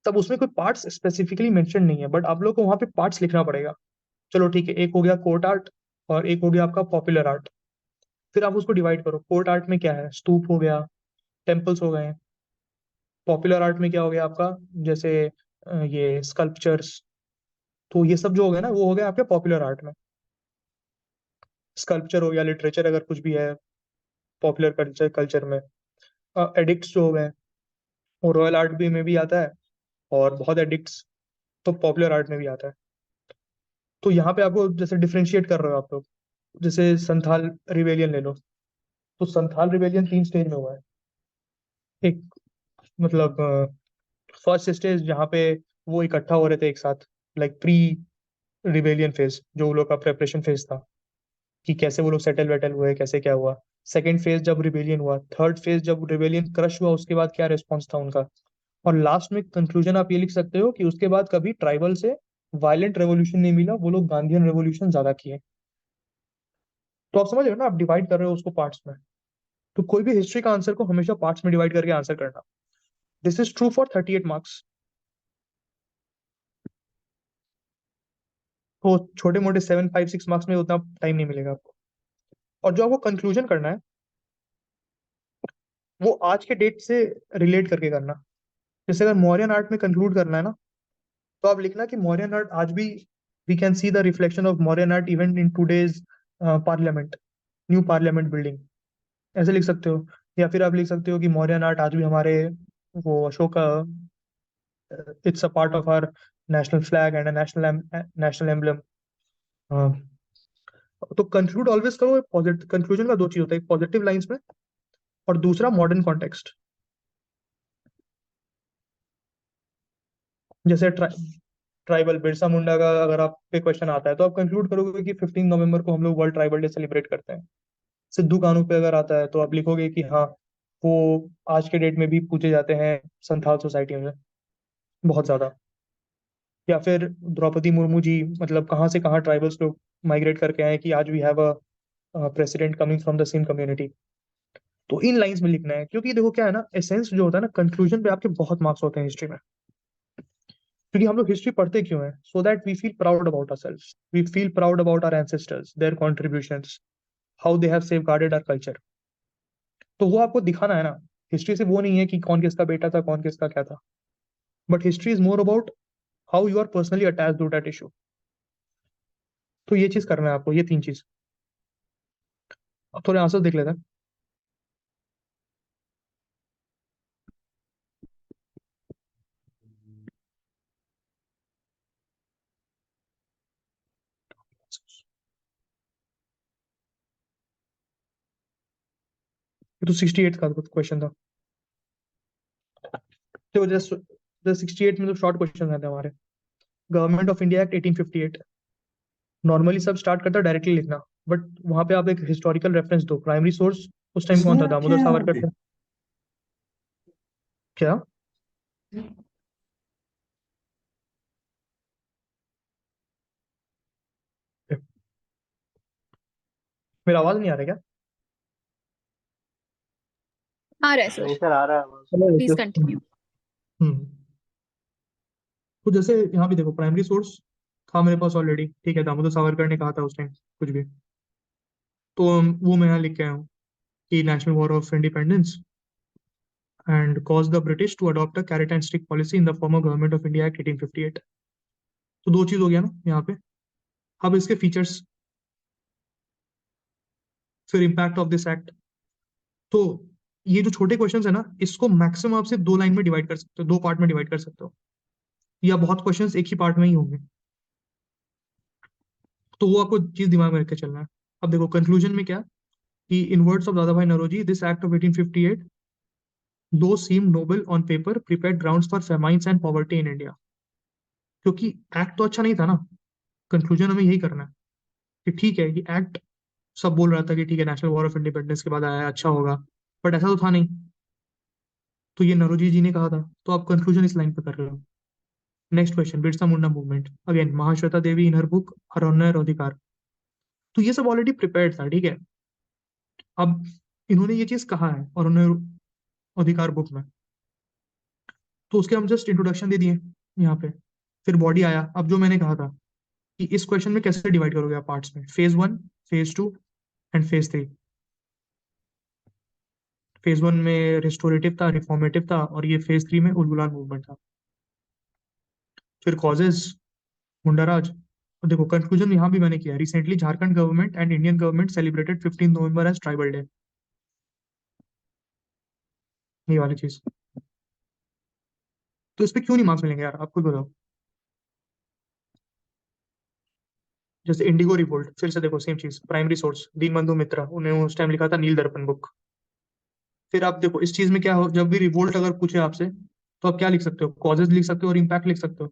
तब उसमें कोई पार्ट्स स्पेसिफिकली मेंशन नहीं है, बट आप लोग को वहां पे पार्ट्स लिखना पड़ेगा। चलो ठीक है, एक हो गया कोर्ट आर्ट और एक हो गया आपका पॉपुलर आर्ट। फिर आप उसको डिवाइड करो, कोर्ट आर्ट में क्या है, स्तूप हो गया, टेम्पल्स हो गए। पॉपुलर आर्ट में क्या हो गया आपका, जैसे ये स्कल्पचर्स। तो ये सब जो हो गया ना, वो हो गया आपके पॉपुलर आर्ट में। स्कल्पचर हो गया, लिटरेचर अगर कुछ भी है पॉपुलर कल्चर में। एडिक्ट्स जो हो गए, वो रॉयल आर्ट भी में भी आता है, और बहुत एडिक्ट्स तो पॉपुलर आर्ट में भी आता है। तो यहाँ पे आपको जैसे डिफ्रेंशिएट कर रहे हो आप लोग, जैसे संथाल रिवेलियन ले लो, तो संथाल रिवेलियन 3 स्टेज में हुआ है। एक मतलब फर्स्ट स्टेज जहाँ पे वो इकट्ठा हो रहे थे एक साथ, लाइक प्री रिवेलियन फेज, जो वो लोग का प्रेपरेशन फेज था कि कैसे वो लोग सेटल वेटल हुए, कैसे क्या हुआ। सेकेंड फेज जब रिवेलियन हुआ, थर्ड फेज जब रिवेलियन क्रश हुआ, उसके बाद क्या रिस्पॉन्स था उनका, और लास्ट में कंक्लूजन आप ये लिख सकते हो कि उसके बाद कभी ट्राइबल से वायलेंट रेवोल्यूशन नहीं मिला, वो लोग गांधीयन रेवोल्यूशन ज्यादा किए। तो आप समझ रहे हो ना, आप डिवाइड कर रहे हो उसको पार्ट्स में। तो कोई भी हिस्ट्री का आंसर को हमेशा पार्ट्स में डिवाइड करके आंसर करना। This is true for 38 marks. तो छोटे मोटे 7, 5, 6 मार्क्स में उतना टाइम नहीं मिलेगा आपको। और जो आपको कंक्लूजन करना है, वो आज के डेट से रिलेट करके करना। जैसे अगर मौर्यन आर्ट में कंक्लूड करना है ना, तो आप लिखना कि मौर्यन आर्ट आज भी we can see the reflection of Mauryan art even in today's parliament, new parliament building, ऐसे लिख सकते हो। या फिर आप लिख सकते हो कि मौर्यन आर्ट आज भी हमारे वो Ashok, it's a part of our national flag and national emblem. तो कंक्लूड ऑलवेज करो। पॉजिटिव कंक्लूजन का 2 चीज होता है, एक पॉजिटिव लाइंस में और दूसरा मॉडर्न कॉन्टेक्स्ट। जैसे ट्राइबल बिरसा मुंडा का अगर आप पे क्वेश्चन आता है, तो आप कंक्लूड करोगे कि 15 नवंबर को हम लोग वर्ल्ड ट्राइबल डे सेलिब्रेट करते हैं। सिद्धू कानू पे अगर आता है, तो आप लिखोगे कि हाँ, वो आज के डेट में भी पूछे जाते हैं संथाल सोसाइटी में बहुत ज्यादा। या फिर द्रौपदी मुर्मू जी, मतलब कहाँ से कहाँ ट्राइबल्स लोग माइग्रेट करके आए कि आज we have a president coming from the same community. तो इन लाइंस में लिखना है, क्योंकि देखो क्या है ना, एसेंस जो होता है ना, कंक्लूजन पे आपके बहुत मार्क्स होते हैं हिस्ट्री में। क्योंकि हम लोग हिस्ट्री पढ़ते क्यों है, so that we feel proud about ourselves, we feel proud about our ancestors, their contributions, how they have safeguarded our culture. तो वो आपको दिखाना है ना। हिस्ट्री से वो नहीं है कि कौन किसका बेटा था, कौन किसका क्या था, but history is more about how you are personally attached to that issue. तो ये चीज करना है आपको, ये 3 चीज। अब थोड़े आंसर देख लेते हैं। ये तो 68 का क्वेश्चन था। तो जस्ट 68 में तो शॉर्ट क्वेश्चन रहते हैं हमारे। Government of India act 1858। Normally सब स्टार्ट करता है डायरेक्टली लिखना, बट वहां पे आप एक हिस्टोरिकल रेफरेंस दो। प्राइमरी सोर्स उस टाइम कौन था, दामोदर सावरकर थे। क्या? मेरा आवाज नहीं आ रहा क्या? आ रहा है सर, नहीं सर, आ रहा है। Please continue. हम्म। तो जैसे यहाँ भी देखो, प्राइमरी सोर्स था मेरे पास ऑलरेडी, ठीक है, दामोदर सावरकर ने कहा था उस टाइम कुछ भी। तो वो मैं यहाँ लिख के आया हूँ कि national war of independence and caused the British to adopt a carrot and stick policy in the former Government of India Act 1858। तो 2 चीज हो गया ना यहाँ पे। अब इसके फीचर्स, फिर इम्पैक्ट ऑफ दिस एक्ट। तो ये जो छोटे क्वेश्चंस है ना, इसको मैक्सिमम आप सिर्फ 2 लाइन में डिवाइड कर सकते हो, 2 पार्ट में डिवाइड कर सकते हो, या बहुत क्वेश्चंस एक ही पार्ट में ही होंगे। तो वो आपको चीज दिमाग में रख के चलना है। अब देखो कंक्लूजन में क्या, कि इन वर्ड्स ऑफ दादा भाई Naoroji, this act of 1858 do seem noble on paper prepared grounds for famines and poverty in India. क्योंकि एक्ट तो अच्छा नहीं था ना, कंक्लूजन हमें यही करना है कि ठीक है, ये एक्ट सब बोल रहा था कि ठीक है, नेशनल वॉर ऑफ इंडिपेंडेंस के बाद आया है, अच्छा होगा, बट ऐसा तो था नहीं। तो ये नरोजी जी ने कहा था, तो आप कंक्लूजन इस लाइन पे कर रहे हो। Next question, Birsa Munda movement, again Mahasweta देवी इन हर बुक अरण्य और अधिकार। तो ये सब ऑलरेडी प्रिपेयर्ड था, ठीक है। अब इन्होंने ये चीज कहा है और उन्होंने अधिकार बुक में, तो उसके हम जस्ट इंट्रोडक्शन दे दिए यहाँ पे। फिर बॉडी आया। अब जो मैंने कहा था कि इस क्वेश्चन में कैसे डिवाइड करोगे आप पार्ट्स में, phase 1, phase 2 and phase 3। Phase 1 में रिस्टोरेटिव था, रिफॉर्मेटिव था, और ये फेज 3 में उलगुलान मूवमेंट था। फिर कॉजेज, मुंडाराज। और देखो कंक्लूजन यहाँ भी मैंने किया, recently Jharkhand government and Indian government celebrated 15 November as tribal day. ये वाली चीज, तो इस पे क्यों नहीं मार्क्स मिलेंगे यार, आप खुद बताओ। जैसे इंडिगो रिवोल्ट, फिर से देखो सेम चीज, प्राइमरी सोर्स दीनबंधु मित्रा, उन्होंने उस टाइम लिखा था नील दर्पण बुक। फिर आप देखो इस चीज में क्या हो, जब भी रिवोल्ट अगर पूछे आपसे तो आप क्या लिख सकते हो, कॉजेज लिख सकते हो और इम्पैक्ट लिख सकते हो।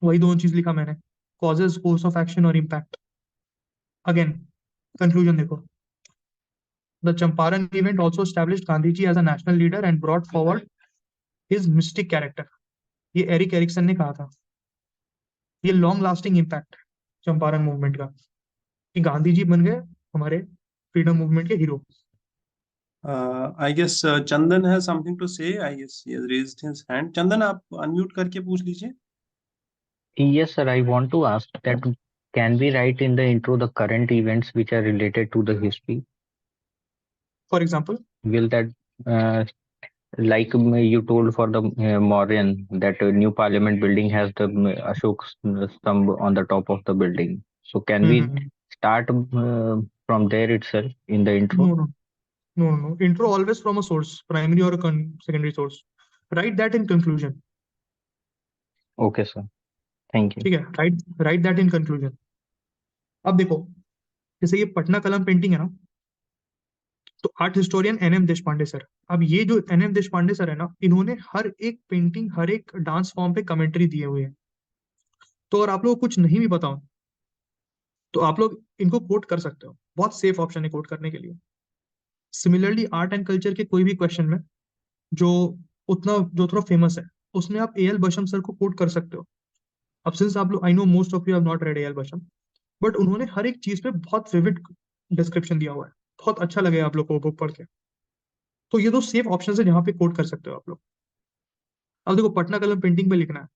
वही दोनों चीज लिखा मैंने, कॉजेज, कोर्स ऑफ एक्शन और इम्पैक्ट। अगेन कंक्लूजन देखो, the Champaran event also established Gandhi ji as a national leader and brought forward his mystic character. ये एरिक एरिक्सन ने कहा था। ये long lasting impact Champaran movement का, कि गांधी जी बन गए हमारे फ्रीडम मूवमेंट के hero. I guess Chandan has something to say. I guess he has raised his hand. Chandan, आप unmute करके पूछ लीजिए. Yes, sir. I want to ask that can we write in the intro the current events which are related to the history? For example, Will that, uh, like you told for the Mauryan, that new parliament building has the Ashok Stambh on the top of the building. So can we start from there itself in the intro? no. Intro always from a source, primary or a secondary source. Write that in conclusion. Okay, sir. Thank you. ठीक है, write that in conclusion. अब देखो, जैसे ये पटना कलम पेंटिंग है ना, तो art historian NM Deshpande sir. अब ये जो एनएम देशपांडे सर है ना, इन्होंने हर एक पेंटिंग, हर एक डांस फॉर्म पे कमेंट्री दिए हुए हैं। तो अगर आप लोग को कुछ नहीं भी पता हो तो आप लोग इनको कोट कर सकते हो, बहुत सेफ ऑप्शन है कोट करने के लिए। सिमिलरली आर्ट एंड कल्चर के कोई भी क्वेश्चन में जो जो थोड़ा फेमस है, उसमें आप एएल बशम सर को कोट कर सकते हो। अब सिंस आप लोग, I know most of you have not read A L Basham, but उन्होंने हर एक चीज पे बहुत विविड डिस्क्रिप्शन दिया हुआ है, बहुत अच्छा लगेगा आप लोग को बुक पढ़ के। तो ये दो सेफ ऑप्शन है जहाँ पे कोट कर सकते हो आप लोग। अब देखो पटना कलम पेंटिंग पे लिखना है,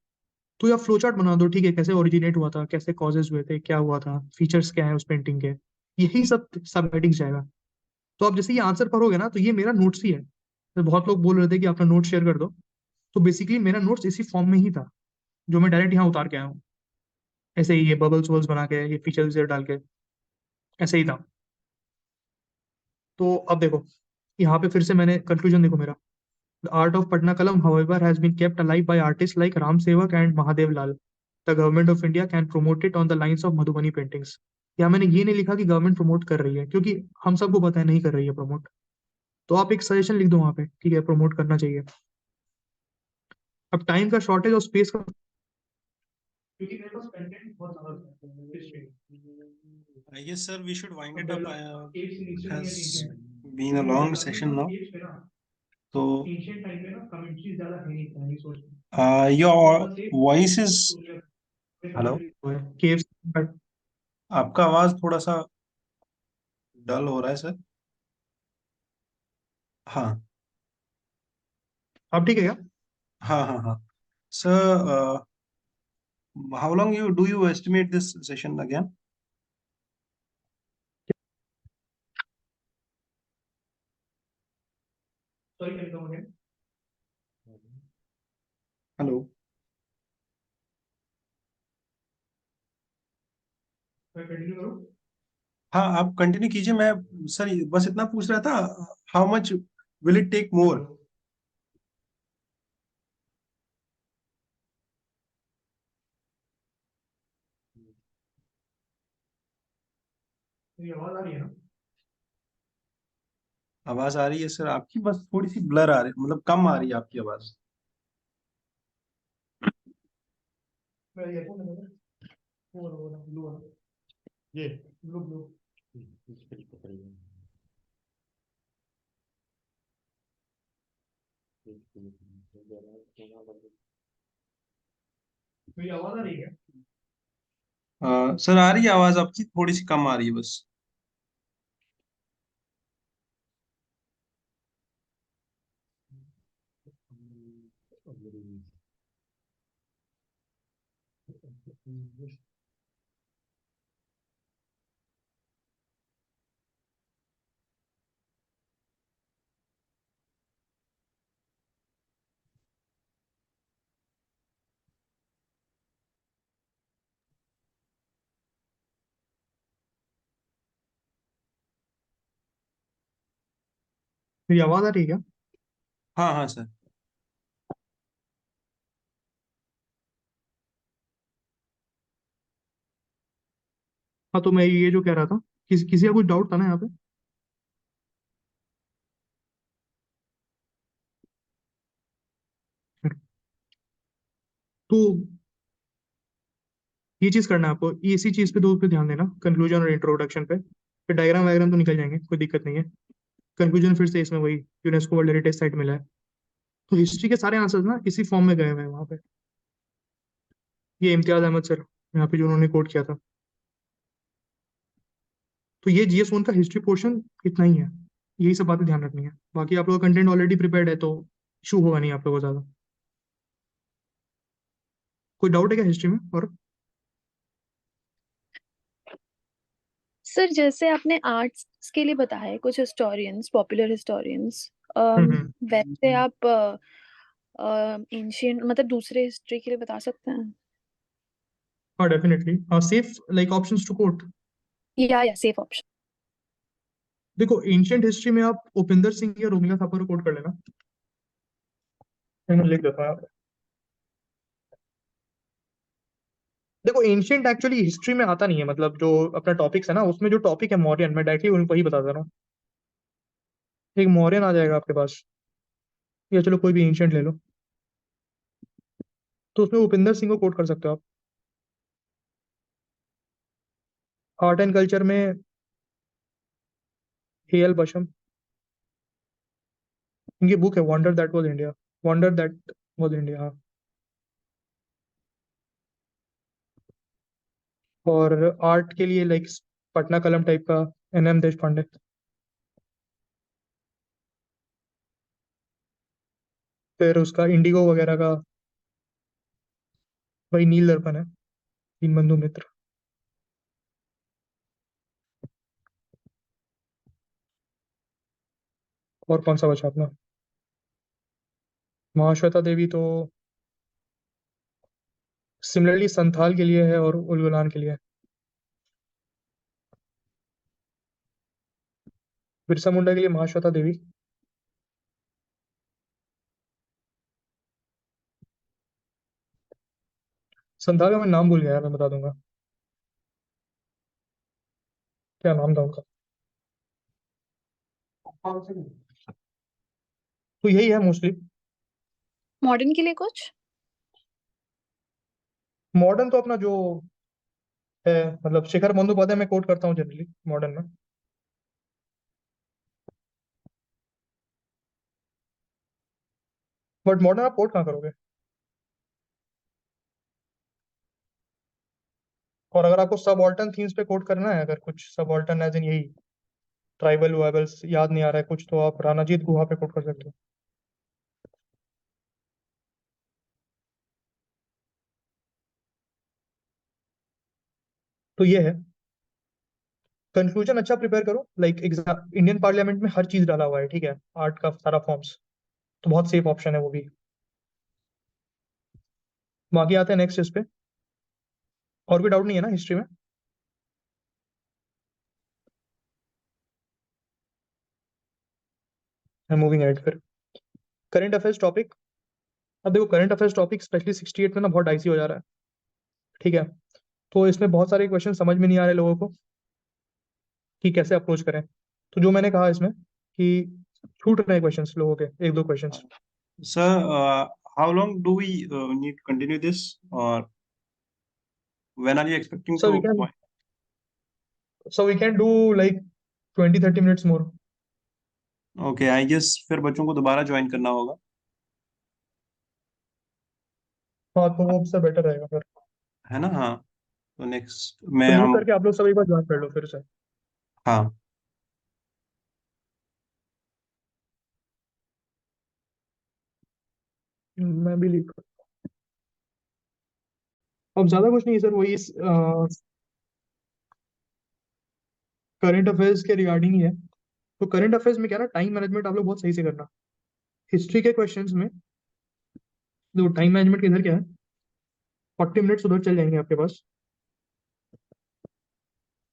तो या फ्लो चार्ट बना दो, ठीक है, कैसे ओरिजिनेट हुआ था, कैसे कॉजेज हुए थे, क्या हुआ था, फीचर्स क्या है उस पेंटिंग के, यही सब सब हेडिंग्स जाएगा। तो आप जैसे ये आंसर पढ़ोगे ना, तो ये मेरा नोट्स ही है। तो बहुत लोग बोल रहे थे कि अपना नोट शेयर कर दो, तो बेसिकली मेरा नोट्स इसी फॉर्म में ही था, जो मैं डायरेक्ट यहाँ उतार के आया हूँ। ऐसे ही ये बबल्स वबल्स बना के, ये फीचर्स डाल के, ऐसे ही था। तो अब देखो यहाँ पे फिर से मैंने कंक्लूजन देखो मेरा, the art of Patna Kalam however has been kept alive by artist like Ram Sevak and Mahadev Lal. The government of India can promote it on the lines of Madhubani paintings. यहाँ मैंने ये नहीं लिखा कि गवर्नमेंट प्रमोट कर रही है, क्योंकि हम सबको पता है नहीं कर रही है प्रमोट। तो आप एक सजेशन लिख दो वहाँ पे, ठीक है, प्रमोट करना चाहिए। अब टाइम का शॉर्टेज और स्पेस का, क्योंकि मेरे पास कंटेंट बहुत ज्यादा I guess, sir, we should wind it up. है। Has been a long session now. So, ancient time में ना कमेंट्री ज्यादा है नहीं, पहली सोच में। your voice is. Hello. Caves, आपका आवाज थोड़ा सा डल हो रहा है सर। हाँ अब ठीक है क्या? हाँ हाँ हाँ sir, how long do you estimate this session again? Sorry, can come again? Hello. मैं कंटिन्यू करूं? हाँ आप कंटिन्यू कीजिए। मैं सर बस इतना पूछ रहा था, how much will it take more? मेरी आवाज आ रही है ना? आवाज आ रही है सर आपकी, बस थोड़ी सी ब्लर आ रही, मतलब कम आ रही है आपकी आवाज। मैं ईयरफोन लगा रहा हूं, वो वाला ब्लू वाला, ये ब्लू ब्लू। मेरी आवाज आ रही है? सर आ रही है आवाज आपकी, थोड़ी सी कम आ रही है बस। मेरी आवाज आ रही है क्या? हाँ हाँ सर। हाँ, तो मैं ये जो कह रहा था, किसी का कुछ डाउट था ना यहाँ पे? तो ये चीज करना है आपको, इसी चीज पे दो पे ध्यान देना, कंक्लूजन और इंट्रोडक्शन पे। फिर डायग्राम वायग्राम तो निकल जाएंगे, कोई दिक्कत नहीं है। कंक्लूजन फिर से इसमें वही यूनेस्को वर्ल्ड हेरिटेज साइट मिला है। तो हिस्ट्री के सारे आंसर्स ना इसी फॉर्म में गए हुए हैं वहां पे। ये इम्तियाज अहमद सर यहाँ पे जो उन्होंने कोट किया था। तो ये जीएस वन का हिस्ट्री पोर्शन इतना ही है। यही सब बातें ध्यान रखनी है, बाकी आप लोगों का कंटेंट ऑलरेडी प्रिपेयर्ड है, तो इशू होगा नहीं आप लोगों को ज्यादा। कोई डाउट है क्या हिस्ट्री में? और सर जैसे आपने आर्ट्स के लिए बताया कुछ हिस्टोरियंस, पॉपुलर हिस्टोरियंस, वैसे आप एंशियंट मतलब दूसरे हिस्ट्री के लिए बता सकते हैं? हाँ, डेफिनेटली। हाँ, safe like options to quote. या सेफ ऑप्शन। देखो, एंशियंट हिस्ट्री में आप उपिंदर सिंह या रोमिला थापर को कोट कर लेना। मैं लिख देता हूँ यहाँ पे। देखो, एंशियंट एक्चुअली हिस्ट्री में आता नहीं है, मतलब जो अपना टॉपिक्स है ना, उसमें जो टॉपिक है मौर्यन, मैं डायरेक्टली उनको ही बता दे रहा हूँ। एक मौर्यन आ जाएगा आपके पास, या चलो कोई भी एंशियंट ले लो, तो उसमें उपिंदर सिंह को कोट कर सकते हो आप। आर्ट एंड कल्चर में एल बशम, इनकी बुक है wonder that was India. Wonder that was India, हाँ। और आर्ट के लिए लाइक पटना कलम टाइप का एन.एम. देश पांडे। फिर उसका इंडिगो वगैरह का भाई नील दर्पण है, दीनबंधु मित्र। और कौन सा बचा अपना? महाश्वेता देवी तो सिमिलरली संथाल के लिए है और उलगुलान के लिए है। बिरसा मुंडा के लिए महाश्वेता देवी। संथाल का मैं नाम भूल गया है, मैं बता दूंगा। क्या नाम था उनका? तो यही है मोस्टली। मॉडर्न के लिए कुछ? मॉडर्न तो अपना जो है, मतलब शेखर बंदोपाध्याय मैं कोट करता हूँ जनरली मॉडर्न में। बट मॉडर्न आप कोट कहाँ करोगे? और अगर आपको सबऑल्टर्न थीम्स पे कोट करना है, अगर कुछ सबऑल्टर्न एज इन यही ट्राइबल वाइबल्स याद नहीं आ रहा है कुछ, तो आप रानाजीत गुहा पे कोट कर सकते हो। तो ये है कंक्लूजन। अच्छा प्रिपेयर करो, लाइक एग्जाम इंडियन पार्लियामेंट में हर चीज डाला हुआ है, ठीक है, आर्ट का सारा फॉर्म्स। तो बहुत सेफ ऑप्शन है वो भी। बाकी आते हैं नेक्स्ट इस पे। और कोई डाउट नहीं है ना हिस्ट्री में? मूविंग एड फिर करंट अफेयर्स टॉपिक। अब देखो, करंट अफेयर्स टॉपिक स्पेशली 68 में ना बहुत डाइसी हो जा रहा है, ठीक है। तो इसमें बहुत सारे क्वेश्चन समझ में नहीं आ रहे लोगों को कि कैसे अप्रोच करें। तो जो मैंने कहा इसमें कि छूट रहे क्वेश्चंस लोगों के, एक दो questions. Sir, how long do we need to continue this, or when are you expecting so we to can join? So we can do like 20-30 minutes more. Okay, I guess फिर बच्चों को दोबारा ज्वाइन करना होगा, हाँ, तो वो सबसे बेटर रहेगा फिर। है ना? हाँ, तो नेक्स्ट तो में म्यूट हम, करके आप लोग सब एक बार ज्वाइन कर लो फिर से। हाँ मैं भी लीव कर। अब ज्यादा कुछ नहीं है सर, वही करंट अफेयर्स के रिगार्डिंग ही है। तो करंट अफेयर्स में क्या ना, टाइम मैनेजमेंट आप लोग बहुत सही से करना। हिस्ट्री के क्वेश्चंस में देखो टाइम मैनेजमेंट किधर क्या है, 40 मिनट्स उधर चल जाएंगे आपके पास।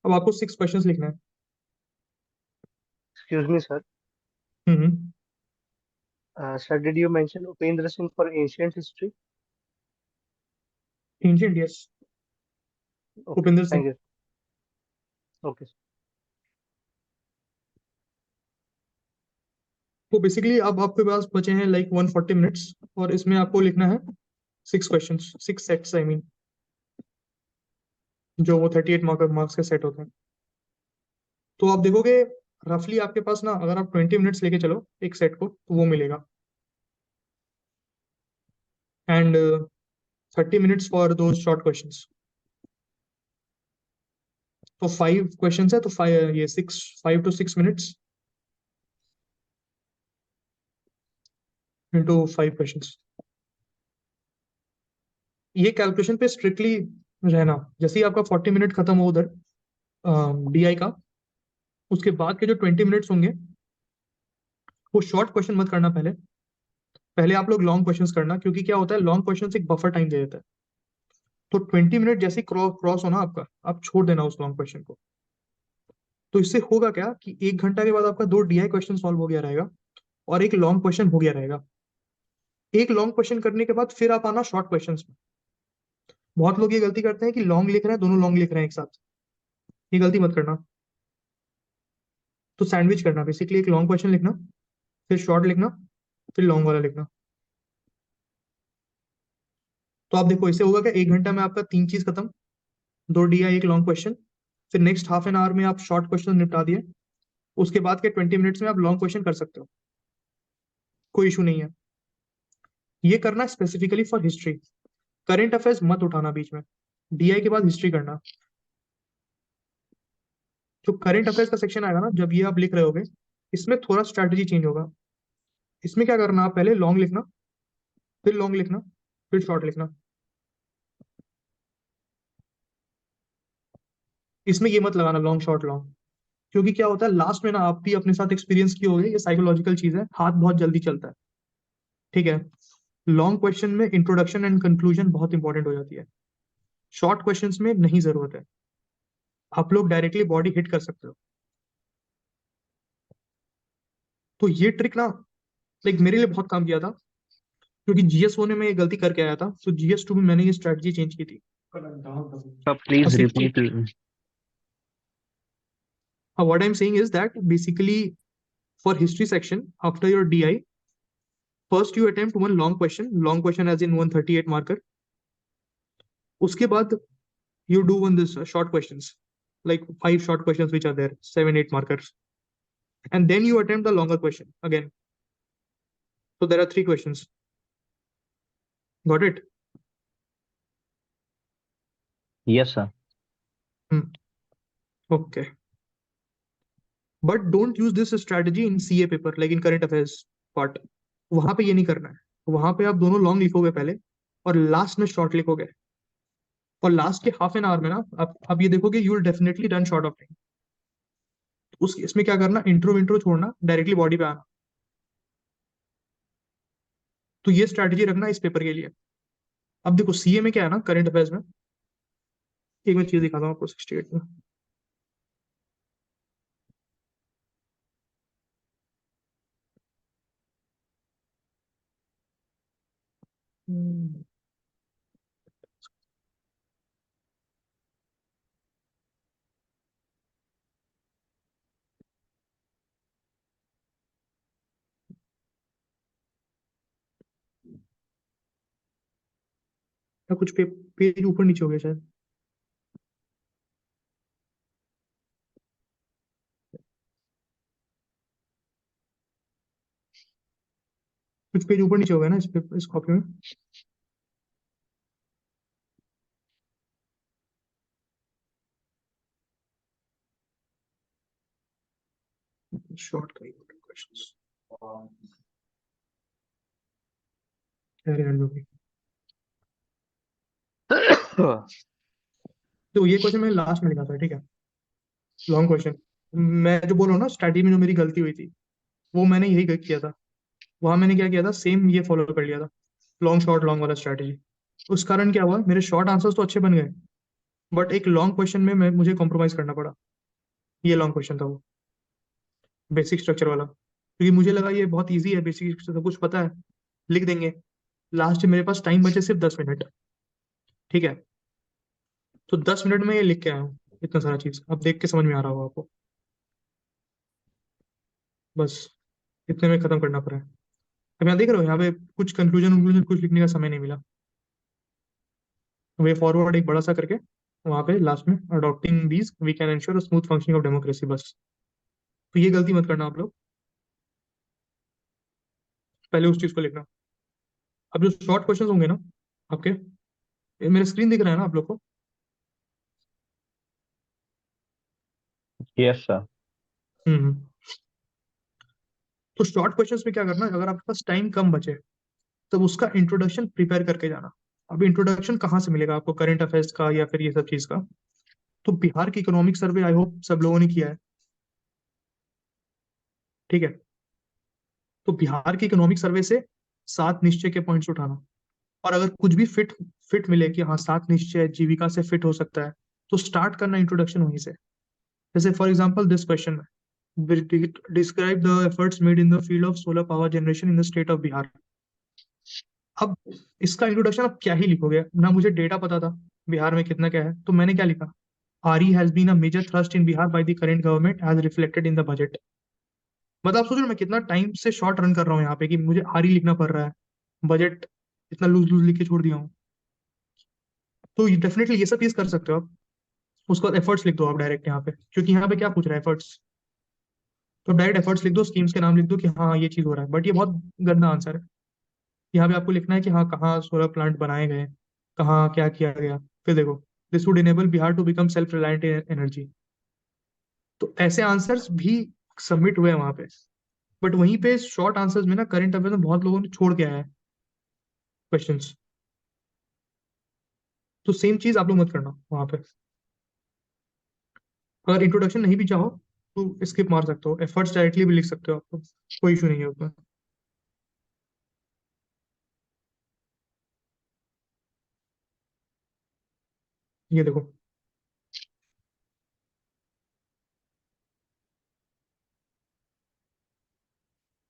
अब आपको 6 क्वेश्चंस लिखना है। Excuse me, sir. Hmm. Sir, did you mention Upendra Singh for ancient history? Ancient, yes, Okay, Upendra thank Singh. you. Okay. तो बेसिकली अब आपके पास बचे हैं लाइक 140 मिनट्स, और इसमें आपको लिखना है 6 क्वेश्चंस, 6 सेट्स आई मीन, जो वो 38 मार्क्स के सेट होते हैं। तो आप देखोगे रफली आपके पास ना, अगर आप 20 मिनट्स लेके चलो एक सेट को तो वो मिलेगा, एंड 30 मिनट्स फॉर दो शॉर्ट क्वेश्चंस। तो 5 क्वेश्चंस है, तो 5 to 6 मिनट्स इंटू 5 क्वेश्चंस। ये कैलकुलेशन पे स्ट्रिक्टली रहना। जैसे ही आपका 40 मिनट खत्म हो उधर डीआई का, उसके बाद के जो 20 मिनट्स होंगे वो शॉर्ट क्वेश्चन मत करना। पहले पहले आप लोग लॉन्ग क्वेश्चंस करना, क्योंकि क्या होता है लॉन्ग क्वेश्चंस एक बफर टाइम दे देता है। तो 20 मिनट जैसे क्रॉस होना आपका, आप छोड़ देना उस लॉन्ग क्वेश्चन को। तो इससे होगा क्या कि 1 घंटा के बाद आपका 2 डीआई क्वेश्चन सॉल्व हो गया रहेगा, और एक लॉन्ग क्वेश्चन हो गया रहेगा। एक लॉन्ग क्वेश्चन करने के बाद फिर आप आना शॉर्ट क्वेश्चन में। बहुत लोग ये गलती करते हैं कि लॉन्ग लिख रहे हैं, दोनों लॉन्ग लिख रहे हैं एक साथ। ये गलती मत करना। तो सैंडविच करना, बेसिकली एक लॉन्ग क्वेश्चन लिखना, फिर शॉर्ट लिखना, फिर लॉन्ग वाला लिखना। तो आप देखो इससे होगा क्या, 1 घंटा में आपका 3 चीज खत्म, 2 डीआई एक लॉन्ग क्वेश्चन। फिर नेक्स्ट हाफ एन आवर में आप शॉर्ट क्वेश्चन निपटा दिए। उसके बाद के 20 मिनट्स में आप लॉन्ग क्वेश्चन कर सकते हो, कोई इशू नहीं है। ये करना specifically for history. Current affairs मत उठाना बीच में, डीआई के बाद हिस्ट्री करना। जो करंट अफेयर्स का सेक्शन आएगा ना, जब ये आप लिख रहे होगे, इसमें थोड़ा स्ट्रैटेजी चेंज होगा। इसमें क्या करना, आप पहले लॉन्ग लिखना, फिर लॉन्ग लिखना, फिर शॉर्ट लिखना। इसमें ये मत लगाना लॉन्ग शॉर्ट लॉन्ग, क्योंकि क्या होता है लास्ट में ना, आप भी अपने साथ एक्सपीरियंस किए होगे, ये साइकोलॉजिकल चीज है, हाथ बहुत जल्दी चलता है। ठीक है, लॉन्ग क्वेश्चन में इंट्रोडक्शन एंड कंक्लूजन बहुत इंपॉर्टेंट हो जाती है, शॉर्ट क्वेश्चंस में नहीं जरूरत है। आप लोग डायरेक्टली बॉडी हिट कर सकते हो। तो ये ट्रिक ना लाइक मेरे लिए बहुत काम किया था, क्योंकि जीएस होने में ये गलती करके आया था। तो जीएस 2 में मैंने ये स्ट्रेटजी चेंज की थी। So please 60, repeat. what I'm saying is that basically for history section, after your DI, first you attempt one long question as in 138 marker. उसके बाद you do one this short questions, like 5 short questions which are there, 7-8 markers, and then you attempt the longer question again. So there are 3 questions. Got it? Yes, sir. Okay. But don't use this strategy in CA paper, like in current affairs part. वहां पे ये नहीं करना है। वहां पे आप दोनों लॉन्ग लिखोगे पहले, और लास्ट में शॉर्ट लिखोगे। और लास्ट के हाफ एन आवर में ना आप ये देखोगे you will definitely run short of time. उस इसमें क्या करना, इंट्रो इंट्रो छोड़ना, डायरेक्टली बॉडी पे आना। तो ये स्ट्रैटेजी रखना इस पेपर के लिए। अब देखो सीए में क्या है ना, करंट अफेयर्स में एक मैं चीज दिखाता हूँ आपको 68 में। हम्म, या कुछ पेज ऊपर नीचे हो गया शायद। कुछ पेज ऊपर नीचे हो गया ना इस कॉपी में। Short questions. अरे यार जो भी। तो ये क्वेश्चन मैंने लास्ट में लिखा था, ठीक है, लॉन्ग क्वेश्चन। मैं जो बोल रहा हूँ ना, स्टडी में जो मेरी गलती हुई थी वो मैंने यही किया था। वहां मैंने क्या किया था, सेम ये फॉलो कर लिया था, लॉन्ग शॉर्ट लॉन्ग वाला स्ट्रैटेजी। उस कारण क्या हुआ, मेरे शॉर्ट आंसर्स तो अच्छे बन गए, बट एक लॉन्ग क्वेश्चन में मुझे कॉम्प्रोमाइज करना पड़ा। ये लॉन्ग क्वेश्चन था वो, बेसिक स्ट्रक्चर वाला, क्योंकि मुझे लगा ये बहुत ईजी है, बेसिक सब कुछ पता है, लिख देंगे। लास्ट में मेरे पास टाइम बचे सिर्फ 10 मिनट, ठीक है, तो 10 मिनट में ये लिख के आया हूँ इतना सारा चीज। अब देख के समझ में आ रहा होगा आपको, बस इतने में खत्म करना पड़ा है। अब यहाँ देख रहे हो, यहाँ पे कुछ कंक्लूजन वंक्लूजन कुछ लिखने का समय नहीं मिला। वे फॉरवर्ड एक बड़ा सा करके वहां पे लास्ट में, adopting these we can ensure smooth functioning of democracy, बस। तो ये गलती मत करना आप लोग, पहले उस चीज को लिखना। अब जो शॉर्ट क्वेश्चन होंगे ना आपके, ये मेरा स्क्रीन दिख रहा है ना आप लोग को? Yes, sir. हम्म। तो शॉर्ट क्वेश्चंस में क्या करना है, अगर आपके पास टाइम कम बचे तब उसका इंट्रोडक्शन प्रिपेयर करके जाना। अब इंट्रोडक्शन कहाँ से मिलेगा आपको, करंट अफेयर्स का या फिर ये सब चीज का? तो बिहार की इकोनॉमिक सर्वे आई होप सब लोगों ने किया है, ठीक है। तो बिहार की इकोनॉमिक सर्वे से 7 निश्चय के पॉइंट्स उठाना, और अगर कुछ भी फिट फिट मिले कि हाँ 7 निश्चय जीविका से फिट हो सकता है, तो स्टार्ट करना इंट्रोडक्शन वहीं से। जैसे फॉर एग्जाम्पल दिस क्वेश्चन में, describe the efforts made in the field of solar power generation in the state of Bihar. अब इसका इंट्रोडक्शन आप क्या ही लिखोगे ना, मुझे डेटा पता था बिहार में कितना क्या है, तो मैंने क्या लिखा, RE has been a major thrust in Bihar by the current government as reflected in the budget. मतलब आप सोच रहे हो मैं कितना टाइम से शॉर्ट रन कर रहा हूँ यहाँ पे, कि मुझे आरई लिखना पड़ रहा है, बजट इतना लूज लूज लिख के छोड़ दिया हूँ। तो डेफिनेटली ये सब चीज कर सकते हो आप। उसके बाद एफर्ट्स लिख दो आप डायरेक्ट यहाँ पे, क्योंकि यहाँ पे क्या पूछ रहा है, एफर्ट्स। तो डायरेक्ट एफर्ट्स लिख दो, स्कीम्स के नाम लिख दो कि हाँ ये चीज हो रहा है, बट ये बहुत गंदा आंसर है। यहाँ पे आपको लिखना है कि हाँ कहाँ सोलर प्लांट बनाए गए, कहाँ क्या किया गया। फिर देखो, this would enable Bihar to become self reliant in energy. तो ऐसे आंसर्स भी सबमिट हुए हैं वहां पे, बट वहीं पे शॉर्ट आंसर्स में ना करंट अफेयर में बहुत लोगों ने छोड़ के आया है क्वेश्चंस। तो सेम चीज आप लोग मत करना वहां पे। अगर इंट्रोडक्शन नहीं भी चाहो तो स्किप मार सकते हो, एफर्ट्स डायरेक्टली भी लिख सकते हो, आपको कोई इशू नहीं है उसमें। ये देखो,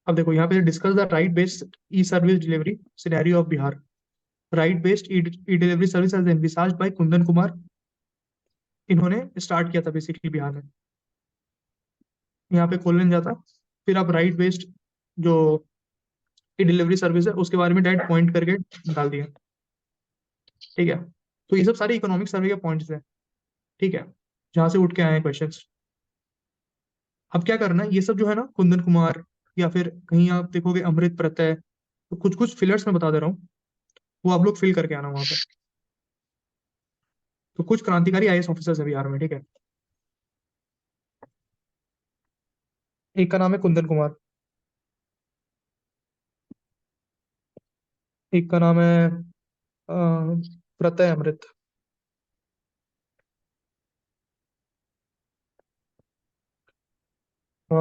अब देखो यहाँ पे discuss the right based e service delivery scenario of Bihar. Right based e delivery service as envisaged by Kundan Kumar, इन्होंने स्टार्ट किया था बेसिकली बिहार में। यहाँ पे खोलने जाता, फिर आप राइट बेस्ड जो ई डिलीवरी सर्विस है उसके बारे में डायरेक्ट पॉइंट करके डाल दिया, ठीक है। तो ये सब सारे इकोनॉमिक सर्वे के पॉइंट्स हैं, ठीक है, जहां से उठ के आए हैं क्वेश्चन। अब क्या करना है, ये सब जो है ना कुंदन कुमार, या फिर कहीं आप देखोगे अमृत प्रत्यय, तो कुछ कुछ फिलर्स में बता दे रहा हूँ, वो आप लोग फिल करके आना वहां पे। तो कुछ क्रांतिकारी आईएएस ऑफिसर्स है बिहार में, ठीक है। एक का नाम है कुंदन कुमार, एक का नाम है प्रत्यय अमृत, अ,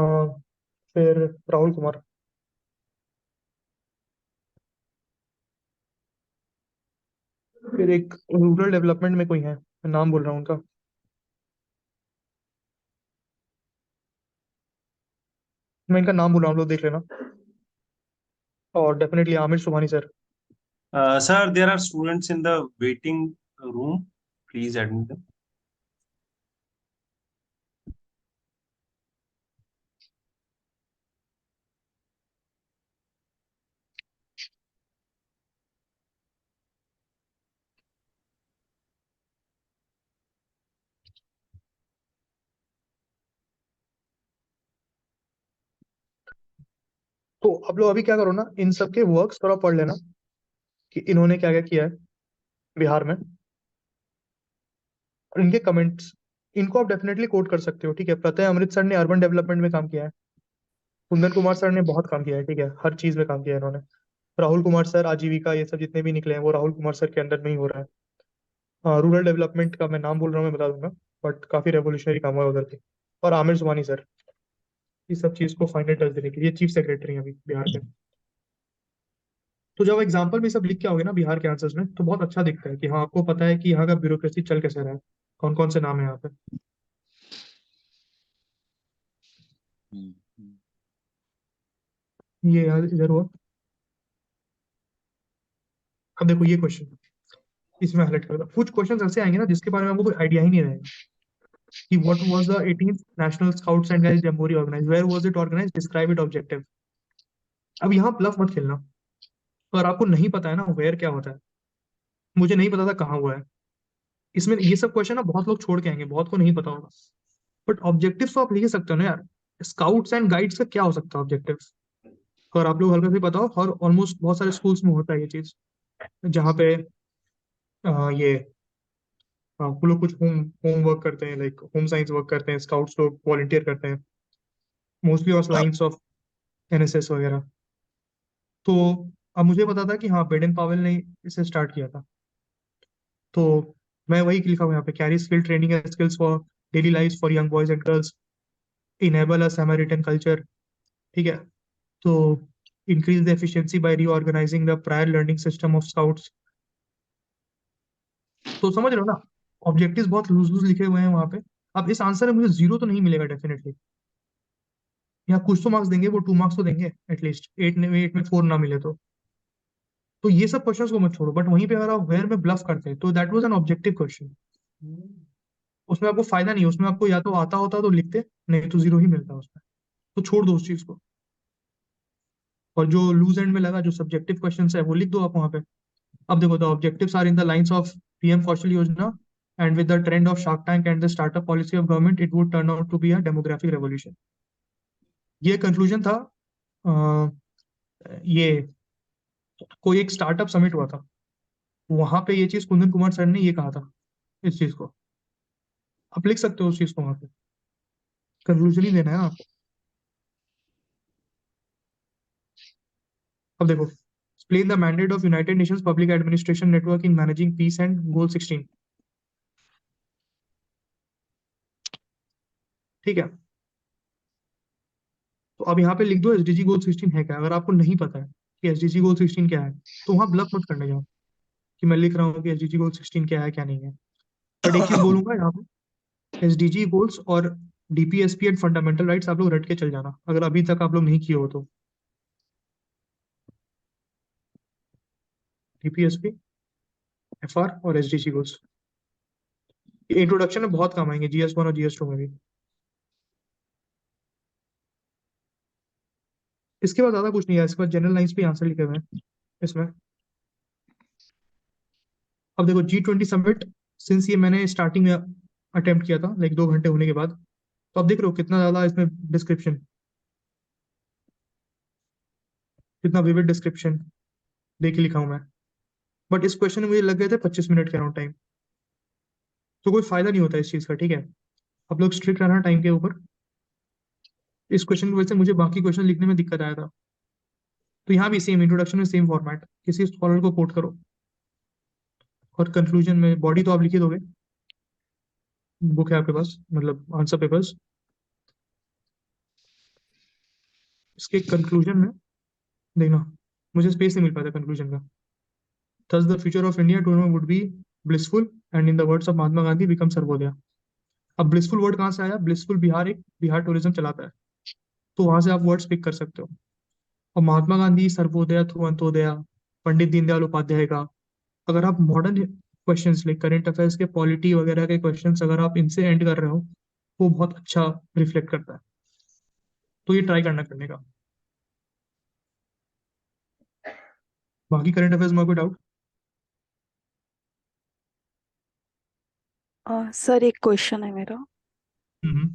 फिर राहुल कुमार, फिर एक रूरल डेवलपमेंट में कोई है, मैं नाम बोल रहा हूँ उनका, मैं इनका नाम बोल रहा हूँ, आप लोग देख लेना। और definitely Aamir Subhani sir. Sir, there are students in the waiting room. Please admit them. तो आप लोग अभी क्या करो ना, इन सब के वर्क्स थोड़ा पढ़ लेना कि इन्होंने क्या क्या किया है बिहार में, और इनके कमेंट्स, इनको आप डेफिनेटली कोट कर सकते हो, ठीक है। प्रत्यय अमृत सर ने अर्बन डेवलपमेंट में काम किया है, कुंदन कुमार सर ने बहुत काम किया है, ठीक है, हर चीज में काम किया है इन्होंने। राहुल कुमार सर, आजीविका, ये सब जितने भी निकले हैं वो राहुल कुमार सर के अंडर में ही हो रहा है। रूरल डेवलपमेंट का मैं नाम बोल रहा हूँ, मैं बता दूंगा, बट काफी रेवोल्यूशनरी काम हुआ है उधर के। और आमिर सुबहानी सर, इस सब चीज को फाइनल टच देने के लिए चीफ सेक्रेटरी हैं अभी बिहार के। तो जब एग्जाम्पल में सब लिख के आओगे ना बिहार के आंसर्स में, तो बहुत अच्छा दिखता है कि हाँ आपको पता है कि यहाँ का ब्यूरोक्रेसी चल कैसे रहा है, कौन कौन से नाम है यहाँ पे। ये यार इधर हुआ। अब देखो ये क्वेश्चन, इसमें हाईलाइट कर दो। कुछ क्वेश्चन ऐसे आएंगे ना जिसके बारे में आपको कोई आइडिया ही नहीं रहेगा कि what was the 18th national scouts and guides jamboree organize, where was it organize, describe it, objective. अब यहाँ ब्लफ मत खेलना। अगर आपको नहीं पता है ना वेयर क्या होता है, मुझे नहीं पता था कहाँ हुआ है, इसमें ये सब क्वेश्चन ना बहुत लोग छोड़ के आएंगे, बहुत को नहीं पता होगा। बट ऑब्जेक्टिव तो आप लिख ही सकते हो ना यार। स्काउट्स एंड गाइड्स का क्या हो सकता है ऑब्जेक्टिव? और आप लोग हल्का से पता हो, और ऑलमोस्ट बहुत सारे स्कूल्स में होता है ये चीज, जहाँ पे ये वो लोग कुछ होम वर्क करते हैं, लाइक होम साइंस वर्क करते हैं, स्काउट्स लोग वॉलंटियर करते हैं, mostly on lines of NSS वगैरह। तो अब मुझे पता था कि हाँ बेडन पावेल ने इसे स्टार्ट किया था, तो मैं वही लिखा हुआ यहाँ पे, carry skill training and skills for daily life for young boys and girls, enable a samaritan culture. ठीक है, तो increase the efficiency by reorganizing the prior learning system of scouts. तो समझ रहे हो ना, ऑब्जेक्टिव्स बहुत लूज लूज लिखे हुए हैं वहां पे। अब इस आंसर में मुझे 0 तो नहीं मिलेगा डेफिनेटली, या कुछ तो मार्क्स देंगे, वो 2 मार्क्स तो देंगे एटलीस्ट, 8 में 4 ना मिले तो ये सब क्वेश्चंस को मत छोड़ो। बट वहीं पे अगर आप वेयर में ब्लफ करते हैं तो that was an objective question, उसमें आपको फायदा नहीं है, उसमें आपको या तो आता होता तो लिखते, नहीं तो 0 ही मिलता उसमें। तो छोड़ दो उस चीज को, और जो लूज एंड में लगा, जो सब्जेक्टिव क्वेश्चन है वो लिख दो आप वहां पे। अब देखो, the objectives are in the lines of PM Kaushal Yojana and with the trend of shark tank and the startup policy of government it would turn out to be a demographic revolution. ये कंक्लूजन था। ये कोई एक स्टार्टअप समिट हुआ था, वहां पे ये चीज कुंदन कुमार सर ने ये कहा था, इस चीज को आप लिख सकते हो उस चीज को वहां पे, कंक्लूजन ही देना है आपको। अब देखो, explain the mandate of United Nations Public Administration Network in managing peace and goal 16। ठीक है, तो अब यहाँ पे लिख दो एसडीजी गोल 16 है क्या। अगर आपको नहीं पता है कि एसडीजी गोल 16 क्या है, तो वहां ब्लफ मत करने जाओ कि मैं लिख रहा हूँ कि एसडीजी गोल 16 क्या है क्या नहीं है। बट एक चीज बोलूंगा यहाँ पे, एसडीजी गोल्स और डीपीएसपी एंड फंडामेंटल राइट्स आप लोग रट के चल जाना, अगर अभी तक आप लोग नहीं किए हो तो। डीपीएसपी, एफआर और एसडीजी गोल्स इंट्रोडक्शन में बहुत काम आएंगे, जीएस 1 और जीएस 2 में भी। इसके बाद ज्यादा कुछ नहीं है, इसके बाद जनरल लाइंस पे आंसर लिखे हुए हैं इसमें। अब देखो G20 समिट, सिंस ये मैंने स्टार्टिंग में अटेम्प्ट किया था, लाइक 2 घंटे होने के बाद, तो अब देख रहे हो कितना ज्यादा इसमें डिस्क्रिप्शन, कितना विविड डिस्क्रिप्शन दे के लिखा हूं मैं। बट इस क्वेश्चन में मुझे लग गए थे 25 मिनट के अराउंड टाइम, तो कोई फायदा नहीं होता इस चीज का। ठीक है, आप लोग स्ट्रिक्ट रहना टाइम के ऊपर। इस क्वेश्चन की वजह से मुझे बाकी क्वेश्चन लिखने में दिक्कत आया था। तो यहाँ भी सेम इंट्रोडक्शन में सेम फॉर्मेट, किसी स्कॉलर को कोट करो, और कंक्लूजन में बॉडी तो आप लिखे दोगे, बुक है आपके पास, मतलब आंसर पेपर्स। इसके कंक्लूजन में देखना, मुझे स्पेस नहीं मिल पाता कंक्लूजन का। Thus the future of India tomorrow would be blissful and in the words of Mahatma Gandhi become Sarvodaya. अब ब्लिसफुल वर्ड कहाँ से आया? ब्लिसफुल बिहार, एक बिहार टूरिज्म चलाता है, तो वहां से आप वर्ड्स पिक कर सकते हो। और महात्मा गांधी, सर्वोदय थ्रू अंत्योदय, पंडित दीनदयाल उपाध्याय का, अगर आप modern questions like current affairs के, पॉलिटी वगैरह के क्वेश्चंस अगर आप इनसे एंड कर रहे हो, वो बहुत अच्छा रिफ्लेक्ट करता है। तो ये ट्राई करने का। बाकी करंट अफेयर्स में कोई डाउट? सर एक क्वेश्चन है मेरा। हम्म,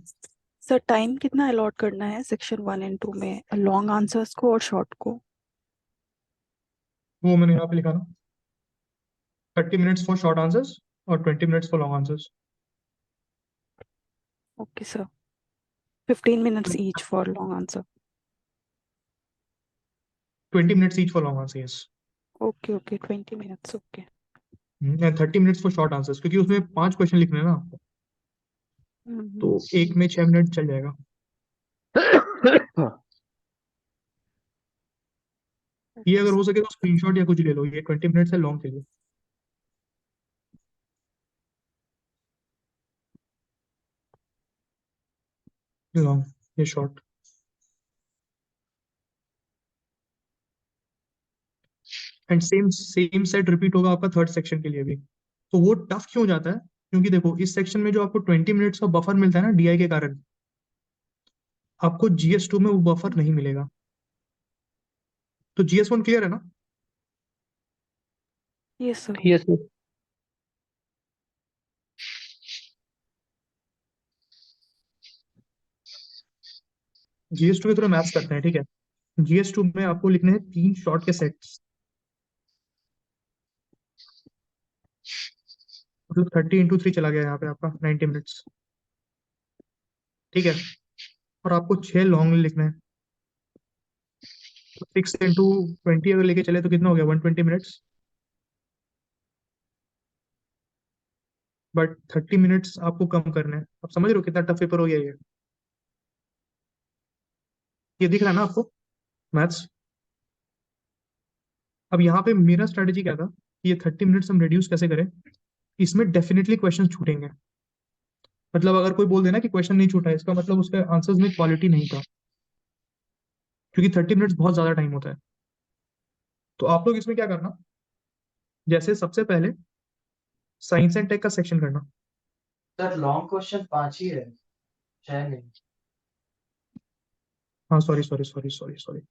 सर टाइम कितना अलॉट करना है सेक्शन 1 एंड 2 में, लॉन्ग आंसर्स को और शॉर्ट को? वो मैंने यहाँ पे लिखा ना, 30 minutes फॉर शॉर्ट आंसर्स और 20 minutes for long answers. Okay sir, 15 minutes each for long answer. 20 minutes each for long answer, yes. Okay, okay, 20 minutes, okay. And 30 minutes for short answers, क्योंकि उसमें 5 क्वेश्चन लिखने हैं ना आपको, तो एक में 6 मिनट चल जाएगा। ये अगर हो सके तो स्क्रीनशॉट या कुछ ले लो, ये 20 मिनट्स है लॉन्ग के लिए। लॉन्ग, ये short. And same same set repeat होगा आपका थर्ड सेक्शन के लिए भी। तो वो टफ क्यों जाता है? क्योंकि देखो इस सेक्शन में जो आपको 20 मिनट्स का बफर मिलता है ना डीआई के कारण, आपको GS2 में वो बफर नहीं मिलेगा। तो GS1 क्लियर है ना? Yes, sir. Yes sir. GS2 के थोड़ा मैथ्स करते हैं, ठीक है। GS2 में आपको लिखने हैं 3 शॉर्ट के सेट्स, मतलब 30 × 3 चला गया यहाँ पे आपका 90 मिनट्स, ठीक है। और आपको 6 लॉन्ग लिखना है, 6 × 20 अगर लेके चले तो कितना हो गया 120 मिनट्स। बट 30 मिनट्स आपको कम करना है। आप समझ रहे हो कितना टफ पेपर हो गया ये दिख रहा है ना आपको मैथ्स? अब यहाँ पे मेरा स्ट्रेटेजी क्या था कि ये 30 मिनट्स हम रिड्यूस कैसे करें। इसमें डेफिनेटली क्वेश्चन छूटेंगे, मतलब अगर कोई बोल देना कि क्वेश्चन नहीं छूटा है, इसका मतलब उसके आंसर्स में क्वालिटी नहीं था, क्योंकि 30 मिनट्स बहुत ज्यादा टाइम होता है। तो आप लोग इसमें क्या करना, जैसे सबसे पहले साइंस एंड टेक का सेक्शन करना। सर लॉन्ग क्वेश्चन 5 ही है, 6 नहीं। हाँ sorry sorry sorry sorry sorry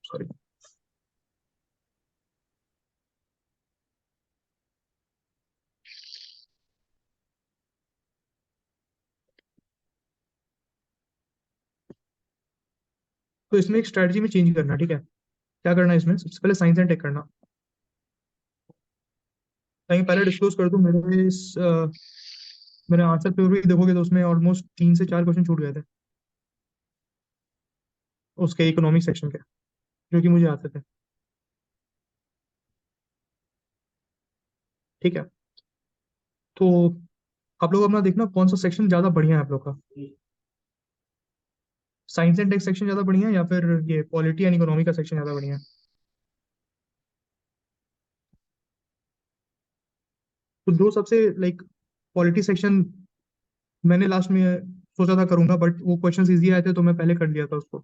sorry. तो इसमें एक स्ट्रेटजी में चेंज करना, ठीक है। क्या करना है इसमें, सबसे पहले साइंस एंड टेक करना। कहीं पहले डिस्क्लोज कर दूं, मेरे आंसर पेपर भी देखोगे तो उसमें ऑलमोस्ट 3 से 4 क्वेश्चन छूट गए थे उसके इकोनॉमिक सेक्शन के, जो कि मुझे आते थे, ठीक है। तो आप लोग अपना देखना कौन सा सेक्शन ज्यादा बढ़िया है आप लोग का, साइंस एंड टेक सेक्शन ज्यादा बढ़िया है या फिर ये पॉलिटी एंड इकोनॉमी का सेक्शन ज्यादा बढ़िया है। तो जो सबसे लाइक पॉलिटी सेक्शन मैंने लास्ट में सोचा था करूंगा, बट वो क्वेश्चंस इजी आए थे तो मैं पहले कर लिया था उसको,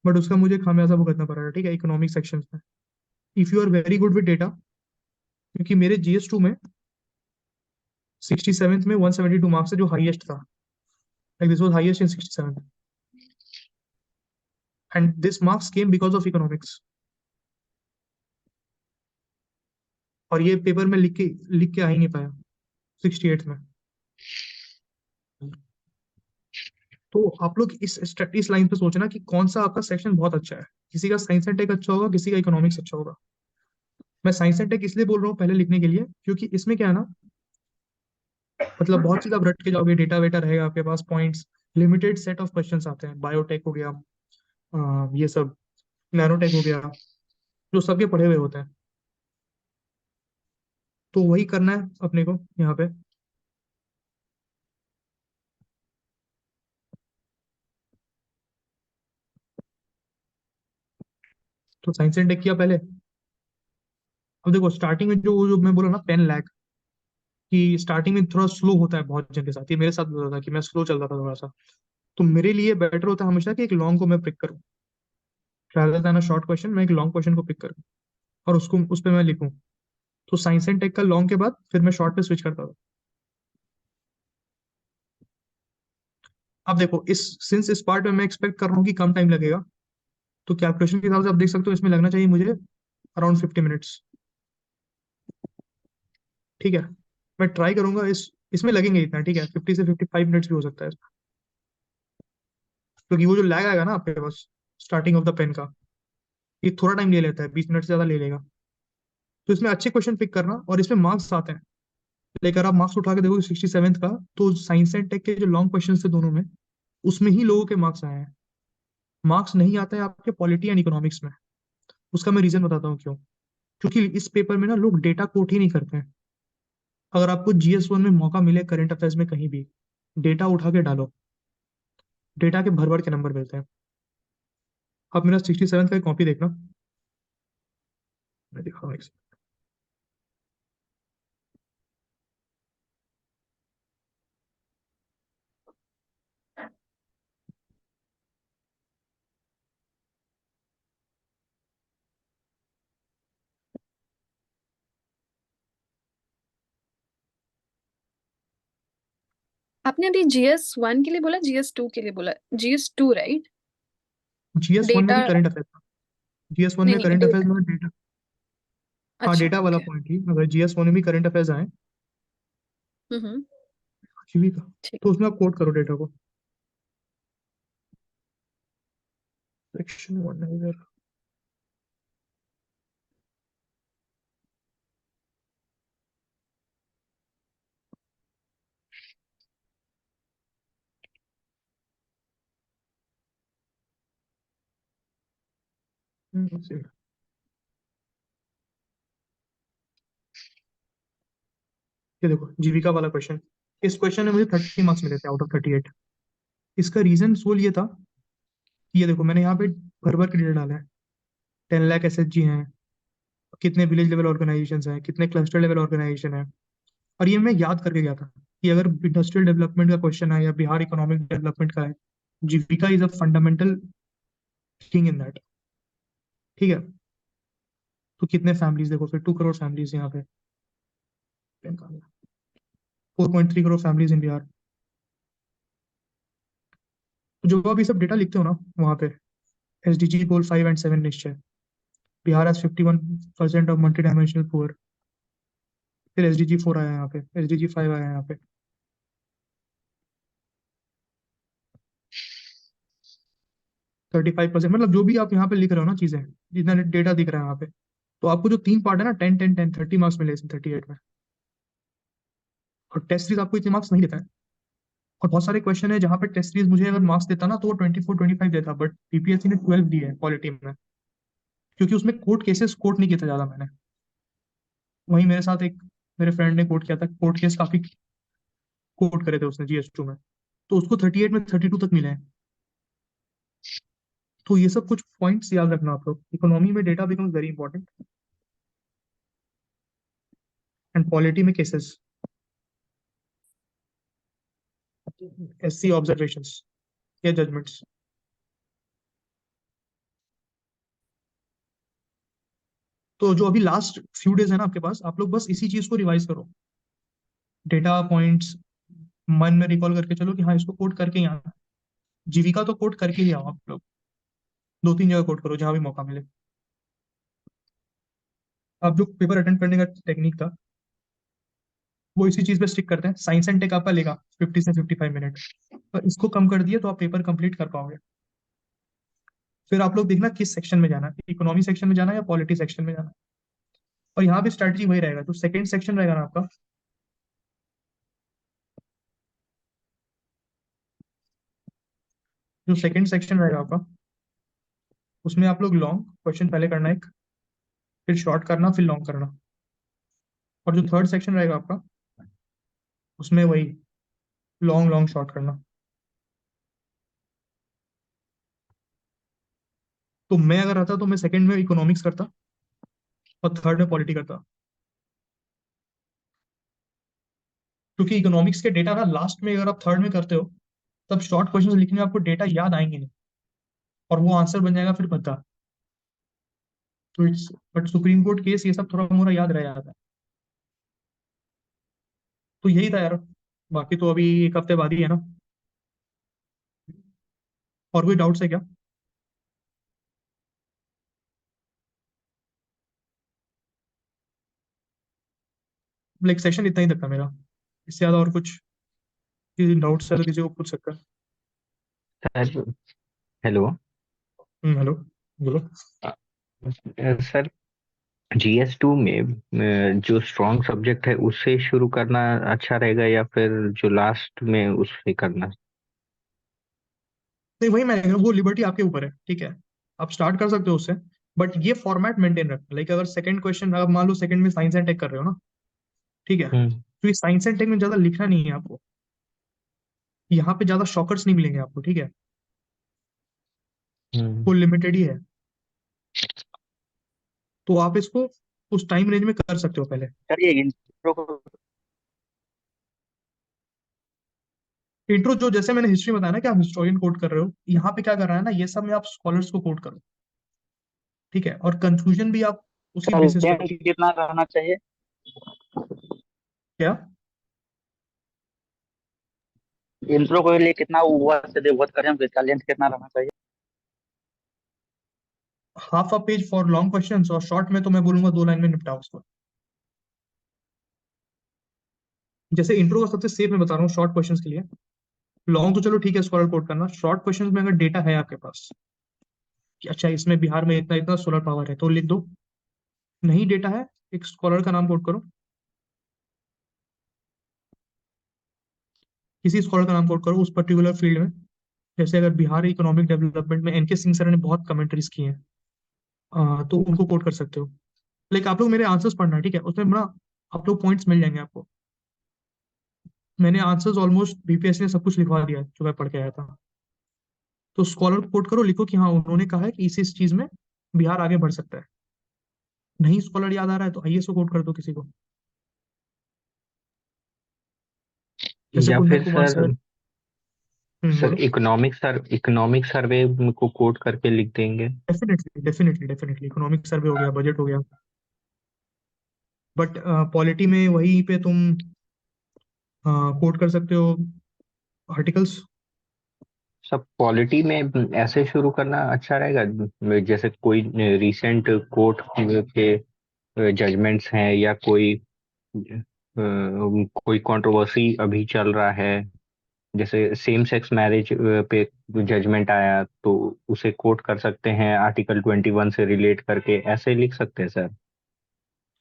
बट उसका मुझे खामियाजा भुगतना पड़ा था, ठीक है, इकोनॉमिक सेक्शन में। If you are very good with data, क्योंकि मेरे GS2 में 67th में 172 मार्क्स है, जो हाईएस्ट था, like this was highest in 67, and this marks came because of economics. और ये पेपर में लिख के आ ही नहीं पाया 68 में। तो आप लोग इस लाइन पे सोचना कि कौन सा आपका सेक्शन बहुत अच्छा है। किसी का साइंस एंड टेक अच्छा होगा, किसी का इकोनॉमिक्स अच्छा होगा। मैं साइंस एंड टेक इसलिए बोल रहा हूँ पहले लिखने के लिए, क्योंकि इसमें क्या है ना, मतलब बहुत चीज आप रट के जाओगे, डेटा वेटा रहेगा आपके पास, points, limited set of questions आते हैं, बायोटेक हो गया, ये सब नैनोटेक हो गया, जो सबके पढ़े हुए होते हैं। तो वही करना है अपने को यहाँ पे। तो साइंस एंड टेक किया पहले। अब देखो स्टार्टिंग में जो मैं बोला ना पेन लैग, कि स्टार्टिंग में थोड़ा स्लो होता है बहुत जन के साथ, ये मेरे साथ भी होता था कि मैं स्लो चल रहा था थोड़ा सा। तो मेरे लिए बेटर होता है हमेशा कि एक लॉन्ग को मैं पिक करूँ, rather than a short question, मैं एक लॉन्ग क्वेश्चन को पिक करूँ और उसको उस पर मैं लिखूँ। तो साइंस एंड टेक का लॉन्ग के बाद फिर मैं शॉर्ट पे स्विच करता था। अब देखो इस पार्ट में मैं एक्सपेक्ट कर रहा हूँ कि कम टाइम लगेगा, तो कैलकुलेशन के हिसाब से आप देख सकते हो इसमें लगना चाहिए मुझे अराउंड 50 मिनट्स, ठीक है। मैं ट्राई करूंगा इसमें लगेंगे इतना, ठीक है, 50 से 55 मिनट्स भी हो सकता है इसमें, क्योंकि वो जो लैग आएगा ना आपके पास स्टार्टिंग ऑफ द पेन का, ये थोड़ा टाइम ले लेता है, 20 मिनट से ज्यादा ले लेगा। तो इसमें अच्छे क्वेश्चन पिक करना, और इसमें मार्क्स आते हैं। लेकर आप मार्क्स उठा के देखोगे 67th का, तो साइंस एंड टेक के जो लॉन्ग क्वेश्चन थे दोनों में, उसमें ही लोगों के मार्क्स आए हैं। मार्क्स नहीं आता है आपके पॉलिटी एंड इकोनॉमिक्स में। उसका मैं रीजन बताता हूँ क्यों। क्योंकि इस पेपर में ना लोग डेटा कोट ही नहीं करते हैं। अगर आपको GS1 में मौका मिले करंट अफेयर्स में कहीं भी डेटा उठा के डालो, डेटा के भर भर के नंबर मिलते हैं। आप मेरा 67 का कॉपी देखना, मैं दिखाऊँ एक second। आपने अभी GS1 के लिए बोला, GS2 के लिए बोला? GS2 right? GS1 में डेटा भी करंट अफेयर था। GS1 नहीं में नहीं करंट अफेयर्स डेटा। में डेटा, हाँ अच्छा डेटा वाला ओके। पॉइंट ही। अगर GS1 में भी करंट अफेयर्स आए हम्म। जीविका, ठीक। तो उसमें आप कोट करो डेटा को। सेक्शन 1 है इधर। ये देखो जीविका वाला क्वेश्चन। इस क्वेश्चन में मुझे 30 मार्क्स मिले थे आउट ऑफ 38। इसका रीजन सोल ये था कि ये देखो मैंने यहाँ पे भर भर के डेटा डाला है। 10 लाख SHG हैं, कितने विलेज लेवल ऑर्गेनाइजेशन हैं, कितने क्लस्टर लेवल ऑर्गेनाइजेशन है। और ये मैं याद करके गया था कि अगर इंडस्ट्रियल डेवलपमेंट का क्वेश्चन है या बिहार इकोनॉमिक डेवलपमेंट का है, Jeevika is a fundamental thing in that. ठीक है, तो कितने फैमिलीज देखो फिर, 2 करोड़ फैमिलीज यहाँ पे, 4.3 करोड़ फैमिलीज इन बिहार। तो जो आप ये सब डेटा लिखते हो ना वहाँ पे, SDG गोल 5 एंड 7 निश्चय, Bihar has 51% of multi dimensional poor. फिर SDG 4 आया यहाँ पे, SDG 5 आया यहाँ पे। $35, मतलब जो भी आप यहाँ पे लिख रहे हो ना चीजें, जितना डेटा दिख रहा है यहाँ पे, तो आपको जो 3 पार्ट है ना, 10 10 10 30 मार्क्स मिले इसमें 38 में। और टेस्ट सीरीज आपको इतने मार्क्स नहीं देता है। और बहुत सारे क्वेश्चन है जहाँ पे टेस्ट सीरीज मुझे अगर मार्क्स देता ना तो वो 24 25 देता, बट PPSC ने 12 दिए है पॉलिटी में, क्योंकि उसमें कोर्ट केसेस कोर्ट नहीं किया था ज्यादा मैंने। वहीं मेरे साथ एक मेरे फ्रेंड ने कोर्ट किया था, कोर्ट केस काफी कोर्ट करे थे उसने GS2 में, तो उसको 38 में 32 तक मिले हैं। तो ये सब कुछ पॉइंट्स याद रखना आप लोग। इकोनॉमी में data becomes very important, and polity में केसेस, SC ऑब्जर्वेशंस या जजमेंट्स। तो जो अभी लास्ट फ्यू डेज है ना आपके पास, आप लोग बस इसी चीज को रिवाइज करो, डेटा पॉइंट्स मन में रिकॉल करके चलो कि हाँ इसको कोट करके ही आना। जीविका तो कोट करके ही आओ आप लोग, 2 3 जगह कोट करो जहां भी मौका मिले। आप जो पेपर अटेंड करने का टेक्निक था वो इसी चीज पे स्टिक करते हैं। साइंस एंड टेक आपका लेगा 50 से 55 मिनट, पर इसको कम कर दिए तो आप पेपर कंप्लीट कर पाओगे। फिर आप लोग देखना किस सेक्शन में जाना है, इकोनॉमी सेक्शन में जाना है या पॉलिटी सेक्शन में जाना है। और यहाँ पे स्ट्रैटेजी वही रहेगा, तो सेकंड सेक्शन रहेगा ना आपका, जो सेकंड सेक्शन रहेगा आपका, उसमें आप लोग लॉन्ग क्वेश्चन पहले करना एक, फिर शॉर्ट करना, फिर लॉन्ग करना। और जो थर्ड सेक्शन रहेगा आपका, उसमें वही लॉन्ग लॉन्ग शॉर्ट करना। तो मैं अगर आता तो मैं सेकंड में इकोनॉमिक्स करता और थर्ड में पॉलिटी करता, क्योंकि इकोनॉमिक्स के डेटा ना लास्ट में अगर आप थर्ड में करते हो तब शॉर्ट क्वेश्चन लिखने में आपको डेटा याद आएंगे नहीं, और वो आंसर बन जाएगा फिर भद्दा। तो it's, but supreme court case ये सब थोड़ा मोड़ा याद रह जाता है। तो यही था यार, बाकी तो अभी 1 हफ्ते बाद ही है ना। और कोई डाउट्स है क्या? लाइक सेशन इतना ही तक था मेरा, इससे ज्यादा और कुछ किसी डाउट्स है तो किसी को पूछ सकता है। Sir hello. हेलो, बोलो। सर GS2 में जो स्ट्रॉन्ग सब्जेक्ट है उससे शुरू करना अच्छा रहेगा या फिर जो लास्ट में उससे करना? नहीं वही मैं कह रहा हूँ, वो लिबर्टी आपके ऊपर है, ठीक है। आप स्टार्ट कर सकते हो उससे, बट ये फॉर्मेट मेंटेन रखना। लाइक अगर सेकंड क्वेश्चन, अगर मान लो सेकंड में साइंस एंड टेक कर रहे हो ना, ठीक है, तो ये साइंस एंड टेक में ज्यादा लिखना नहीं है आपको, यहाँ पे ज्यादा शॉकर्स नहीं मिलेंगे आपको, ठीक है, वो लिमिटेड ही है। तो आप इसको उस टाइम रेंज में कर सकते हो पहले। सर ये इंट्रो को इंट्रो जो जैसे मैंने हिस्ट्री बताया ना कि आप हिस्टोरियन कोट कर रहे हो, यहाँ पे क्या कर रहा है ना, ये सब में आप स्कॉलर्स को कोट करो, ठीक है, और कंक्लूजन भी आप उसी सर बेसिस पे लेंथ करो। कितना रहना चाहिए? क्या? इंट्रो के लिए कितना वर्ड से वर्ड करें, तो इसका लेंथ कितना रहना चाहिए? Half a page for long questions, और शॉर्ट में तो मैं बोलूंगा 2 लाइन में निपटाओ उसको। जैसे इंट्रो का सबसे सेफ मैं बता रहा हूँ शॉर्ट क्वेश्चंस के लिए। लॉन्ग तो चलो ठीक है, स्कॉलर कोट करना। शॉर्ट क्वेश्चंस में अगर डेटा है आपके पास कि अच्छा इसमें बिहार में इतना इतना सोलर पावर है, तो लिख दो। नहीं डेटा है, एक स्कॉलर का नाम कोट करो, किसी स्कॉलर का नाम कोट करो उस पर्टिकुलर फील्ड में। जैसे अगर बिहार इकोनॉमिक डेवलपमेंट में एनके सिंह सर ने बहुत कमेंट्रीज की हैं, तो उनको कोट कर सकते हो। लाइक आप लोग मेरे आंसर्स पढ़ना, ठीक है, उसमें बड़ा आप लोग पॉइंट्स मिल जाएंगे आपको। मैंने आंसर्स ऑलमोस्ट बीपीएससी ने सब कुछ लिखवा दिया है जो मैं पढ़ के आया था। तो स्कॉलर को कोट करो, लिखो कि हाँ उन्होंने कहा है कि इस चीज में बिहार आगे बढ़ सकता है। नहीं स्कॉलर याद आ रहा है तो आईएएस को कोट कर दो किसी को, जैसे या कुंदन फिर कुमार सर, सर। बोलो। इकोनॉमिक सर्वे को कोट करके लिख देंगे। Definitely definitely definitely, economic survey हो गया, बजट हो गया। बट पॉलिटी में वहीं पे तुम कोट कर सकते हो आर्टिकल्स। सब पॉलिटी में ऐसे शुरू करना अच्छा रहेगा, जैसे कोई रीसेंट कोर्ट के जजमेंट्स हैं, या कोई कंट्रोवर्सी अभी चल रहा है, जैसे सेम सेक्स मैरिज पे जजमेंट आया, तो उसे कोट कर सकते हैं आर्टिकल 21 से रिलेट करके, ऐसे लिख सकते हैं सर।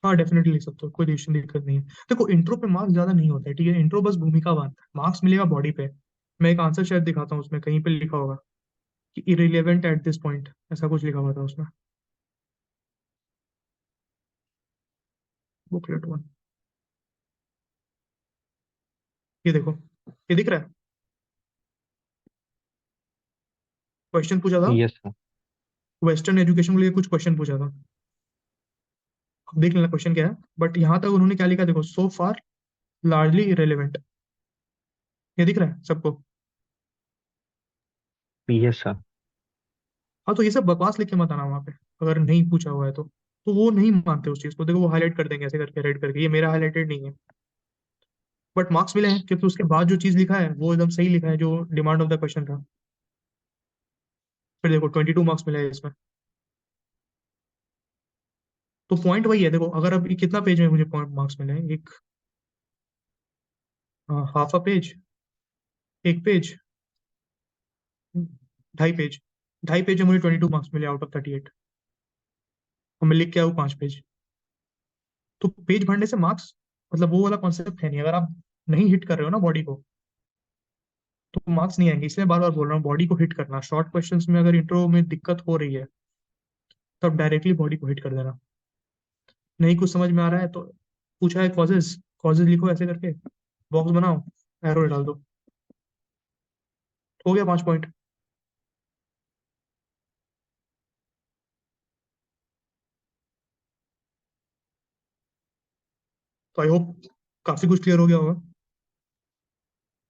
हाँ डेफिनेटली लिख सकते हो, कोई दिक्कत नहीं है। देखो इंट्रो पे मार्क्स ज्यादा नहीं होता है, ठीक है, इंट्रो बस भूमिका बांधता है, मार्क्स मिलेगा बॉडी पे। मैं एक आंसर शायद दिखाता हूँ, उसमें कहीं पे लिखा होगा कि इरेलीवेंट एट दिस पॉइंट, ऐसा कुछ लिखा हुआ था उसमें, बुकलेट 1। ये देखो, ये दिख रहा है, क्वेश्चन पूछा था, यस सर। वेस्टर्न एजुकेशन के लिए कुछ क्वेश्चन पूछा था। अब देख लेना क्वेश्चन क्या है, बट यहाँ तक उन्होंने क्या लिखा देखो, सो फार लार्जली इरेलीवेंट। ये दिख रहा है सबको? Yes sir. हाँ, तो ये सब बकवास लिख के मत आना वहाँ पे, अगर नहीं पूछा हुआ है तो वो नहीं मानते उस चीज को। देखो वो हाईलाइट कर देंगे ऐसे करके, रेड करके, ये मेरा हाईलाइटेड नहीं है, बट मार्क्स मिले हैं क्योंकि उसके बाद जो चीज लिखा है वो एकदम सही लिखा है, जो डिमांड ऑफ द क्वेश्चन था। फिर देखो 22 मार्क्स मिले हैं इसमें। तो पॉइंट वही है, देखो अगर अब ये कितना पेज में मुझे पॉइंट मार्क्स मिले हैं, एक हाफ अ पेज, एक पेज, 2.5 पेज, 2.5 पेज में मुझे 22 मार्क्स मिले आउट ऑफ 38, और मैं लिख के आऊँ 5 पेज। तो पेज भरने से मार्क्स, मतलब वो वाला कॉन्सेप्ट है नहीं। अगर आप नहीं हिट कर रहे हो ना बॉडी को, तो मार्क्स नहीं आएंगे। इसलिए बार बार बोल रहा हूँ बॉडी को हिट करना। शॉर्ट क्वेश्चंस में अगर इंट्रो में दिक्कत हो रही है, तब डायरेक्टली बॉडी को हिट कर देना। नहीं कुछ समझ में आ रहा है तो पूछा है कॉजेज, कॉजेज लिखो ऐसे करके, बॉक्स बनाओ, एरो डाल दो, हो गया 5 पॉइंट। तो आई होप काफी कुछ क्लियर हो गया होगा।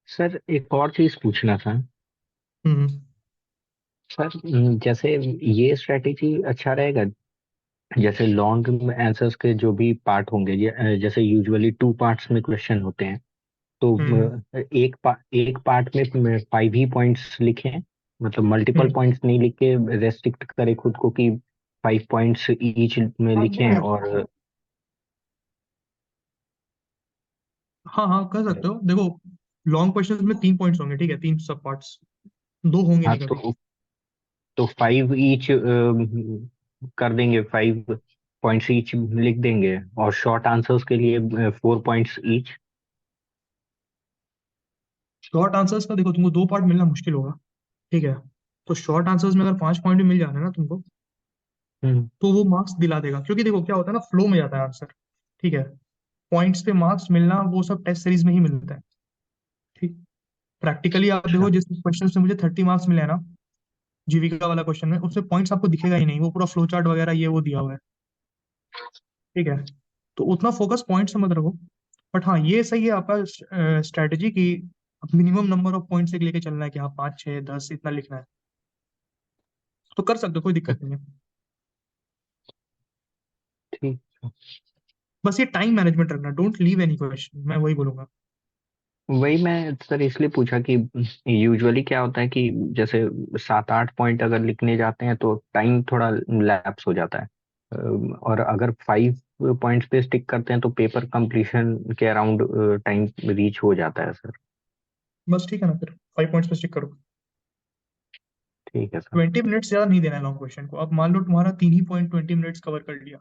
सर एक और चीज पूछना था हम्म। सर। जैसे ये स्ट्रेटेजी अच्छा रहेगा, जैसे लॉन्ग आंसर्स के जो भी पार्ट होंगे, जैसे यूजुअली 2 पार्ट्स में क्वेश्चन होते हैं, तो हम्म। एक पार्ट में 5 ही पॉइंट्स लिखें, मतलब मल्टीपल हम्म। पॉइंट्स नहीं लिख के रेस्ट्रिक्ट करें खुद को कि 5 पॉइंट्स ईच में लिखें। और हाँ हाँ कर सकते हो। देखो लॉन्ग क्वेश्चंस में 3 पॉइंट्स होंगे, ठीक है, 3 सब पार्ट्स, दो होंगे हाँ, नहीं कभी। तो 5 ईच कर देंगे, 5 पॉइंट्स ईच लिख देंगे, और शॉर्ट आंसर्स के लिए 4 पॉइंट्स ईच। शॉर्ट आंसर्स का देखो तुमको 2 पार्ट मिलना मुश्किल होगा, ठीक है, तो शॉर्ट आंसर्स में अगर 5 पॉइंट भी मिल जाए ना तुमको, तो वो मार्क्स दिला देगा, क्योंकि देखो क्या होता है ना, फ्लो में जाता है आंसर। ठीक है, पॉइंट्स पे मार्क्स मिलना वो सब टेस्ट सीरीज में ही मिलता है। ठीक, प्रैक्टिकली आप अच्छा। देखो, जिस क्वेश्चन से मुझे 30 मार्क्स मिले हैं ना, जीविका वाला क्वेश्चन में, उससे पॉइंट्स आपको दिखेगा ही नहीं, वो पूरा फ्लो चार्ट वगैरह ये वो दिया हुआ है। ठीक है, तो उतना फोकस पॉइंट से मत रखो। बट हाँ, ये सही है आपका स्ट्रेटेजी कि मिनिमम नंबर ऑफ पॉइंट्स एक लेके चलना है, कि हाँ 5 6 10 इतना लिखना है, तो कर सकते हो, कोई दिक्कत नहीं है। ठीक। बस ये टाइम मैनेजमेंट रखना, डोंट लीव एनी क्वेश्चन, मैं वही बोलूंगा। वही मैं सर इसलिए पूछा कि यूजुअली क्या होता है कि जैसे 7 8 पॉइंट अगर लिखने जाते हैं तो टाइम थोड़ा लैप्स हो जाता है। और अगर 5 पॉइंट्स पे स्टिक करते हैं तो पेपर कंप्लीशन के अराउंड टाइम रीच हो जाता है सर। बस ठीक है ना, फिर 5 पॉइंट्स पे स्टिक करो। ठीक है सर। 20 मिनट्स ज्यादा नहीं देना है लॉन्ग क्वेश्चन को। अब मान लो तुम्हारा 3 ही पॉइंट 20 मिनट्स कवर कर लिया,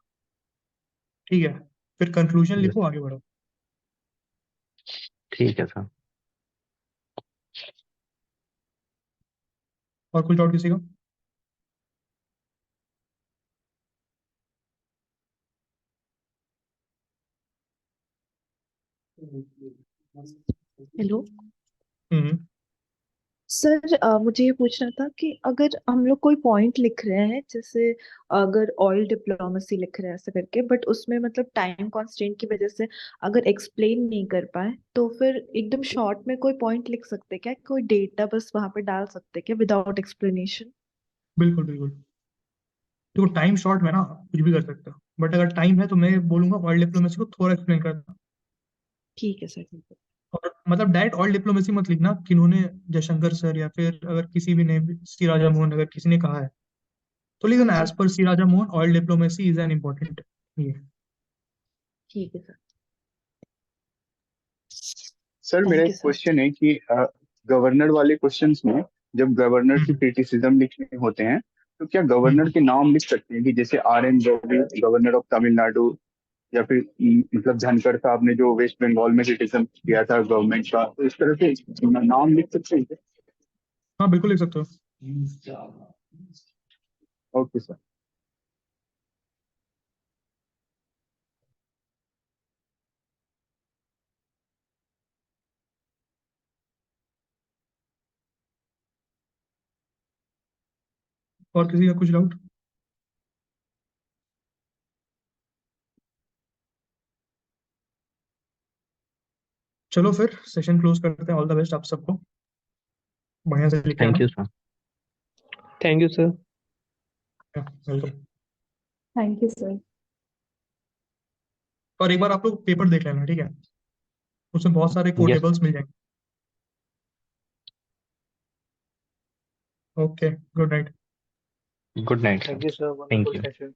ठीक है, फिर कंक्लूजन Yes, लिखो, आगे बढ़ो। ठीक है सर। और कुछ डाउट किसी का? हेलो हम्म सर, मुझे ये पूछना था कि अगर हम लोग कोई पॉइंट लिख रहे हैं, जैसे अगर ऑयल डिप्लोमेसी लिख रहे हैं ऐसे करके, बट उसमें मतलब टाइम कॉन्स्टेंट की वजह से अगर एक्सप्लेन नहीं कर पाए, तो फिर एकदम शॉर्ट में कोई पॉइंट लिख सकते हैं क्या? कोई डेटा बस वहां पे डाल सकते हैं क्या विदाउट एक्सप्लेनेशन? बिल्कुल बिल्कुल। देखो टाइम शॉर्ट में ना कुछ भी कर सकते हो, बट अगर टाइम है तो मैं बोलूंगा ऑयल डिप्लोमेसी को थोड़ा एक्सप्लेन करना। ठीक है सर, ठीक है। और मतलब डायरेक्ट ऑयल डिप्लोमेसी मत लिखना, किन्होंने, जयशंकर सर या फिर अगर किसी भी ने, सी राजा मोहन अगर किसी ने कहा है तो लिख देना, एज जी, पर C Raja Mohan oil diplomacy is an important. ये ठीक है सर। सर मेरा थैंक एक यू सर। क्वेश्चन है कि गवर्नर वाले क्वेश्चंस में जब गवर्नर की हम्म क्रिटिसिज्म लिखने होते हैं तो क्या गवर्नर हम्म के नाम लिख सकते हैं कि जैसे RN Ravi governor of Tamil Nadu, या फिर मतलब धनखड़ साहब ने जो वेस्ट बंगाल में क्रिटिसिज्म किया था गवर्नमेंट का, तो इस तरह से नाम लिख सकते हैं क्या? हाँ बिल्कुल लिख सकते हो। Okay sir. और किसी का कुछ डाउट? चलो फिर सेशन क्लोज करते हैं। ऑल द बेस्ट आप सबको, बढ़िया से लिखे थैंक आना। You sir. Thank you sir. Welcome. Thank you sir. और एक बार आप लोग पेपर देख लेना, ठीक है, उसमें बहुत सारे यस। कोटेबल्स मिल जाएंगे। Okay, good night. Good night thank sir. You sir, thank wonderful you. Session.